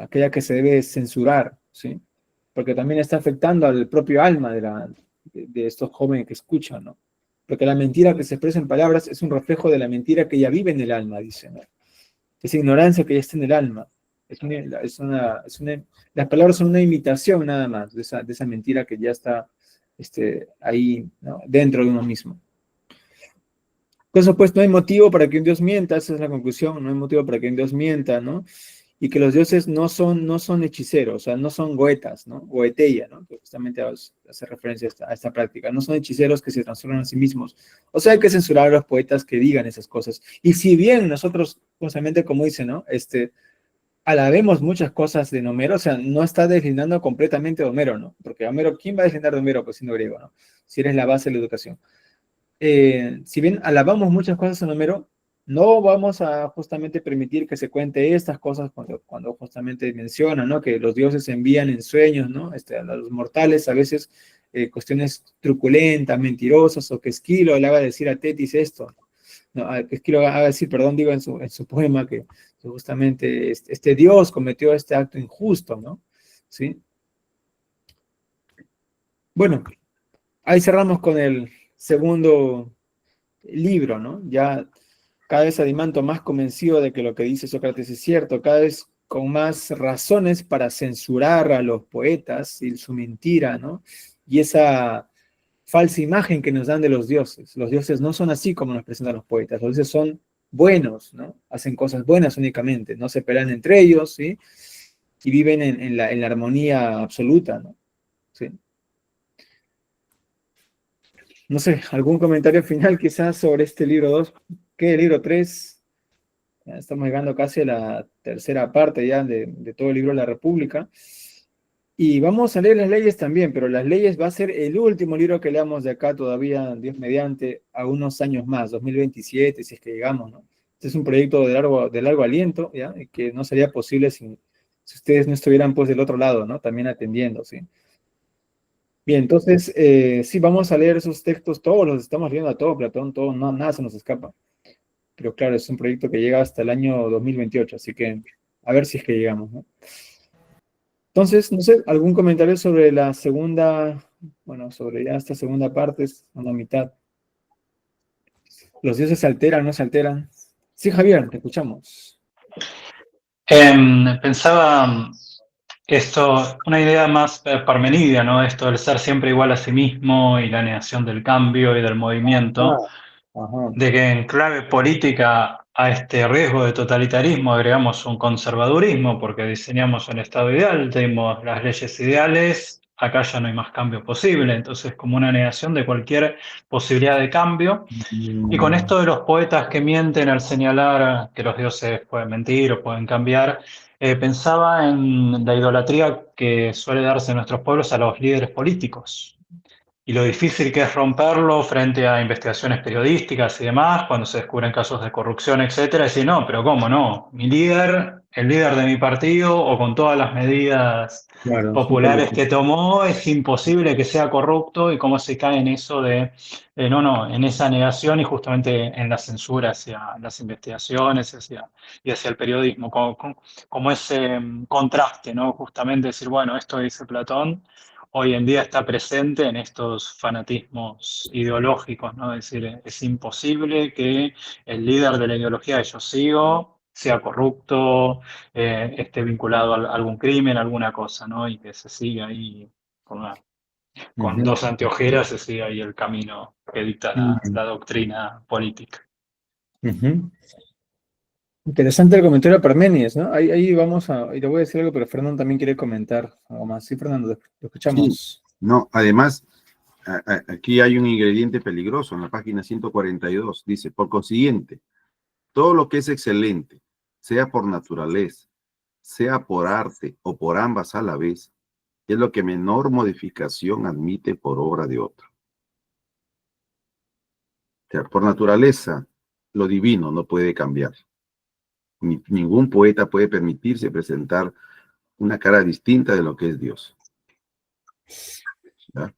aquella que se debe censurar, ¿sí? Porque también está afectando al propio alma de estos jóvenes que escuchan, ¿no? Porque la mentira que se expresa en palabras es un reflejo de la mentira que ya vive en el alma, dice, ¿no? Esa ignorancia que ya está en el alma. Las palabras son una imitación nada más de esa mentira que ya está ahí, ¿no? Dentro de uno mismo. Entonces, pues no hay motivo para que un Dios mienta, esa es la conclusión, no hay motivo para que un Dios mienta, ¿no? Y que los dioses no son hechiceros, o sea, no son goetas, ¿no? Goeteia, ¿no? Que justamente hace referencia a esta práctica. No son hechiceros que se transforman a sí mismos. O sea, hay que censurar a los poetas que digan esas cosas. Y si bien nosotros, justamente como dice, ¿no? Alabemos muchas cosas de Homero, o sea, no está deslindando completamente de Homero, ¿no? Porque Homero, ¿quién va a deslindar de Homero? Pues siendo griego, ¿no? Si eres la base de la educación. Si bien alabamos muchas cosas en Homero, no vamos a justamente permitir que se cuente estas cosas cuando justamente menciona, ¿no? Que los dioses envían en sueños, ¿no? A los mortales a veces cuestiones truculentas, mentirosas, o que Esquilo le haga decir a Tetis esto, ¿no? Que Esquilo haga decir, perdón, digo en su poema que justamente este dios cometió este acto injusto, ¿no? ¿Sí? Bueno, ahí cerramos con el segundo libro, ¿no? Ya cada vez Adimanto más convencido de que lo que dice Sócrates es cierto, cada vez con más razones para censurar a los poetas y su mentira, ¿no? Y esa falsa imagen que nos dan de los dioses. Los dioses no son así como nos presentan los poetas, los dioses son buenos, ¿no? Hacen cosas buenas únicamente, no se pelean entre ellos, ¿sí? Y viven en la armonía absoluta, ¿no? ¿Sí? No sé, ¿algún comentario final quizás sobre este libro 2? ¿Qué libro 3? Ya estamos llegando casi a la tercera parte ya de todo el libro de la República. Y vamos a leer las leyes también, pero las leyes va a ser el último libro que leamos de acá todavía, Dios mediante, a unos años más, 2027, si es que llegamos, ¿no? Este es un proyecto de largo aliento, ¿ya? Y que no sería posible si ustedes no estuvieran pues del otro lado, ¿no? También atendiendo, ¿sí? Bien, entonces, sí, vamos a leer esos textos, todos los estamos leyendo a todo, Platón, todo, no, nada se nos escapa. Pero claro, es un proyecto que llega hasta el año 2028, así que a ver si es que llegamos, ¿no? Entonces, no sé, ¿algún comentario sobre la segunda bueno, sobre ya esta segunda parte, es una mitad. ¿Los dioses se alteran, no se alteran? Sí, Javier, te escuchamos. Pensaba esto, una idea más parmenida, ¿no? Esto del ser siempre igual a sí mismo y la negación del cambio y del movimiento, Ah, ajá. de que en clave política a este riesgo de totalitarismo agregamos un conservadurismo porque diseñamos un estado ideal, tenemos las leyes ideales, acá ya no hay más cambio posible, entonces como una negación de cualquier posibilidad de cambio. Y con Mm, esto de los poetas que mienten al señalar que los dioses pueden mentir o pueden cambiar, pensaba en la idolatría que suele darse en nuestros pueblos a los líderes políticos y lo difícil que es romperlo frente a investigaciones periodísticas y demás, cuando se descubren casos de corrupción, etcétera, y decir, no, pero ¿cómo no? Mi líder, el líder de mi partido, o con todas las medidas claro, es un populares político. que tomó, es imposible que sea corrupto y cómo se cae en eso de, no, en esa negación y justamente en la censura hacia las investigaciones y hacia el periodismo, como ese contraste, ¿no? Justamente decir, bueno, esto dice Platón hoy en día está presente en estos fanatismos ideológicos, ¿no? Es decir, es imposible que el líder de la ideología que yo sigo sea corrupto, esté vinculado a algún crimen, alguna cosa, ¿no? Y que se siga ahí con Ujú. dos anteojeras, se siga ahí el camino que dicta Mm, la doctrina política. ujú. Interesante el comentario de Parménides, ¿no? Ahí vamos a, y te voy a decir algo, pero Fernando también quiere comentar algo más. Sí, Fernando, lo Sí, escuchamos. no, además, aquí hay un ingrediente peligroso en la página 142. Dice, por consiguiente, todo lo que es excelente, sea por naturaleza, sea por arte o por ambas a la vez, es lo que menor modificación admite por obra de otro. O sea, por naturaleza, lo divino no puede cambiar. Ningún poeta puede permitirse presentar una cara distinta de lo que es Dios. ¿Ya?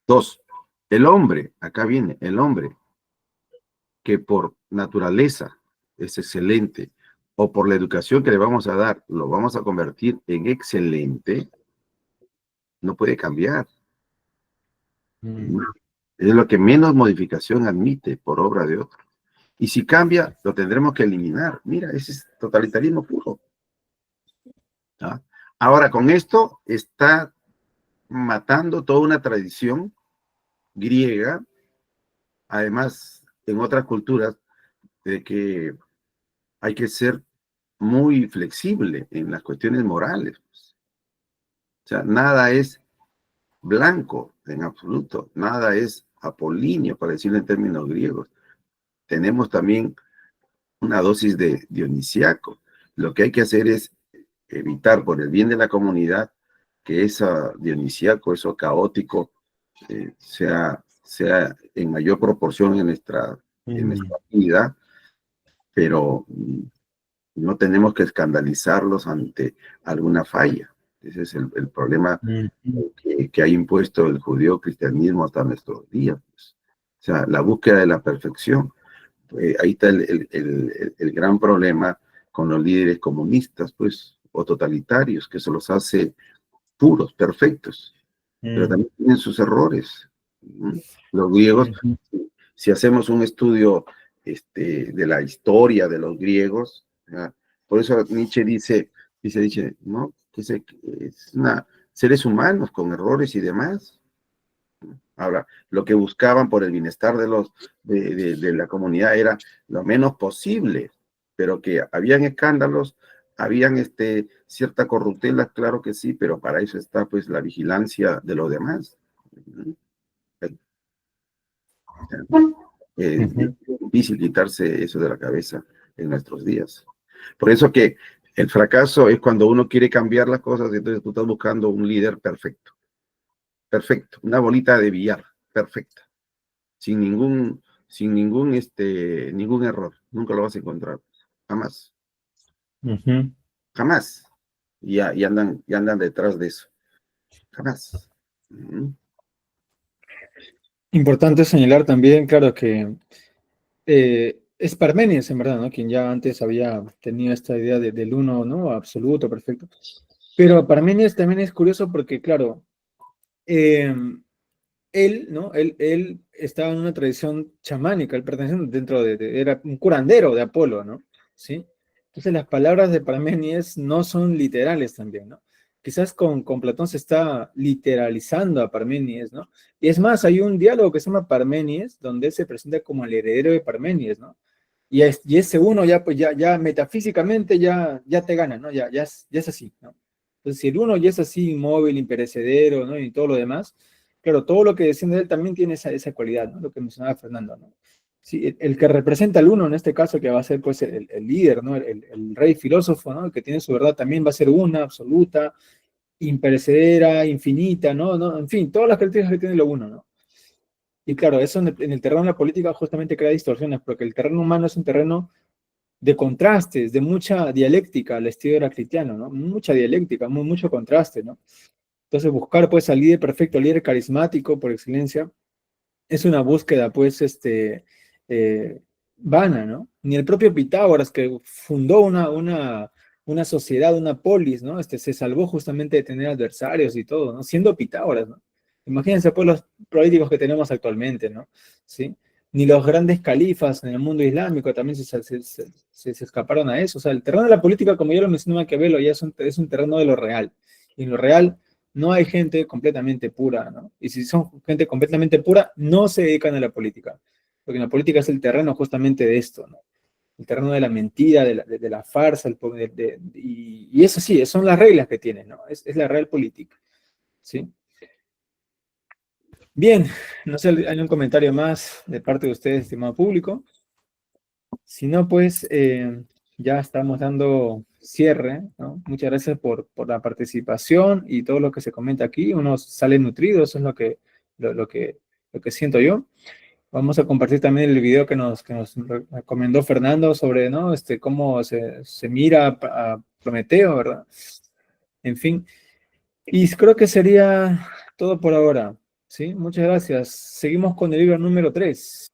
Dos, el hombre, acá viene, el hombre que por naturaleza es excelente o por la educación que le vamos a dar, lo vamos a convertir en excelente, no puede cambiar. Mm, Es lo que menos modificación admite por obra de otro. Y si cambia, lo tendremos que eliminar. Mira, ese es totalitarismo puro. ¿Ah? Ahora, con esto está matando toda una tradición griega, además en otras culturas, de que hay que ser muy flexible en las cuestiones morales. O sea, nada es blanco en absoluto, nada es apolíneo, para decirlo en términos griegos. Tenemos también una dosis de dionisiaco. Lo que hay que hacer es evitar, por el bien de la comunidad, que esa dionisiaco, eso caótico, sea en mayor proporción en mm, nuestra vida, pero no tenemos que escandalizarlos ante alguna falla. Ese es el problema mm, que ha impuesto el judío-cristianismo hasta nuestros días. Pues. O sea, la búsqueda de la perfección. Ahí está el gran problema con los líderes comunistas, pues, o totalitarios, que se los hace puros, perfectos, pero mm, también tienen sus errores. Los griegos, ujú, si hacemos un estudio de la historia de los griegos, ¿ya? Por eso Nietzsche dice, ¿no? Es seres humanos con errores y demás. Ahora, lo que buscaban por el bienestar de la comunidad era lo menos posible, pero que habían escándalos, habían cierta corruptela, claro que sí, pero para eso está pues la vigilancia de los demás. Es ujú. difícil quitarse eso de la cabeza en nuestros días. Por eso que el fracaso es cuando uno quiere cambiar las cosas, entonces tú estás buscando un líder perfecto, perfecto, una bolita de billar, perfecta, sin ningún error. Nunca lo vas a encontrar, jamás, Ujú. jamás. Y andan detrás de eso, jamás. Importante señalar también, claro, que es Parménides, en verdad, ¿no? Quien ya antes había tenido esta idea del uno, ¿no? Absoluto, perfecto. Pero Parménides también es curioso porque, claro, él, ¿no? Él estaba en una tradición chamánica, él pertenecía dentro era un curandero de Apolo, ¿no? ¿Sí? Entonces las palabras de Parménides no son literales también, ¿no? Quizás con Platón se está literalizando a Parménides, ¿no? Y es más, hay un diálogo que se llama Parménides, donde él se presenta como el heredero de Parménides, ¿no? Y ese uno ya, pues ya metafísicamente ya te gana, ¿no? Ya es así, ¿no? Entonces, si el uno ya es así, inmóvil, imperecedero, ¿no? Y todo lo demás, claro, todo lo que desciende de él también tiene esa cualidad, ¿no? Lo que mencionaba Fernando, ¿no? Sí, el que representa al uno en este caso, que va a ser pues el líder, ¿no? El rey filósofo, ¿no? El que tiene su verdad también va a ser una, absoluta, imperecedera, infinita, ¿no? En fin, todas las características que tiene lo uno, ¿no? Y claro, eso en el terreno de la política justamente crea distorsiones, porque el terreno humano es un terreno de contrastes, de mucha dialéctica al estilo heraclitiano, ¿no? Mucha dialéctica, mucho contraste, ¿no? Entonces buscar pues al líder perfecto, al líder carismático por excelencia, es una búsqueda pues eh, vana, ¿no? Ni el propio Pitágoras, que fundó una sociedad, una polis, ¿no? Se salvó justamente de tener adversarios y todo, ¿no? Siendo Pitágoras, ¿no? Imagínense pues los políticos que tenemos actualmente, ¿no? ¿Sí? Ni los grandes califas en el mundo islámico también se escaparon a eso. O sea, el terreno de la política, como ya lo mencionó Maquiavelo, ya es un terreno de lo real. Y en lo real no hay gente completamente pura, ¿no? Y si son gente completamente pura, no se dedican a la política, porque la política es el terreno justamente de esto, ¿no? El terreno de la mentira, de la farsa, y eso sí, son las reglas que tienen, ¿no? Es la real política, ¿sí? Bien, no sé, ¿hay un comentario más de parte de ustedes, estimado público? Si no, pues ya estamos dando cierre, ¿no? Muchas gracias por la participación y todo lo que se comenta aquí. Uno sale nutrido, eso es lo que siento yo. Vamos a compartir también el video que nos recomendó Fernando sobre, ¿no? Cómo se mira a Prometeo, ¿verdad? En fin, y creo que sería todo por ahora, ¿sí? Muchas gracias. Seguimos con el libro número 3.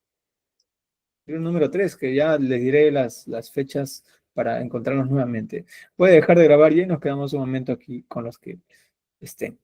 Número 3 que ya les diré las fechas para encontrarnos nuevamente. Puede dejar de grabar ya y nos quedamos un momento aquí con los que estén.